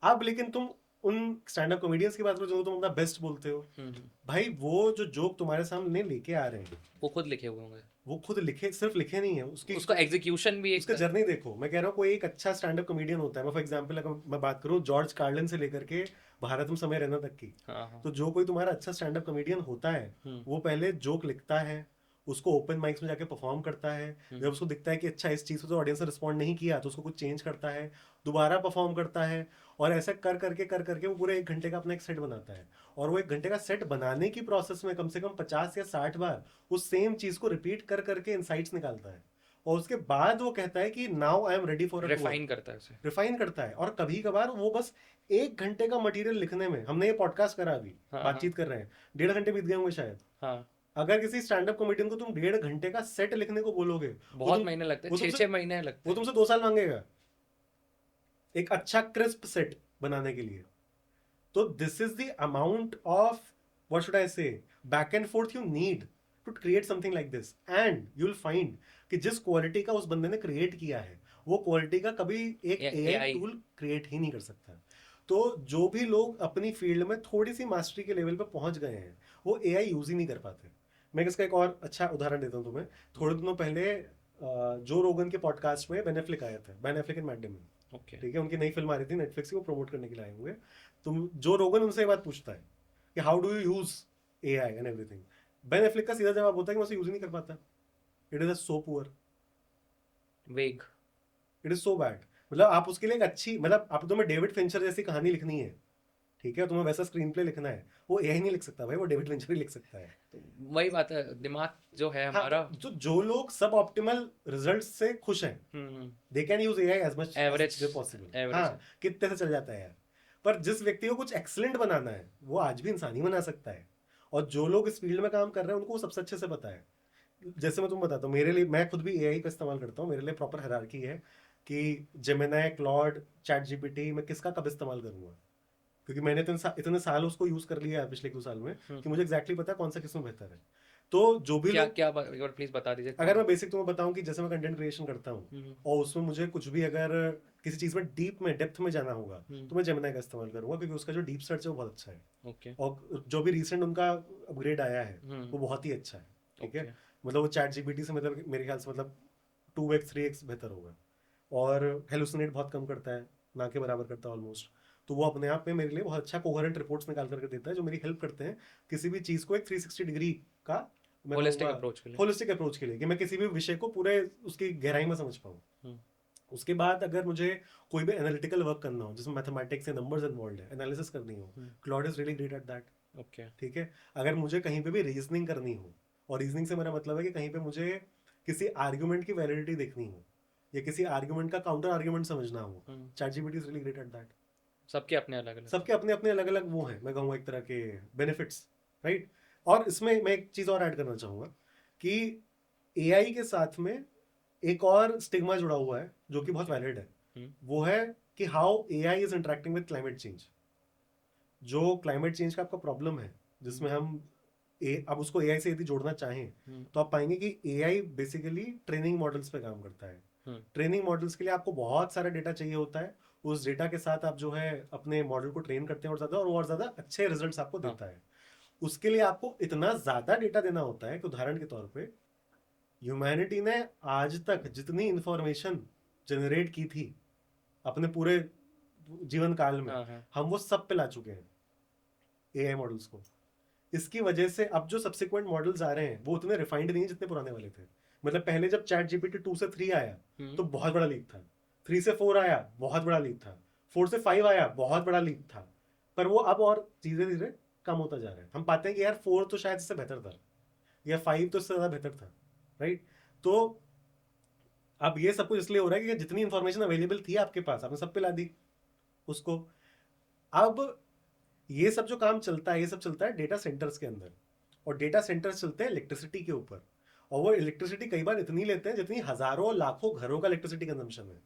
अब लेकिन तुम उन स्टैंड अप कॉमेडियंस की बात करो जो तुम अपना बेस्ट बोलते हो, हम्म। भाई वो जो जोक तुम्हारे सामने लेके आ रहे हैं, वो खुद लिखे हुए होंगे, वो खुद लिखे, सिर्फ लिखे नहीं है, उसकी उसका एग्जीक्यूशन भी एक। उसका जर्नी देखो। मैं कह रहा हूँ कोई एक अच्छा स्टैंड अप कॉमेडियन होता है, मैं फॉर एग्जांपल अगर मैं बात करूँ जॉर्ज कार्लिन से लेकर के भारतम समय रहना तक की, हाँ हाँ। तो जो कोई तुम्हारा अच्छा स्टैंड अप कॉमेडियन होता है, हम्म। वो पहले जोक लिखता है, उसको ओपन माइक्स में जाके परफॉर्म करता है, हम्म। जब उसको दिखता है कि अच्छा इस चीज़ को तो ऑडियंस ने रिस्पॉन्ड नहीं किया, तो उसको कुछ चेंज करता है, दोबारा परफॉर्म करता है, और ऐसा कर करके वो पूरे 1 घंटे का अपना एक सेट बनाता है। और वो 1 घंटे का सेट बनाने की प्रोसेस में कम से कम 50 या 60 बार उस सेम चीज़ को रिपीट कर करके इनसाइट्स निकालता है, और उसके बाद वो कहता है कि now I am ready for a tour. Refine करता है उसे। रिफाइन करता है, और कभी कभार वो बस 1 घंटे का मटेरियल लिखने में, हमने ये पॉडकास्ट करा अभी, हाँ हाँ। बातचीत कर रहे हैं, 1.5 घंटे बीत गए होंगे शायद, हाँ। अगर किसी स्टैंड अप कॉमेडियन को तुम 1.5 घंटे का सेट लिखने को बोलोगे, वो बहुत तुम महीने लगते हैं, वो 6 तुमसे 6 महीने लगते वो हैं। तुमसे 2 साल मांगेगा एक अच्छा क्रिस्प सेट बनाने के लिए। तो this is the amount of, what should I say, back and forth you need to create something like this, and you will find कि जिस क्वालिटी का उस बंदे ने क्रिएट किया है, वो क्वालिटी का कभी एक एआई AI। टूल क्रिएट ही नहीं कर सकता। तो जो भी लोग अपनी फील्ड में थोड़ी सी मास्टरी के लेवल पे पहुंच गए हैं, वो एआई यूज ही नहीं कर पाते। मैं इसका एक और अच्छा उदाहरण देता हूँ तुम्हें। थोड़े दिनों पहले जो रोगन के पॉडकास्ट में बेन एफ्लेक आया था, Ben Affleck and Matt Damon. Okay. ठीक है, उनकी नई फिल्म आ रही थी नेटफ्लिक्स की, वो प्रमोट करने के लिए आए हुए। तुम जो रोगन उनसे ये बात पूछता है कि how do you use AI and everything, Ben Affleck का सीधा जवाब होता है कि मैं उसे यूज ही नहीं कर पाता। इट इज सो पुअर, वेग। It is so bad. मतलब आप उसके लिए एक अच्छी, मतलब आप तुम्हें डेविड फिंचर जैसी कहानी लिखनी है, ठीक है, तुम्हें वैसा स्क्रीन प्ले लिखना है, वो एआई नहीं लिख सकता भाई, वो डेविड फिंचर ही लिख सकता है। तो वही बात है, दिमाग जो है हाँ, हमारा। तो जो लोग सब ऑप्टिमल रिजल्ट से खुश हैं, hmm. They can use AI as much average. As possible. Average हाँ, है। कितने से चल जाता है यार। पर जिस व्यक्ति को कुछ एक्सलेंट बनाना है, वो आज भी इंसान ही बना सकता है। और जो लोग इस फील्ड में काम कर रहे हैं, उनको वो सबसे अच्छे से पता है। जैसे मैं तुम्हें बताता हूँ, मेरे लिए, मैं खुद भी एआई का इस्तेमाल करता हूँ, मेरे लिए प्रॉपर हायरार्की है कि जेमिनाई, क्लॉड, चैट जीपीटी, मैं किसका कब इस्तेमाल करूंगा। क्योंकि मैंने इतने साल उसको यूज कर लिया है पिछले 2 साल में, कि मुझे एग्जैक्टली पता है कौन सा किसमें बेहतर है। तो जो भी क्या लोग, क्या एक बार प्लीज बता दीजिए अगर कौन। मैं बेसिक तुम्हें बताऊं कि जैसे मैं कंटेंट क्रिएशन करता हूँ, हम्म। और उसमें मुझे कुछ भी अगर किसी चीज में डीप में डेप्थ में जाना होगा, हम्म। तो मैं जेमिनाई का इस्तेमाल करूंगा, क्योंकि उसका जो डीप सर्च है वो बहुत अच्छा है। ओके। और जो भी रिसेंट उनका अपग्रेड आया है, हम्म। वो बहुत ही अच्छा है। ठीक है, ओके। मतलब वो चैट जीपीटी से, मतलब मेरे ख्याल से, मतलब 2x 3x बेहतर होगा। और हेलुसिनेट बहुत कम करता है, ना के बराबर करता है ऑलमोस्ट। तो वो अपने आप में मेरे लिए बहुत अच्छा कोहेरेंट रिपोर्ट्स निकाल करके देता है, जो मेरी हेल्प करते हैं किसी भी चीज़ को एक 360 डिग्री का, मैं होलिस्टिक कहूँगा, अप्रोच के लिए। होलिस्टिक अप्रोच के लिए, कि मैं किसी भी विषय को पूरे उसकी गहराई में समझ पाऊँ। हम्म। उसके बाद अगर मुझे कोई भी एनालिटिकल वर्क करना हो, जिसमें मैथमेटिक्स से नंबर्स इन्वॉल्व है, एनालिसिस करनी हो, Claude is really great at that. Okay. ठीक है, अगर मुझे कहीं पे भी रीजनिंग करनी हो, और रीजनिंग से मेरा मतलब है कि कहीं पे मुझे किसी आर्ग्यूमेंट की वैलिडिटी देखनी हो, या किसी आर्ग्यूमेंट का काउंटर आर्ग्यूमेंट समझना हो, chat GPT is really great at that. सबके अपने अलग अलग। सबके अपने अपने अलग अलग वो हैं, मैं कहूँगा एक तरह के बेनिफिट्स, राइट। और इसमें मैं एक चीज़ और ऐड करना चाहूँगा कि एआई के साथ में एक और स्टिग्मा जुड़ा हुआ है, जो कि बहुत वैलिड है। वो है कि how AI is interacting with climate change. जो क्लाइमेट चेंज का आपका प्रॉब्लम है, जिसमें हम अब उसको एआई से यदि जोड़ना चाहें, तो आप पाएंगे कि एआई बेसिकली ट्रेनिंग मॉडल्स पे काम करता है। ट्रेनिंग मॉडल्स के लिए आपको बहुत सारा डेटा चाहिए होता है। उस डेटा के साथ आप जो है अपने मॉडल को ट्रेन करते हैं, और वो और ज्यादा अच्छे रिजल्ट्स आपको देता है। उसके लिए आपको इतना ज्यादा डेटा देना होता है कि उदाहरण के तौर पे ह्यूमैनिटी ने आज तक जितनी इंफॉर्मेशन जनरेट की थी अपने पूरे जीवन काल में, हम वो सब पे ला चुके हैं एआई मॉडल्स को। इसकी वजह से अब जो सब्सिक्वेंट मॉडल्स आ रहे हैं, वो उतने रिफाइंड नहीं है जितने पुराने वाले थे। मतलब पहले जब चैट जीपीटी 2 से 3 आया, तो बहुत बड़ा लीप था। 3 से 4 आया, बहुत बड़ा लीप था। 4 से 5 आया, बहुत बड़ा लीप था। पर वो अब और धीरे धीरे कम होता जा रहा है। हम पाते हैं कि यार 4 तो शायद इससे बेहतर था, या 5 तो इससे ज्यादा बेहतर था, राइट। तो अब ये सब कुछ इसलिए हो रहा है कि जितनी इंफॉर्मेशन अवेलेबल थी आपके पास, आपने सब पे ला दी उसको। अब ये सब जो काम चलता है, ये सब चलता है डेटा सेंटर्स के अंदर, और डेटा सेंटर्स चलते हैं इलेक्ट्रिसिटी के ऊपर। और वो इलेक्ट्रिसिटी कई बार इतनी लेते हैं जितनी हजारों लाखों घरों का इलेक्ट्रिसिटी कंजम्पशन है।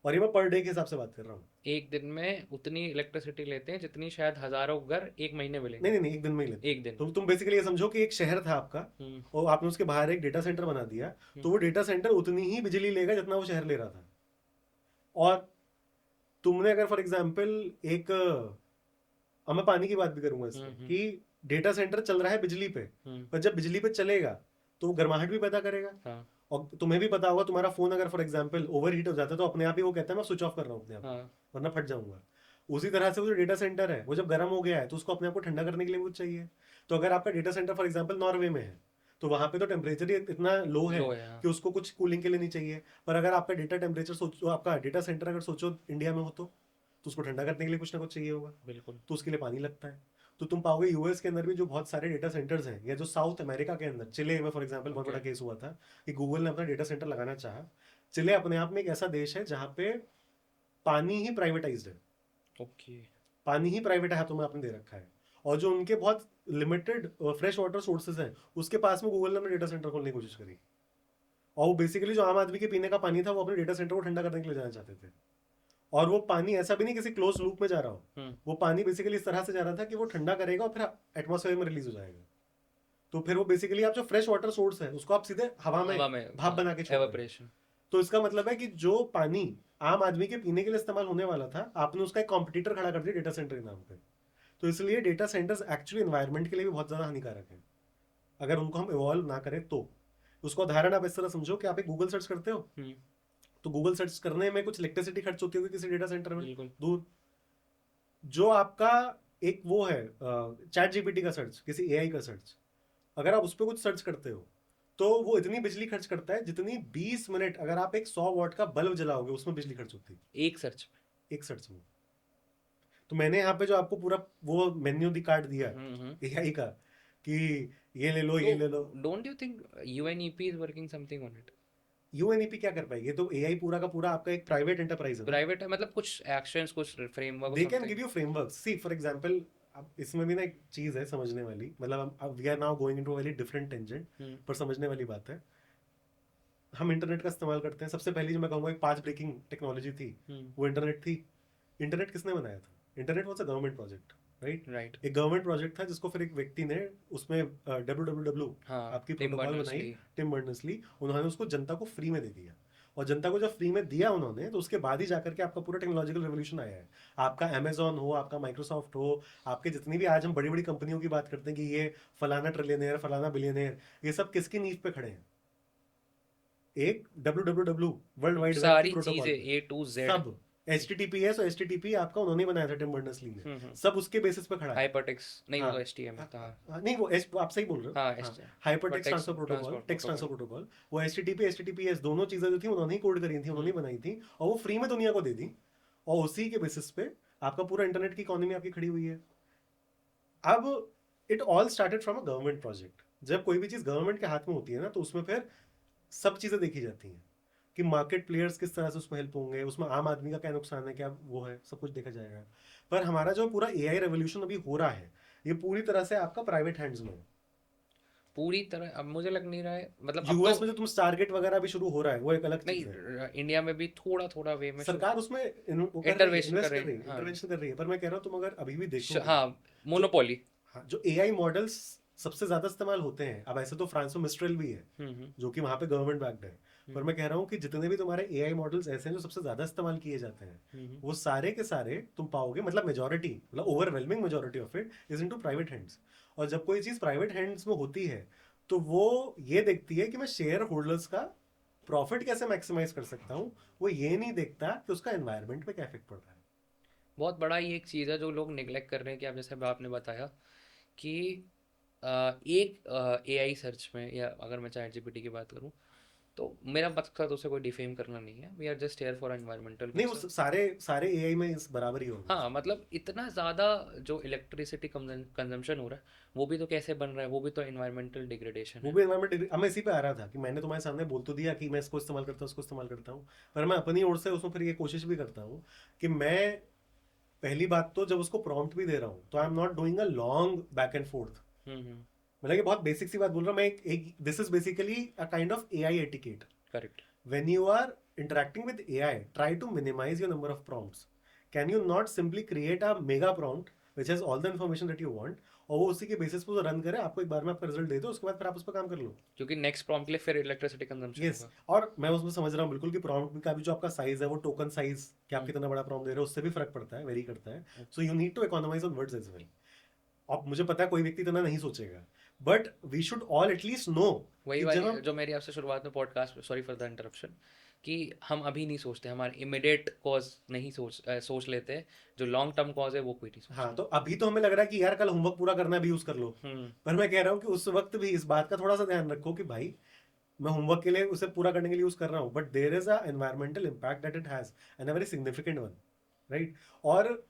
और ये मैं पर डे के हिसाब से बात कर रहा हूँ। एक दिन में उतनी इलेक्ट्रिसिटी लेते हैं जितनी शायद हजारों घर एक महीने में लेंगे। नहीं नहीं नहीं, एक दिन में ही लेते एक दिन। तो तुम बेसिकली ये समझो कि एक शहर था आपका, और आपने उसके बाहर एक डेटा सेंटर बना दिया, तो वो डेटा सेंटर उतनी ही बिजली लेगा जितना वो शहर ले रहा था। और तुमने अगर फॉर एग्जाम्पल एक, अब मैं पानी की बात भी करूंगा इसमें, कि डेटा सेंटर चल रहा है बिजली पे, पर जब बिजली पे चलेगा तो वो गर्माहट भी पैदा करेगा। और तुम्हें भी पता होगा, तुम्हारा फोन अगर फॉर एग्जाम्पल ओवर हीट हो जाता है, तो अपने आप ही वो कहता है मैं स्विच ऑफ कर रहा हूँ अपने आप, वरना फट जाऊंगा। उसी तरह से वो जो डेटा सेंटर है, वो जब गर्म हो गया है, तो उसको अपने आप को ठंडा करने के लिए कुछ चाहिए। तो अगर आपका data centre for example Norway में है, तो वहां पे तो टेम्परेचर इतना लो है कि उसको कुछ कूलिंग के लिए नहीं चाहिए। पर अगर आपका डेटा टेम्परेचर सोचो, आपका डेटा सेंटर अगर सोचो इंडिया में हो, तो उसको ठंडा करने के लिए कुछ ना कुछ चाहिए होगा। बिल्कुल। तो उसके लिए पानी लगता है। तो तुम पाओगे यूएस के अंदर भी जो बहुत सारे डेटा सेंटर्स हैं, या जो साउथ अमेरिका के अंदर, चिले में फॉर एग्जांपल बहुत बड़ा केस हुआ था कि गूगल ने अपना डेटा सेंटर लगाना चाहा। चिले अपने आप में एक ऐसा देश है जहाँ पे पानी ही प्राइवेटाइज्ड है। ओके। पानी ही प्राइवेट हाथों में आपने दे रखा है। और जो उनके बहुत लिमिटेड फ्रेश वाटर सोर्सेज हैं उसके पास में गूगल ने अपने डेटा सेंटर खोलने की कोशिश करी, और वो बेसिकली जो आम आदमी के पीने का पानी था वो अपने डेटा सेंटर को ठंडा करने के लिए जाना चाहते थे। और वो पानी ऐसा भी नहीं किसी क्लोज लूप में जा रहा हो, वो पानी बेसिकली इस तरह से जा रहा था कि वो ठंडा करेगा और फिर एटमॉस्फेयर में रिलीज हो जाएगा। तो फिर वो बेसिकली आप जो फ्रेश वाटर सोर्स है उसको आप सीधे हवा में भाप बना के छोड़ रहे हैं। एवापोरेशन। तो इसका मतलब है कि जो पानी आम आदमी के पीने के लिए इस्तेमाल होने वाला था, आपने उसका एक कॉम्पिटिटर खड़ा कर दिया डेटा सेंटर के नाम पे। तो इसलिए डेटा सेंटर्स एक्चुअली एनवायरनमेंट के लिए भी बहुत ज्यादा हानिकारक है अगर उनको हम इवॉल्व ना करें तो। उसका उदाहरण आप इस तरह समझो कि आप एक गूगल सर्च करते हो, तो गूगल सर्च करने में कुछ इलेक्ट्रिसिटी खर्च होती होगी किसी डेटा सेंटर में बिल्कुल। दूर। जो आपका एक वो है चैट जीपीटी का सर्च, किसी एआई का सर्च, अगर आप उस पर कुछ सर्च करते हो तो वो इतनी बिजली खर्च करता है जितनी 20 मिनट अगर आप एक 100 वॉट का बल्ब जलाओगे उसमें बिजली खर्च होती है एक सर्च में। एक सर्च में। तो मैंने यहाँ पे जो आपको पूरा वो मेन्यू कार्ड दिया एआई का कि ये ले लो ये ले लो, don't you think UNEP is working something on it? UNEP क्या कर पाएगी? ये तो एआई पूरा का पूरा आपका एक प्राइवेट एंटरप्राइज है ना। प्राइवेट है, मतलब कुछ एक्शंस, कुछ framework, they can give you framework. See for example, अब इसमें भी ना एक चीज है समझने वाली, मतलब अब we are now going into a very different tangent, पर समझने वाली बात है। हम इंटरनेट का इस्तेमाल करते हैं, सबसे पहली जो मैं कहूंगा एक पाथ ब्रेकिंग टेक्नोलॉजी थी वो इंटरनेट थी। इंटरनेट किसने बनाया था? Internet was a government project, right? एक गवर्नमेंट प्रोजेक्ट था जिसको फिर एक व्यक्ति ने उसमें www आपकी प्रोटोकॉल बनाई, टिम बर्नर्स-ली, उन्होंने उसको जनता को फ्री में दे दिया। और जनता को जब फ्री में दिया उन्होंने, तो उसके बाद ही जाकर के आपका पूरा टेक्नोलॉजिकल रेवोल्यूशन आया है। आपका अमेजॉन हो, आपका माइक्रोसॉफ्ट हो, आपके जितनी भी आज हम बड़ी बड़ी कंपनियों की बात करते हैं कि ये फलाना ट्रिलियनेयर, फलाना बिलियनेयर, ये सब किसकी नींव पे खड़े हैं? एक www वर्ल्ड वाइड वेब की सारी प्रोटोकॉल चीजें पे। A to Z। सब HTTPS और HTTP आपका उन्होंने बनाया था टिम बर्नर्स-ली ने, सब उसके बेसिस पे खड़ा है। हाइपरटेक्स्ट नहीं, वो हाँ, तो HTML था। नहीं वो आप सही बोल रहे हो। हाँ, hypertext transfer protocol, text transfer protocol, वो HTTP HTTPS दोनों चीजें जो थी उन्होंने ही कोड करी थी, उन्होंने ही बनाई थी, और वो फ्री में दुनिया को दे दी। और उसी के बेसिस पे आपका पूरा इंटरनेट की इकोनॉमी आपकी खड़ी हुई है। अब it all started from a government project. जब कोई भी चीज गवर्नमेंट के हाथ में होती है ना, तो उसमें फिर सब चीजें देखी जाती हैं कि मार्केट प्लेयर्स किस तरह से उसमें हेल्प होंगे, उसमें आम आदमी का क्या नुकसान है, क्या वो है, सब कुछ देखा जाएगा। पर हमारा जो पूरा एआई रेवोल्यूशन अभी हो रहा है, ये पूरी तरह से आपका प्राइवेट हैंड्स में है। पूरी तरह अब मुझे लग नहीं रहा है, मतलब अब यूएस तो में जो तुम स्टारगेट वगैरह भी शुरू हो रहा है वो एक अलग नहीं, चीज है। इंडिया में भी थोड़ा थोड़ा वे में सरकार उसमें इंटरवेंशन इन्वेस्ट कर कर रही है, रही है। इंटरवेंशन कर रही है। पर मैं कह रहा हूँ तुम अगर अभी भी देखोगे, हाँ, जो मोनोपोली। हाँ, जो एआई मॉडल्स सबसे ज्यादा इस्तेमाल होते हैं, अब ऐसे तो फ्रांस में मिस्ट्रल भी है जो कि वहां पे गवर्नमेंट बैक्ड है, पर मैं कह रहा हूँ कि जितने भी तुम्हारे एआई मॉडल्स ऐसे हैं जो सबसे ज्यादा इस्तेमाल किए जाते हैं, वो सारे के सारे तुम पाओगे, मतलब मेजोरिटी, मतलब overwhelming majority of it is into private hands. और जब कोई चीज प्राइवेट हैंड्स में होती है तो वो ये देखती है कि मैं शेयर होल्डर्स का प्रॉफिट कैसे मैक्सिमाइज कर सकता हूँ, वो ये नहीं देखता कि उसका एनवायरनमेंट पे क्या इफेक्ट पड़ रहा है। बहुत बड़ा ये एक चीज़ है जो लोग निगलेक्ट कर रहे हैं कि आप जैसे अभी आपने बताया कि एक एआई सर्च में, या अगर मैं चैट जीपीटी की बात करूं, तो मेरा मकसद उसे कोई डिफेम करना नहीं है। We are just here for environmental नहीं, वो कंसर्न। सारे सारे एआई में इस बराबर ही होगा। हाँ, मतलब इतना ज़्यादा जो इलेक्ट्रिसिटी कंजम्पशन हो रहा है, वो भी तो कैसे बन रहा है, वो भी तो एनवायरमेंटल डिग्रेडेशन वो है। भी एनवायरमेंट, अब मैं इसी पे आ रहा था कि मैंने तुम्हारे सामने बोल तो दिया कि मैं इसको इस्तेमाल करता हूँ, इसको इस्तेमाल करता हूँ, पर मैं अपनी ओर से उसमें फिर ये कोशिश भी करता हूँ कि मैं पहली बात तो जब उसको प्रॉम्प्ट भी दे रहा हूँ तो आई am not doing a long back and fourth. मतलब ये बहुत बेसिक सी बात बोल रहा हूँ मैं, एक this is basically a kind of AI etiquette. Correct. When you are interacting with AI, try to minimize your number of prompts. Can you not simply create a mega prompt which has all the information that you want, और वो उसी के basis पे run करे, आपको एक बार में आपका रिजल्ट दे दो, उसके बाद फिर आप उस पर काम कर लो। क्योंकि नेक्स्ट प्रॉम्प्ट के लिए फिर इलेक्ट्रिसिटी कंजम्पशन यस, होगा। और मैं उसमें समझ रहा हूँ बिल्कुल कि प्रॉम्प्ट का भी जो आपका साइज है, वो टोकन साइज कि आप कितना बड़ा प्रॉम्प्ट दे रहे हो उससे भी फर्क पड़ता है, वेरी करता है। So you need to economise on words as well. अब मुझे पता है कोई व्यक्ति इतना नहीं सोचेगा, but we should all at least know. वही वाली जो मेरी आपसे शुरुआत में podcast, sorry for the interruption, कि हम अभी नहीं सोचते, हमारे इमीडिएट कॉज नहीं सोच लेते, जो लॉन्ग टर्म कॉज है वो कोई नहीं सोचता। हाँ, तो अभी तो हमें लग रहा है कि यार कल होमवर्क पूरा करना है, भी यूज कर लो, पर मैं कह रहा हूँ कि उस वक्त भी इस बात का थोड़ा सा ध्यान रखो कि भाई मैं होमवर्क के लिए उसे पूरा करने के लिए यूज कर रहा हूँ, but there is an environmental impact that it has, and a very significant one, right? और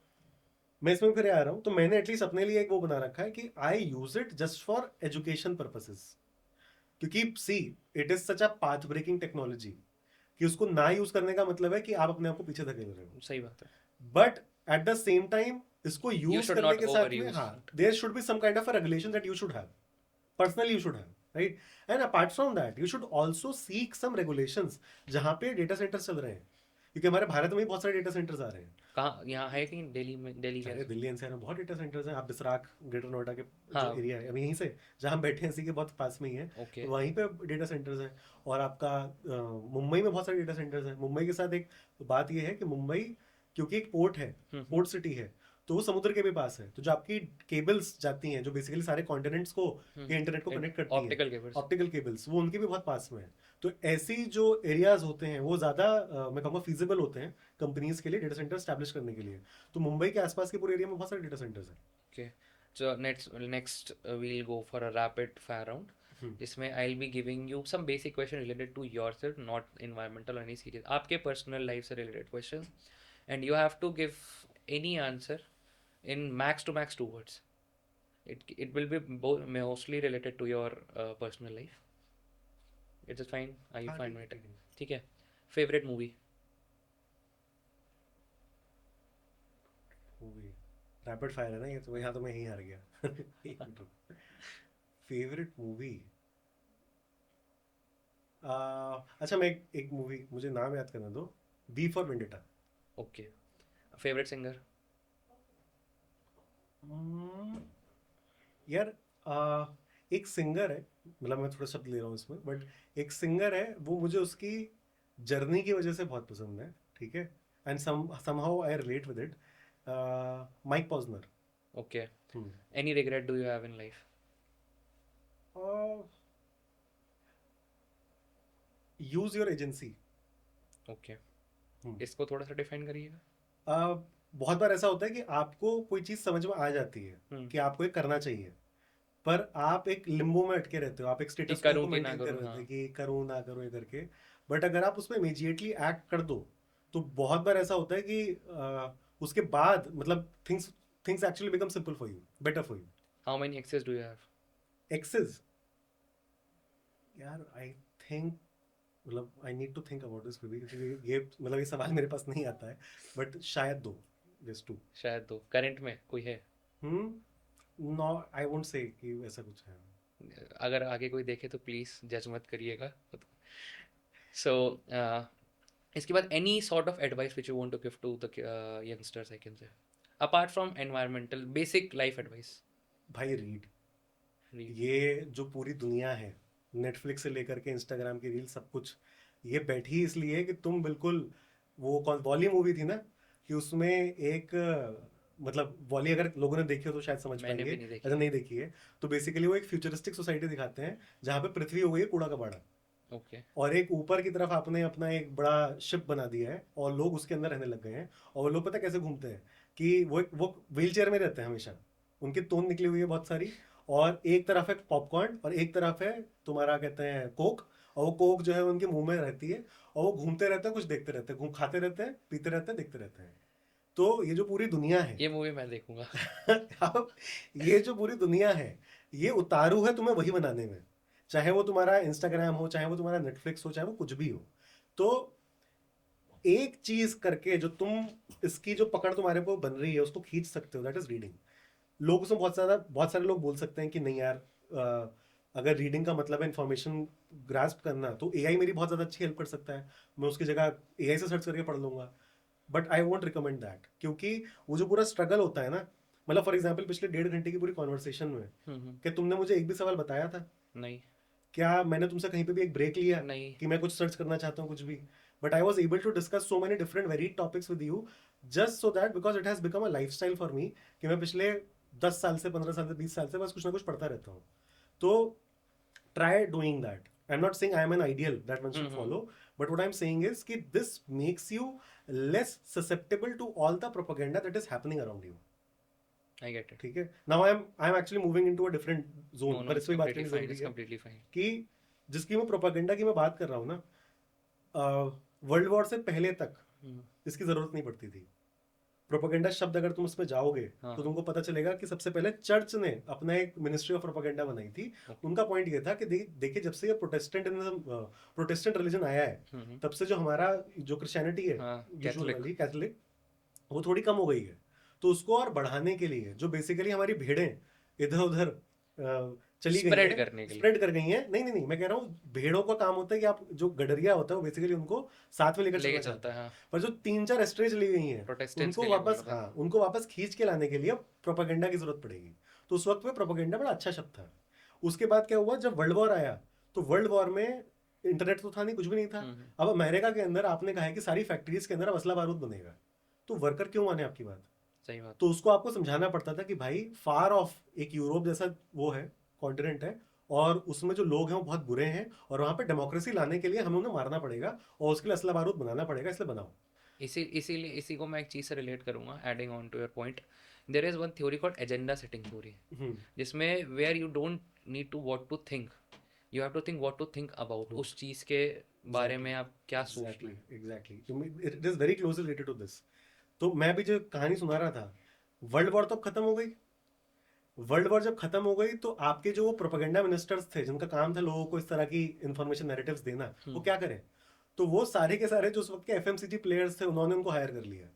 मैं इसमें फिर आ रहा हूँ, तो मैंने एटलीस्ट अपने लिए एक वो बना रखा है कि I use it just for education purposes, क्योंकि see it is such a path breaking technology कि उसको ना यूज करने का मतलब है कि आप अपने आप को पीछे धकेल रहे हो। सही बात है। But at the same time इसको You यूज should करने not के साथ में, overuse. हाँ, there should be some kind of a regulation that you should have, personally you should have, right? And apart from that you should also seek some regulations जहाँ पे data centres चल रहे हैं, क्योंकि हमारे भारत में भी बहुत सारे डेटा सेंटर्स आ रहे हैं। कहाँ यहाँ है कि दिल्ली में? दिल्ली के अरे आस- दिल्ली एनसीआर में बहुत डेटा सेंटर्स हैं। आप बिसराक, ग्रेटर नोएडा के जो हाँ, एरिया है, अभी यहीं से जहाँ हम बैठे हैं इसी के बहुत पास में ही है, ओके, तो वहीं पे डेटा सेंटर्स हैं। और आपका मुंबई में बहुत सारे डेटा सेंटर्स हैं। मुंबई के साथ एक बात ये है कि मुंबई क्योंकि एक पोर्ट है, पोर्ट सिटी है, तो वो समुद्र के भी पास है, तो जो आपकी केबल्स जाती हैं जो बेसिकली सारे कॉन्टिनेंट्स को के इंटरनेट को कनेक्ट करती हैं, ऑप्टिकल केबल्स। ऑप्टिकल केबल्स, वो उनके भी बहुत पास में है। तो ऐसी जो एरियाज होते हैं वो ज़्यादा मैं कहूँगा फीजिबल होते हैं कंपनीज के लिए डेटा सेंटर स्टैब्लिश करने के लिए। तो मुंबई के आसपास के पूरे एरिया में बहुत सारे डेटा सेंटर्स हैं। Okay, so next we'll go for a rapid fire round. जिसमें I'll be giving you some basic question related to yourself, not environmental or any serious. आपके personal life से related questions, and you have to give any answer in max to max 2 words. It will be mostly related to your personal life. It is fine. Are you हाँ, fine ठीक with है, it? ठीक है। ठीक है. Favorite movie? Movie rapid fire है ना ये, तो यहाँ तो मैं यहीं हार गया। एक मिनट रुको। फेवरेट मूवी, अच्छा मैं एक मूवी, मुझे नाम याद करने दो, V for Vendetta. Okay. Favorite singer? यार एक सिंगर है, मतलब मैं थोड़ा शब्द ले रहा हूँ इसमें, बट एक सिंगर है, वो मुझे उसकी जर्नी की वजह से बहुत पसंद है, ठीक है, and somehow I relate with it, Mike Posner. Okay. Any regret do you have in life? Use your agency. Okay. इसको थोड़ा सा डिफाइन करिएगा. बहुत बार ऐसा होता है कि आपको कोई चीज समझ में आ जाती है कि आपको ये करना चाहिए, पर आप एक लिम्बो में अटके रहते हो, आप एक स्टेटस को करूं कि ना मेंटेन कर करूं, रहे होते हाँ. हैं कि करूँ ना करूँ ये करके। बट अगर आप उसमें इमीडिएटली एक्ट कर दो, तो बहुत बार ऐसा होता है कि उसके बाद मतलब things things actually become simple for you, better for you. How many exes do you have? Exes, यार आई थिंक, मतलब I need to think about this, क्योंकि ये मतलब ये सवाल मेरे पास नहीं आता है, बट शायद दो, जस्ट टू। शायद दो. करंट में कोई है? नो, आई वोंट से कि ऐसा कुछ है। अगर आगे कोई देखे तो प्लीज जज मत करिएगा. सो इसके बाद any sort of advice which you want to give to the youngsters, I can say, apart from environmental, basic life advice. भाई रीड, ये जो पूरी दुनिया है, नेटफ्लिक्स से लेकर के इंस्टाग्राम की रील, सब कुछ ये बैठी इसलिए है कि तुम बिल्कुल, वो कौन वॉली मूवी थी ना, कि उसमें एक मतलब वॉली अगर लोगों ने देखी हो तो शायद समझ मैंने पाएंगे, भी नहीं देखी. अगर नहीं देखी है तो बेसिकली वो एक फ्यूचरिस्टिक सोसाइटी दिखाते हैं जहाँ पे पृथ्वी हो गई है कूड़ा कबाड़ा, ओके. और एक ऊपर की तरफ आपने अपना एक बड़ा शिप बना दिया है और लोग उसके अंदर रहने लग गए हैं। और वो लोग पता है कैसे घूमते हैं कि वो व्हील चेयर में रहते हैं हमेशा, उनकी तोंद निकली हुई है बहुत सारी, और एक तरफ है पॉपकॉर्न और एक तरफ है तुम्हारा कहते हैं कोक, और वो कोक जो है उनके मुंह में रहती है, और वो घूमते रहते हैं, कुछ देखते रहते हैं, घूम खाते रहते हैं, पीते रहते हैं, देखते रहते हैं। तो ये जो पूरी दुनिया है, ये मूवी मैं देखूंगा. अब ये जो पूरी दुनिया है, ये उतारू है तुम्हें वही बनाने में, चाहे वो तुम्हारा इंस्टाग्राम हो, चाहे वो तुम्हारा नेटफ्लिक्स हो, चाहे वो कुछ भी हो। तो एक चीज करके जो तुम, इसकी जो पकड़ तुम्हारे को बन रही है उसको खींच सकते हो, दैट इज रीडिंग। लोग उसमें बहुत सारे लोग बोल सकते हैं कि नहीं यार, अगर रीडिंग का मतलब है इन्फॉर्मेशन ग्रास्प करना, तो एआई मेरी बहुत ज़्यादा अच्छी हेल्प कर सकता है, मैं उसकी जगह एआई से सर्च करके पढ़ लूंगा। But I won't recommend that, क्योंकि वो जो पूरा स्ट्रगल होता है ना, मतलब फॉर एग्जाम्पल पिछले 1.5 घंटे की पूरी कॉन्वर्सेशन में क्या तुमने मुझे एक भी सवाल बताया था? नहीं. क्या मैंने तुमसे कहीं पे भी एक ब्रेक लिया नहीं. कि मैं कुछ सर्च करना चाहता हूँ कुछ भी? But I was able to discuss so many different varied topics with you, just so that because it has become a lifestyle for me, कि मैं पिछले 10 साल से, 15 साल से, 20 साल से बस कुछ ना कुछ पढ़ता रहता हूँ। तो try doing that. I'm not saying I'm an ideal that one should follow, but what I'm saying is कि this makes you less susceptible to all the propaganda that is happening around you. I get it. ठीक है? Now I'm actually moving into a different zone. No, पर it's इस पे बात completely करनी fine. जरूरी It's है completely fine. कि जिसकी मैं प्रोपागेंडा की मैं बात कर रहा हूँ ना, वर्ल्ड वॉर से पहले तक इसकी जरूरत नहीं पड़ती थी। प्रोपागेंडा शब्द अगर तुम उसमें जाओगे तो तुमको पता चलेगा कि सबसे पहले चर्च ने अपना एक मिनिस्ट्री ऑफ प्रोपागेंडा बनाई थी। उनका पॉइंट ये था कि देखिए जब से ये प्रोटेस्टेंट रिलीजन आया है, तब से जो हमारा जो क्रिश्चियनिटी है, यूजुअली कैथोलिक, वो थोड़ी कम हो गई है। तो उसको और बढ़ाने के लिए जो बेसिकली हमारी भेड़ें इधर उधर चली गई स्प्रेड हैं, करने के लिए। स्प्रेड कर गई हैं, नहीं नहीं नहीं, मैं कह रहा हूँ भेड़ों का काम होता है कि आप जो गडरिया होता है वो बेसिकली उनको साथ में लेकर लेके चलना चलता चाहता है। है, हाँ। पर जो 3-4 एस्ट्रे चली गई हैं प्रोटेस्टेंट्स उनको के लिए बोल वापस, रहा था। हाँ, उनको वापस खींच के लाने के लिए प्रोपागेंडा की जरूरत पड़ेगी। तो उस वक्त में प्रोपागेंडा बड़ा अच्छा शब्द था। उसके बाद क्या हुआ, जब वर्ल्ड वॉर आया तो वर्ल्ड वॉर में इंटरनेट तो था नहीं, कुछ भी नहीं था। अब अमेरिका के अंदर आपने कहा है कि सारी फैक्ट्रीज के अंदर अब असला बारूद बनेगा, तो वर्कर क्यों माने आपकी बात? सही बात। तो उसको आपको समझाना पड़ता था कि भाई फार ऑफ एक यूरोप जैसा वो है, कॉन्टिनेंट है, और उसमें जो लोग हैं वो बहुत बुरे हैं, और वहां पे डेमोक्रेसी लाने के लिए हमें उन्हें मारना पड़ेगा और उसके लिए असला बारूद बनाना पड़ेगा, इसलिए बनाओ। इसीलिए इसी को मैं एक चीज़ से रिलेट करूंगा, adding on to your point. There is one theory called agenda setting theory, hmm, जिसमें where you don't need to what to think, you have to think what to think about, उस चीज़ के बारे में आप क्या सोचना एग्जैक्टली है। Exactly, it is very closely related to this. तो मैं भी जो कहानी सुना रहा था, वर्ल्ड वॉर तो अब खत्म हो गई। वर्ल्ड वॉर जब खत्म हो गई तो आपके जो प्रोपेगेंडा मिनिस्टर्स थे जिनका काम था लोगों को इस तरह की इंफॉर्मेशन नैरेटिव्स देना, वो क्या करें? तो वो सारे के सारे जो उस वक्त के एफएमसीजी प्लेयर्स थे उन्होंने उनको हायर कर लिया।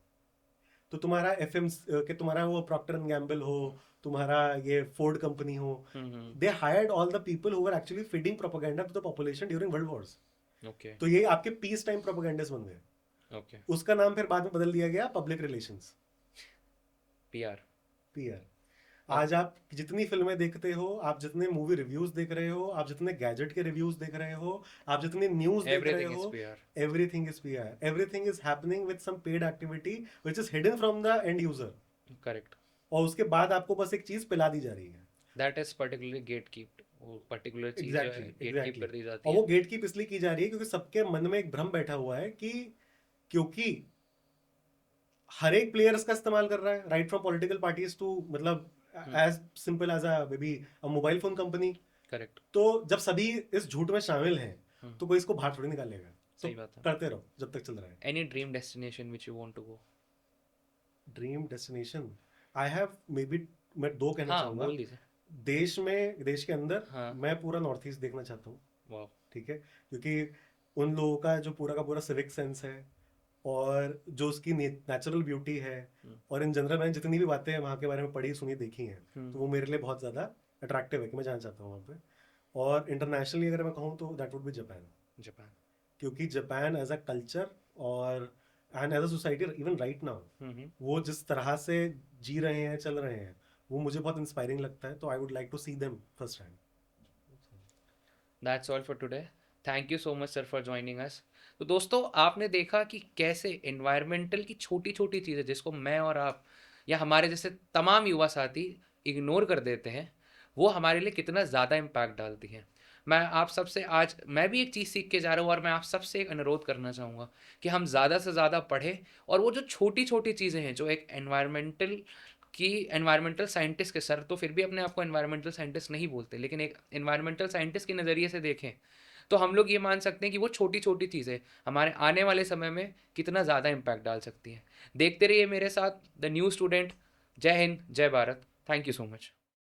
तो तुम्हारा एफएम के तुम्हारा वो प्रॉक्टर एंड गैम्बल हो, तुम्हारा ये फोर्ड कंपनी हो, they hired all the people who were actually feeding propaganda to the population during world wars. Okay. तो ये आपके पीस टाइम प्रोपेगेंडिस्ट बन गए। ओके। उसका नाम फिर बाद में बदल दिया गया पब्लिक रिलेशंस, पीआर। पीआर। आज आप जितनी फिल्में देखते हो, आप जितने मूवी रिव्यूज देख रहे हो, आप जितने गैजेट के रिव्यूज देख रहे हो, आप जितनी न्यूज देख रहे एवरीथिंग इज हो, PR. Everything is PR, everything is happening with some paid activity which is hidden from the end user, correct. और उसके बाद आपको बस एक चीज पिला दी जा रही है। That is particularly gate keeped, वो पर्टिकुलर चीज़ जो है एग्जैक्टली गेट कीप कर दी जाती और है। वो गेट कीप इसलिए की जा रही है क्योंकि सबके मन में एक भ्रम बैठा हुआ है कि क्योंकि हर एक प्लेयर्स का इस्तेमाल कर रहा है, right from political parties to मतलब as simple as a may a mobile phone company. Correct. तो जब सभी इस झूठ में शामिल हैं तो कोई इसको बाहर थोड़ी निकालेगा। तो सही बात है। करते रहो जब तक चल रहा है। Any dream destination which you want to go? Dream destination I have maybe, मैं दो कहना हाँ, चाहूंगा। बोल दीजिए। देश में, देश के अंदर हाँ। मैं पूरा नॉर्थ ईस्ट देखना चाहता हूँ। वाह। ठीक है, क्योंकि उन लोगों का जो पूरा का पूरा सिविक सेंस है और जो उसकी नेचुरल ब्यूटी है, और इन जनरल मैंने जितनी भी बातें वहाँ के बारे में पढ़ी सुनी देखी हैं, तो वो मेरे लिए बहुत ज़्यादा अट्रैक्टिव है कि मैं जाना चाहता हूँ वहाँ पे। और इंटरनेशनली अगर मैं कहूँ तो that would be Japan, Japan. क्योंकि जापान एज अ कल्चर और and as a society even right now वो जिस तरह से जी रहे हैं, चल रहे हैं, वो मुझे बहुत इंस्पायरिंग लगता है। तो I would like to see them first hand. That's all for today. Thank you so much sir for joining us. तो दोस्तों, आपने देखा कि कैसे एनवायरमेंटल की छोटी छोटी चीज़ें जिसको मैं और आप या हमारे जैसे तमाम युवा साथी इग्नोर कर देते हैं, वो हमारे लिए कितना ज़्यादा इम्पैक्ट डालती हैं। मैं आप सबसे आज मैं भी एक चीज़ सीख के जा रहा हूँ, और मैं आप सबसे एक अनुरोध करना चाहूँगा कि हम ज़्यादा से ज़्यादा पढ़ें, और वो जो छोटी छोटी चीज़ें हैं जो एक एनवायरमेंटल साइंटिस्ट के, सर तो फिर भी अपने आप को एनवायरमेंटल साइंटिस्ट नहीं बोलते, लेकिन एक एनवायरमेंटल साइंटिस्ट के नज़रिए से देखें तो हम लोग ये मान सकते हैं कि वो छोटी छोटी चीज़ें हमारे आने वाले समय में कितना ज़्यादा इम्पैक्ट डाल सकती हैं। देखते रहिए मेरे साथ द न्यू स्टूडेंट। जय हिंद, जय Bharat. Thank you so much.